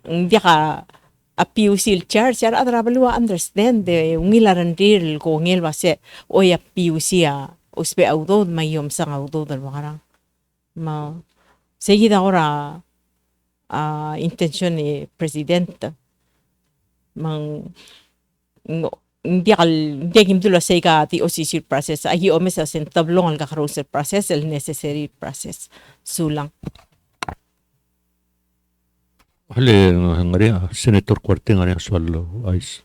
hindi ka a PUC charge yar adra balua understand de ungilaran dir ko ngel base o ya PUC uspe audo mayom sang audo dal makarang ma seguida ora intention ni president mang hindi kim tulo say ka ti OCC process ahi omesa sen tablong al carousel process el necessary process sulang Hali ngari Senator Korte ngari swallo ice.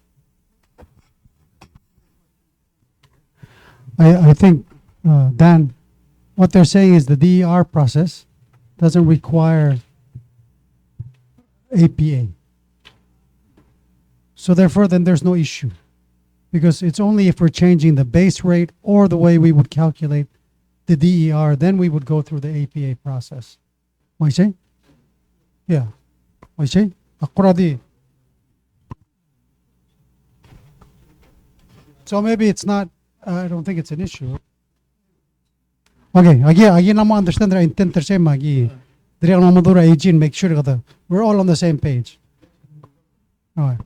I think, Dan, what they're saying is the DER process doesn't require APA. So therefore, then there's no issue. Because it's only if we're changing the base rate or the way we would calculate the DER, then we would go through the APA process. What you say? Yeah. What you say? Akuradi. So maybe it's not, I don't think it's an issue. Okay, agi na mo understand the intent ter say magi. Diri ang namadura agent make sure that we're all on the same page. Alright.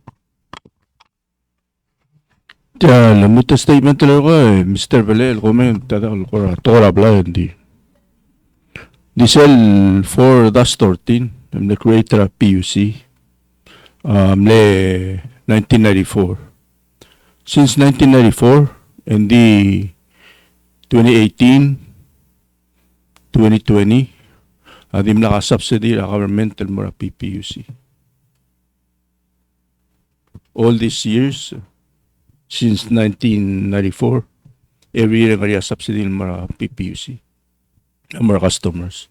Ja, lamut statement talaga Mr. Valel comment tadal ko tora blindi. Diesel 4-13 the creator of PUC le 1994. Since 1994 and the 2018 2020 adim naka-subsidy a governmental mura PPUC. All these years since 1994 every year nga subsidy mura PPUC mura customers.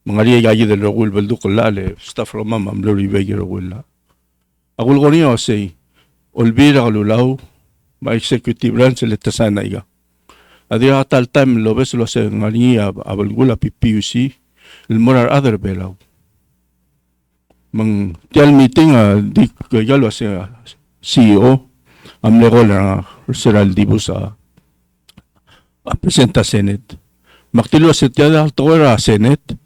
Mga liya gagi del rogul baldo kulale staff roma mam lori begi rogulla. Akul ko niyo say olbira kalulaw ma executive branch le tasana iga. Adi tal time lo bes lo se ngani abalgula PPUC el morar other belaw. Mang tial meeting di galo se CEO am legol na Seral Dibu sa presenta Senate. Maktilo se tiada altora Senate.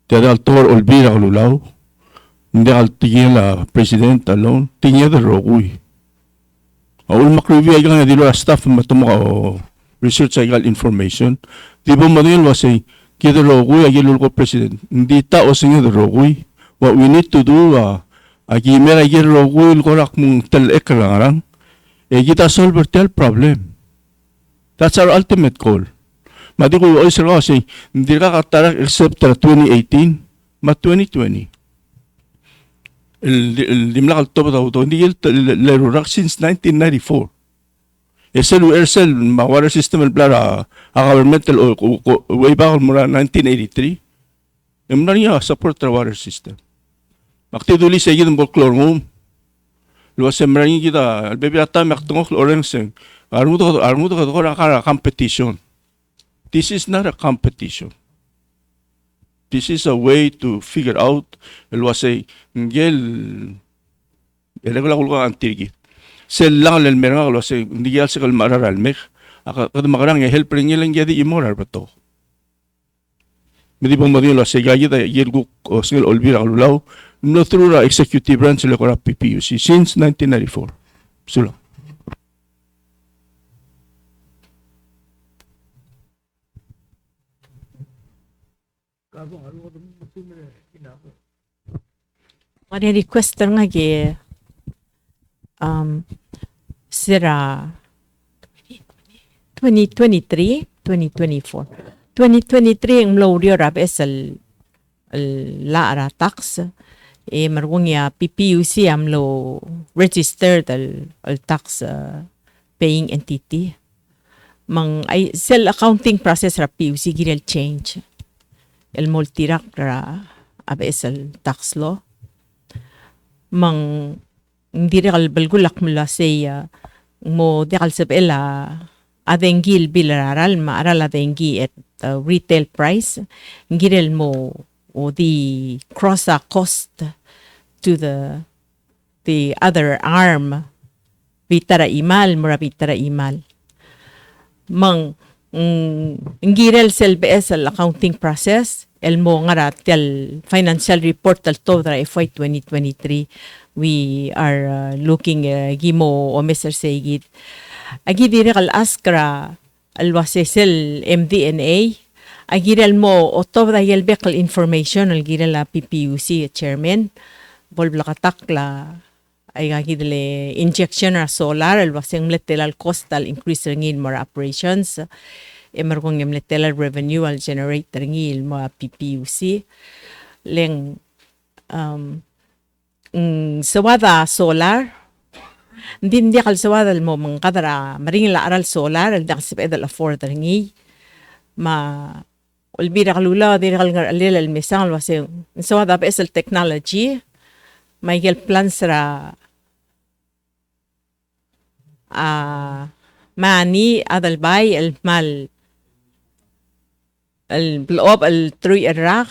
Tiada altor olbira kalulaw. Hindi tingin la president alone. Tingin da roguy. Awul makreview ay nga dilo staff matumaka o research ay information. Di ba manil wasay kita roguy ay ko president. Hindi tao singa da roguy. What we need to do agi mera ay roguy korak mong tel-ek lang kita solve tel problem. That's our ultimate goal. Madi ko yung oyster ko say, hindi ka katarak except 2018, ma 2020. Limla kalto ba ito, hindi yung lerurak since 1994. Ersel, ma water system el blara, a governmental way back mura 1983. Yung na niya, support the water system. Maktiduli sa yung bolklor mo, luwas sa maraming kita, albebi ata maktungok lorenseng, armudo ka kara competition. This is not a competition. This is a way to figure out el wasay ngel elegla kulga antirgi. Sel lang el merang lo say ndigel sa kal mararal mek aka kad magarang help ring lang jadi immoral bato. Medi bom modelo say gaji da yergu osel olbira lulaw no through the executive branch le kora PPUC since 1994. Sula. Mga request nga gi sira 2023, 2024. 2023 ang low rap es el la tax marwong ya PPUC am lo registered al tax paying entity. Mang ay sel accounting process ra PUC girel change. El multirak ra abes el tax law mang hindi rekal balgulak mula say mo dekal sabela adengil bilararal maaral adengi at retail price ngirel mo o the cross cost to the other arm bitara imal mura bitara imal mang ngirel selbes al accounting process el mo ngarat tel financial report tal todra FY 2023 we are looking gimo o Mr. Segit agi dire kal askra al wasesel MDNA agi rel mo o todra yel bekal information al gira la PPUC chairman bol blakatakla ay gagidle injection ra solar al waseng mletelal coastal increase ringin more operations emergong mletelal revenue al generate ringil mo PPUC leng sawada solar hindi kal sawada mo mangkadara maring la aral solar al daksip edal afford ringi ma ulbira kalula dir kal alil al mesang al waseng sawada besel technology Michael plans ra mani adalbay el mal el blob el 3 Iraq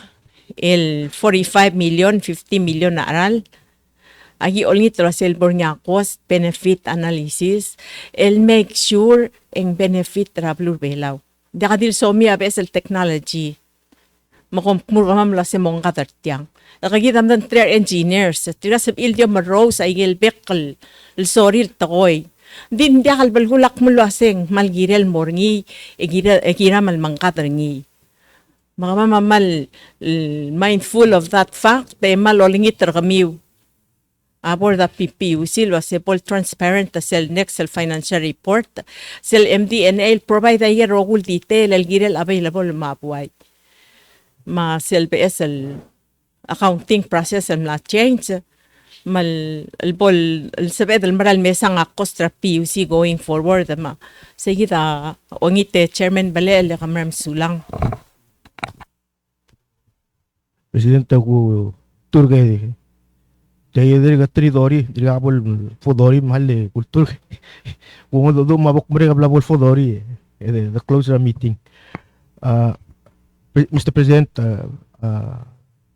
el 45 million 50 million na aral agi olngi trasel bornya cost benefit analysis el make sure en benefit rablur belaw dakadil somi abes el technology makompur kamam la se mong katartyang nakagita dan 3 engineers tira sab ildio marose ay gel bekal el soril takoy din dia kal balgulak mo laseng malgirel morngi egira mal mangkaterngi mga mamamal mindful of that fact te malolingit kamiw abor the PPUC lo se pol transparent sel next sel financial report sel MDNA provide a year rogul detail el girel available mapuay ma sel BSL accounting process el la change mal el bol el sabed el maral mesa nga kostra PUC going forward ma sigita ongite chairman bale el kamram sulang Presidente ko turgay Dahil dari katri dori, dari abol fodori mahal kultur. Kung do mabok mereka blabol fodori, the closer meeting. Mr. President,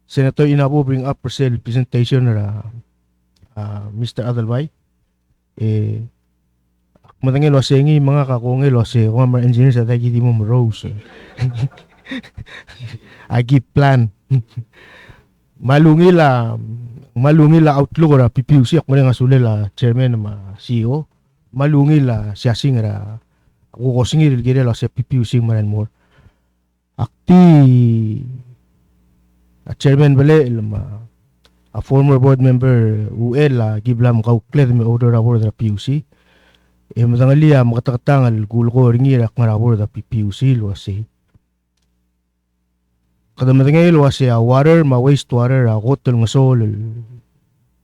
Senator Inabo bring up for sale presentation Mr. Adalbay. Matangin lo sengi mga kakongay lo se kung mga engineers at ay mo rose. Agi plan. Malungi la outlook ra PPUC ak mga sule la chairman ma CEO malungi la siya singra ako ko singir gire la sa PPUC maran more akti a chairman bale a former board member UL la giblam ka clear me order award ra PPUC madangalia makatatangal gulko ringira ak maraward ra PPUC lo say kada matangay lo kasi water ma wastewater hotel nga sol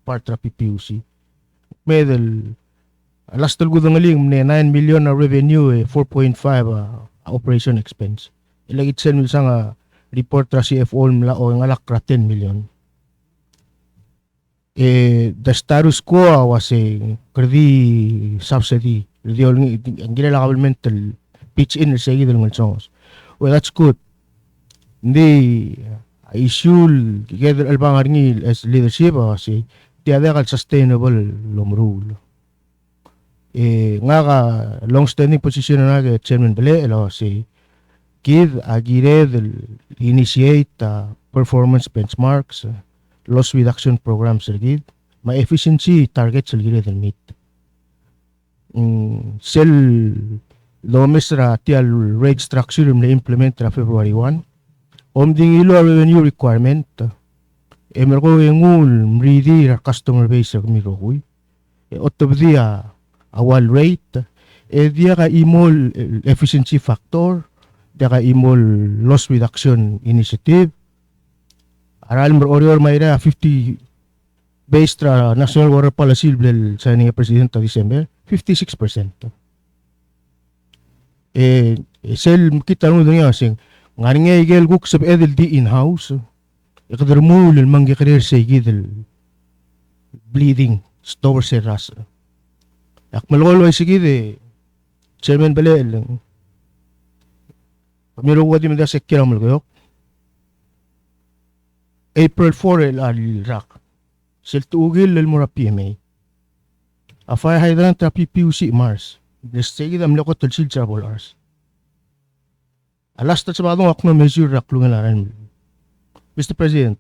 part ra PPUC medal last tal gudang aling 9 million na revenue 4.5 operation expense ilagit sen mil nga report ra CFO mla o nga lakra 10 million the status quo was kredi subsidy the only ang ginala governmental pitch in sa gidal ng songs well that's good hindi issue together albang arngi as leadership kasi tiada kal sustainable lomrule nga ka long standing position na ke chairman bale elo si give agire initiate performance benchmarks loss reduction programs gid ma efficiency targets gid meet sel lomes ra tial rate structure na implement ra February 1 Omding ilo revenue requirement emergo engul mridi ra customer base ra mirokuy otobdia awal rate dia ka imol efficiency factor dia ka imol loss reduction initiative aral mer mayra 50 based ra national water policy bill sa ni president ta December 56% sel kita no dunya sing ngani nga igel guk sab edel di in-house ikadar mo lil mangi karir sa igidel bleeding stover seras. Ak malolo ay sige de chairman bale lang. Pamiro ko di mada sekira mal ko. April 4 el al rak. Sel tuugil el mura PMA. A fire hydrant tra PPUC Mars. Desegi dam loko tul sil trouble hours. Alas ta sabadong akno measure rak lungan laran. Mr. President,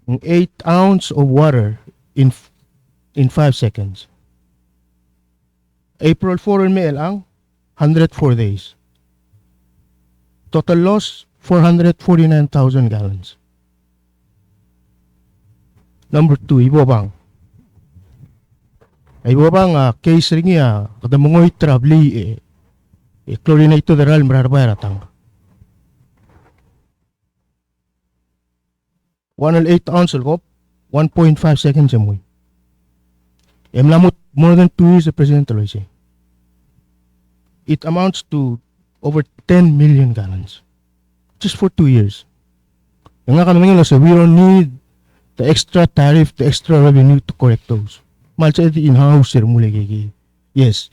8 ounce of water in 5 seconds. April 4 in May lang 104 days. Total loss 449,000 gallons. Number 2, ibobang. Ibobang case ring ya kada mongoy trabli chlorinated ral mararbay ratang. 108 ounce alcohol, 1.5 seconds amoy. Lamot more than 2 years the President Aloysius. It amounts to over 10 million gallons. Just for 2 years. Yung nga kami nila, so we don't need the extra tariff, the extra revenue to correct those. Mahal sa iti in-house sir muli kiki. Yes.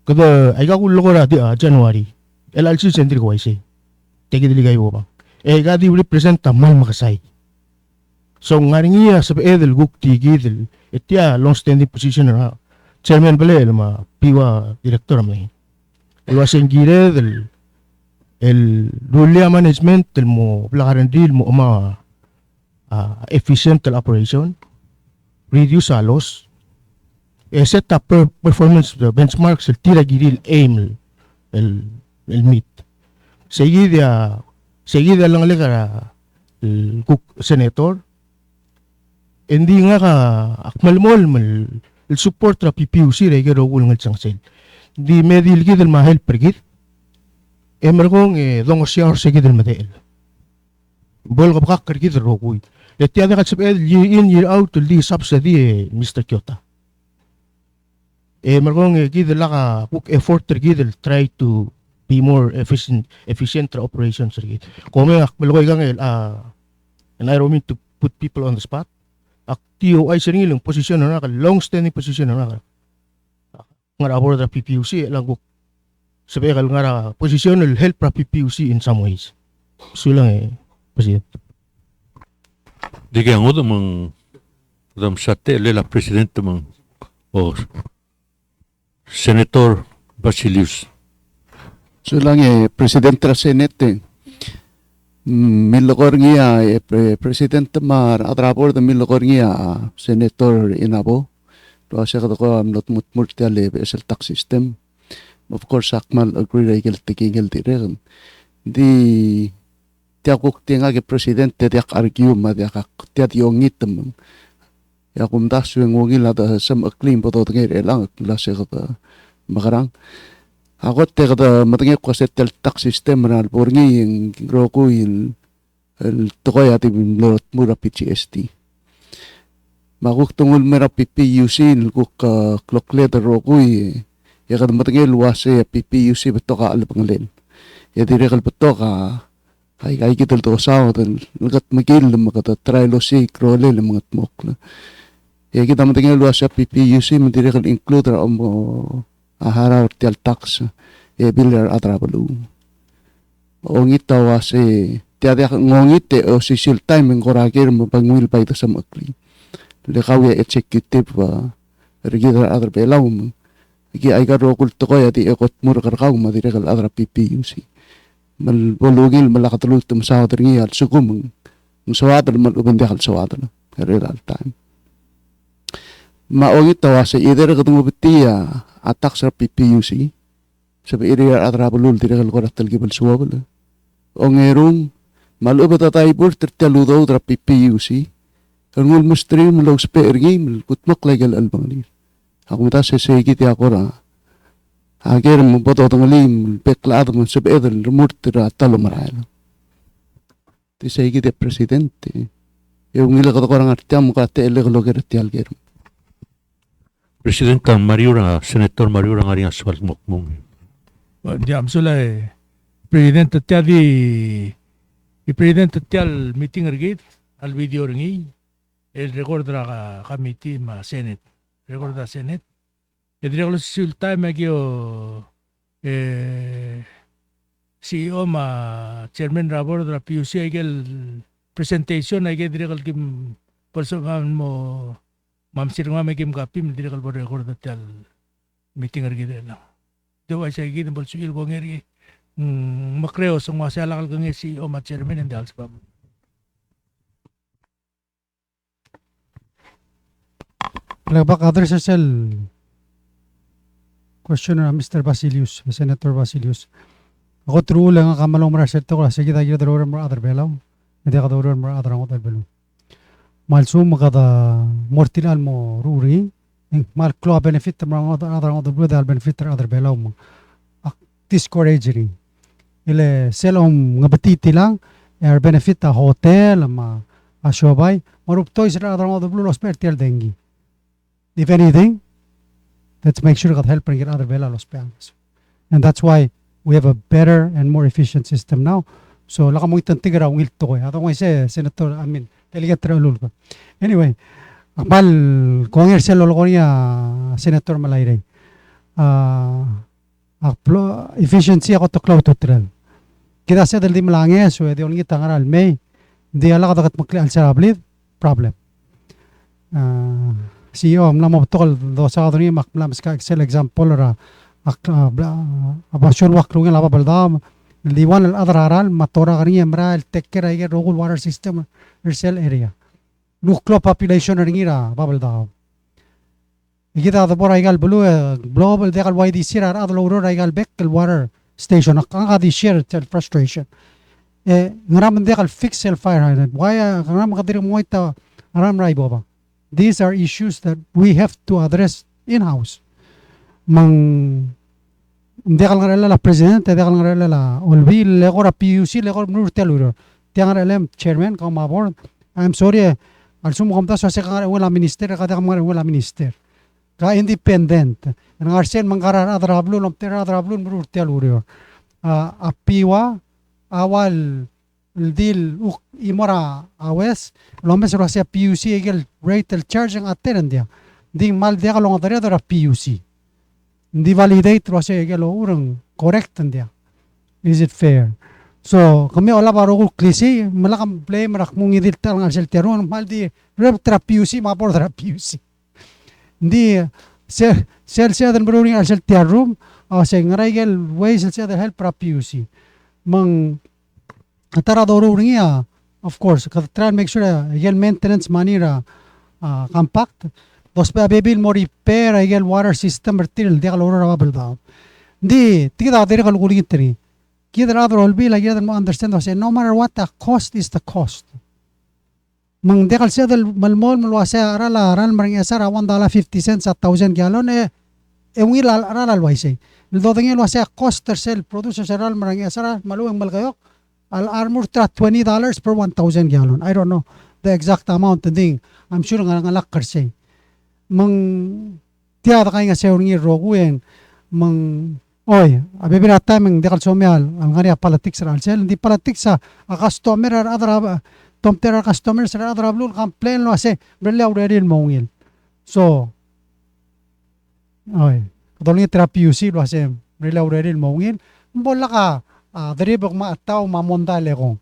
Kada, ay kakulo ko rati January. LLC sentri ko ay say. Teki diligay ko pa. Gadi represent tamal makasay. So ngaring iya sa edel gukti gidel. Itya long-standing position na chairman bale ma PEWA director amay. Iwasan gire el rulia management el mo plakaran deal mo efficient operation, reduce loss, set up performance benchmarks el tira giril aim el meet. Seguida lang lekara el senator. Hindi nga ka akmalmol el support ra PPUC re gero ul ngal changsel. Di medil gidel mahel pergit. Emergong dong siar segidel madel. Bol ka bakar gidel rokuy. Letiada ka sab year in year out di subsidy Mr. Kyota. Emergong gidel la ka book effort gidel try to be more efficient operations rigid. Kome akmalgoy gang and I don't mean to put people on the spot. TOI sering posisyon na long standing position na nga aboard the PPUC lang sabi kal nga posisyon will help the PPUC in some ways. So lang President. Di kaya ngo damang sate lela presidente mang Senator Basilius. So lang Presidente ra Senate milokor ngiya Presidente mar atrapor de milokor ngiya Senator Inabo to asya ko amlot multiale el tax system. Of course akmal agree regel tigingel direm. Di tiakuk tinga ke Presidente tiak argue ma tiak tiat yongit tem. Ya kumdas yung ngila da sam aklim poto ngere lang klase ko makarang. Ako tegada matengek ko setel tax system na porngi yung roku el tokoy ati lorot mura PGST. Makuk tungul mera PPUC kuk clock letter roku ya kad matengek luase PPUC beto ka alpanglen. Ya direkal beto ka ay kitel to sao dan lagat magil makata trial si krole mga tmok. Ya kita matengek luase PPUC direkal include ra ahara ortial tax bilar atrabalu ongita wase tiada ngongite o sisil time ngoragir mo pangwil pa ito sa makli le kawe executive regidar atrabelaw mo iki ay garo kulto ko yati ekot mur karkaw madirekal atra PPUC mal bolugil malakatulog tum sa otringi al sugum ng sawadal mal ubandakal sawadal real time maongita wase either katong bitiya atak sa PPUC sabi area atrabulul direkal ko ratal gibal suwabal o ngerong malubat atay por tertaludaw tra PPUC ang mustri mo law spare game kutmak legal albang ako mata sa segit ako ra ager mo boto tangalim peklado mo sabi edel rumurtira talo maral ti segit presidente yung nila ko orang artiam ka tele ko loger tial ger Presidente Mariura, Senator Mariura nga rin aswal mokmong. Di amsula Presidente Presidente tial meeting rigid al video ringi. el record ra committee ma Senate. Record da Senate. E dire lo sulta magio CEO ma chairman rabor da PUC agel presentation agel dire kal kim personal mo mam sirma magim kapim dire kal record da tal meeting argide na. Dewa sa gid bol suil ko ngeri makreo sa mga sala kal kang CEO ma chairman and dals bab. Labak other social question Mr. Basilius, Senator Basilius. Ako true lang ang kamalong maraset ko kasi kita kita daruran mo other belaw. Hindi ka daruran mo other ang other belaw. Malsum makada mortinal mo ruri. Mal klo benefit mo other other benefit other belaw mo. Discouraging. Ile selom ngabatiti lang air benefit a hotel ma ashobay maruptoy sa other blue los pertial dengi. If anything, let's make sure that help bring it other vela los peanos. And that's why we have a better and more efficient system now. So, laka mo itang tigra ang ilto ko. Ato ko Senator, delegate Raulul ko. Anyway, akbal, kung ang selo ko niya, Senator Malayre, efficiency ako to cloud to trail. Kita sa dali malangya, so di ulit ang aral, may, di ala kadakat maklial sa problem. CEO am lama tokol do sa adoni maklam ska excel example ra abasyon waklung la babaldam liwan al adraral matora gani emra el tekkera ige rogul water system resell area nuclear population ringira babaldam igita da bora igal blue global degal YDC ra adlo ro igal bek el water station ang adi share frustration ngaram degal fix el fire hydrant why ngaram kadir mo ita aram rai boba. These are issues that we have to address in-house. Hindi ka lang la presidente, hindi ka lang la olbi, lego ra PUC, lego nurteluro. Tiang ra chairman ka mabor. I'm sorry, al sumo kamta sa sekretary wala minister, kada ka wala minister. Ka independent. Ang arsen mangkara adrablo, lomtera adrablo nurteluro. A PEWA awal deal imora awes lomes rosia PUC egel rate el charge ang atteran dia ding mal dia kalong atarea dara PUC di validate rosia egel urang correct dia. Is it fair? So kami ola baro klisi malakam blame rak mong idil tal ang sel teron mal di rep tra PUC mapor dara PUC di sel dan browning al sel terum o se ngaraigel way sel help pra PUC mang Tara doro ringia, of course, try and make sure again maintenance money ra compact. Dos pa babil mo repair again water system bertil dia kalau ora babel Di tika dere kalau kulit ni. Kita rather all be like you don't understand say no matter what the cost is the cost. Mang dia kalau saya malmol malwasa aral marang esara $1.50 at 1,000 gallon ewil aral always. Nildo tingin wasa cost tersel producer aral marang esara maluang malkayok. Al armor tra $20 per 1,000 gallon. I don't know the exact amount thing. I'm sure nga ngalak say. Mang tiada kay nga sewing roguen mang oy abibira timing dekal somial ang ngari politics ra sel di politics sa customer ar adra tomter customers ra adra blul complain lo ase belle already mongil. So oy kadolni therapy UC lo ase belle already mongil bola ka deribok maataw mamondale kong.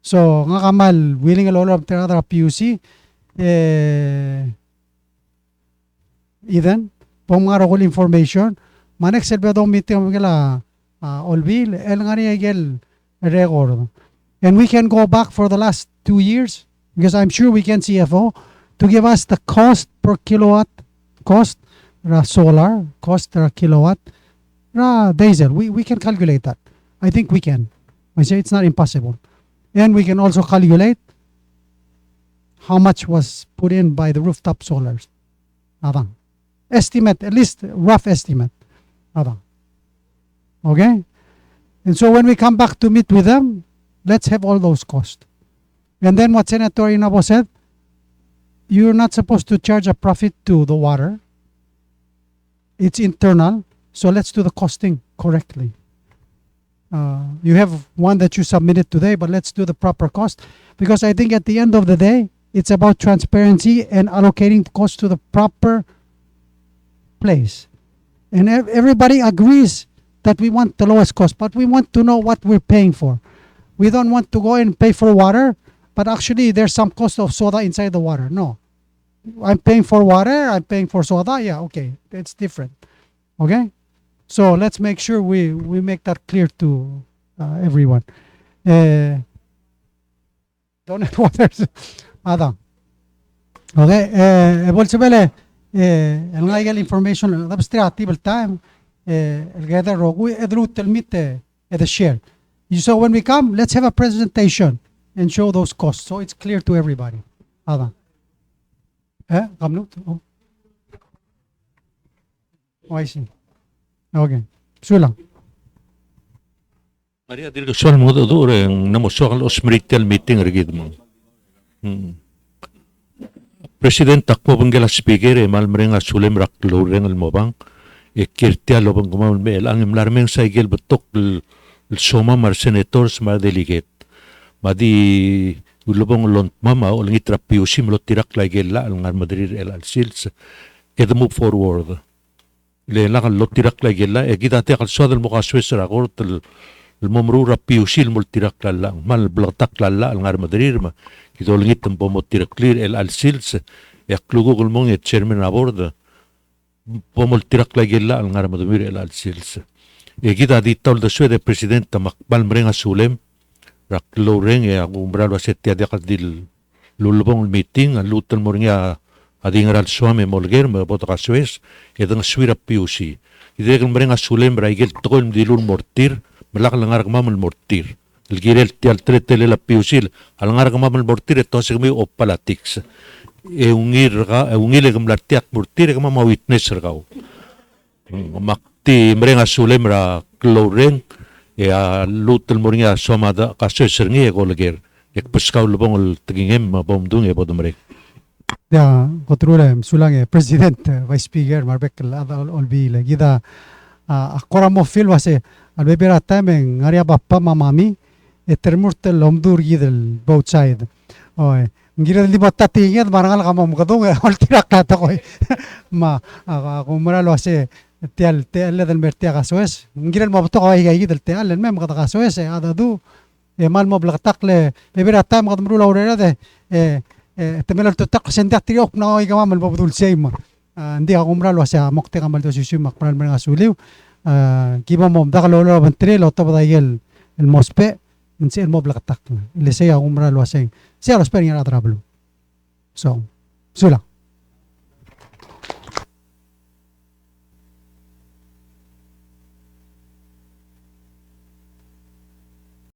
So nga kamal willing a lot of other PUC Eden pong mga rokol information manek selbe dong meeting magala olbil el ngari agel record and we can go back for the last 2 years because I'm sure we can CFO to give us the cost per kilowatt cost ra solar cost per kilowatt ra diesel we can calculate that. I think we can. I say it's not impossible. And we can also calculate how much was put in by the rooftop solars. Adang. Estimate, at least rough estimate. Adang. Okay? And so when we come back to meet with them, let's have all those costs. And then what Senator Inabo said, you're not supposed to charge a profit to the water. It's internal. So let's do the costing correctly. You have one that you submitted today, but let's do the proper cost because I think at the end of the day, It's about transparency and allocating costs to the proper place. And everybody agrees that we want the lowest cost, but we want to know what we're paying for. We don't want to go and pay for water, but actually there's some cost of soda inside the water. No. I'm paying for water, I'm paying for soda. Yeah, okay. It's different. Okay? So let's make sure we make that clear to everyone. Donate waters. Ada. Okay. Bolsibele, el legal information, the table time, el gather rogu, edru telmite, the share. So when we come, let's have a presentation and show those costs so it's clear to everybody. Ada. Kamnut? Oh. Oh, I see. Okay. Sulang. Maria dirgo soal mo do ang namosok ang osmerital meeting rigid mo. President takpo bangala speaker malmrenga sulem rak loreng al mobang kirtia lobang gumaul mel ang imlarmeng saigel betok soma mar senators mar delegate. Madi ulobong lont mama o langit PPUC lo tirak laigel la ang Madrid el sils move forward. Le la lo tirak laigel la kita te kal sodal mo kaswes ra gort الممرورة بيوشي الملترق للا مال بلغتق للا الغار مدرير ما كدول نيتم بومترق لير السيلس يقلقوا المون يتشيرمن أبورد بومترق للا الغار مدمير السيلس يجد هذه الطاولة شوية بريسيدنت مقبل مرينها سولم رق لورين يا عمرالو ستة دقيقة دي لولبون الميتين اللوت المورنيا هذه غير السوامي مولغير ما بوتقا سويس يدن سويرة بيوشي إذا مرينها سولم رايجل تقول مديلون مورتير ملاك لنغارك مامل مورتير الجيرل تيال تريتل لا بيوسيل النغارك مامل مورتير توسيغمي او بوليتكس اونغيل غملاتيات مورتير غما ما ويتنس رغاو ماكتي مرينغا سوليمرا كلورين يا لوت المورنيا سومادا قاسو سرنغي غولغير يك بسكاو لبون التغينم بومدون يبودمريك Ya, controle sulang president vice speaker marbek ada olbi le gida akora mo fil wase albebera tamen ngaria bappa mamami etermurte lomdur gidel both side oy ngira di batati ngad marangal kamam kadong oltira kata koy ma kumara lo wase tial del mertia kasoes ngira mo to koy gidel tial mem kata kasoes ada du mal mo blaktakle bebera tam kadmru laurera de temelar tutak sendak triok na oy kamam babdul seima hindi ako umralo sa mokte kamal to susumak pral mga suliw kiba mo dakalolo bantre lo to badayel el mospe nsi el moblak tak le saya umralo sa siya los perin atrablo so sula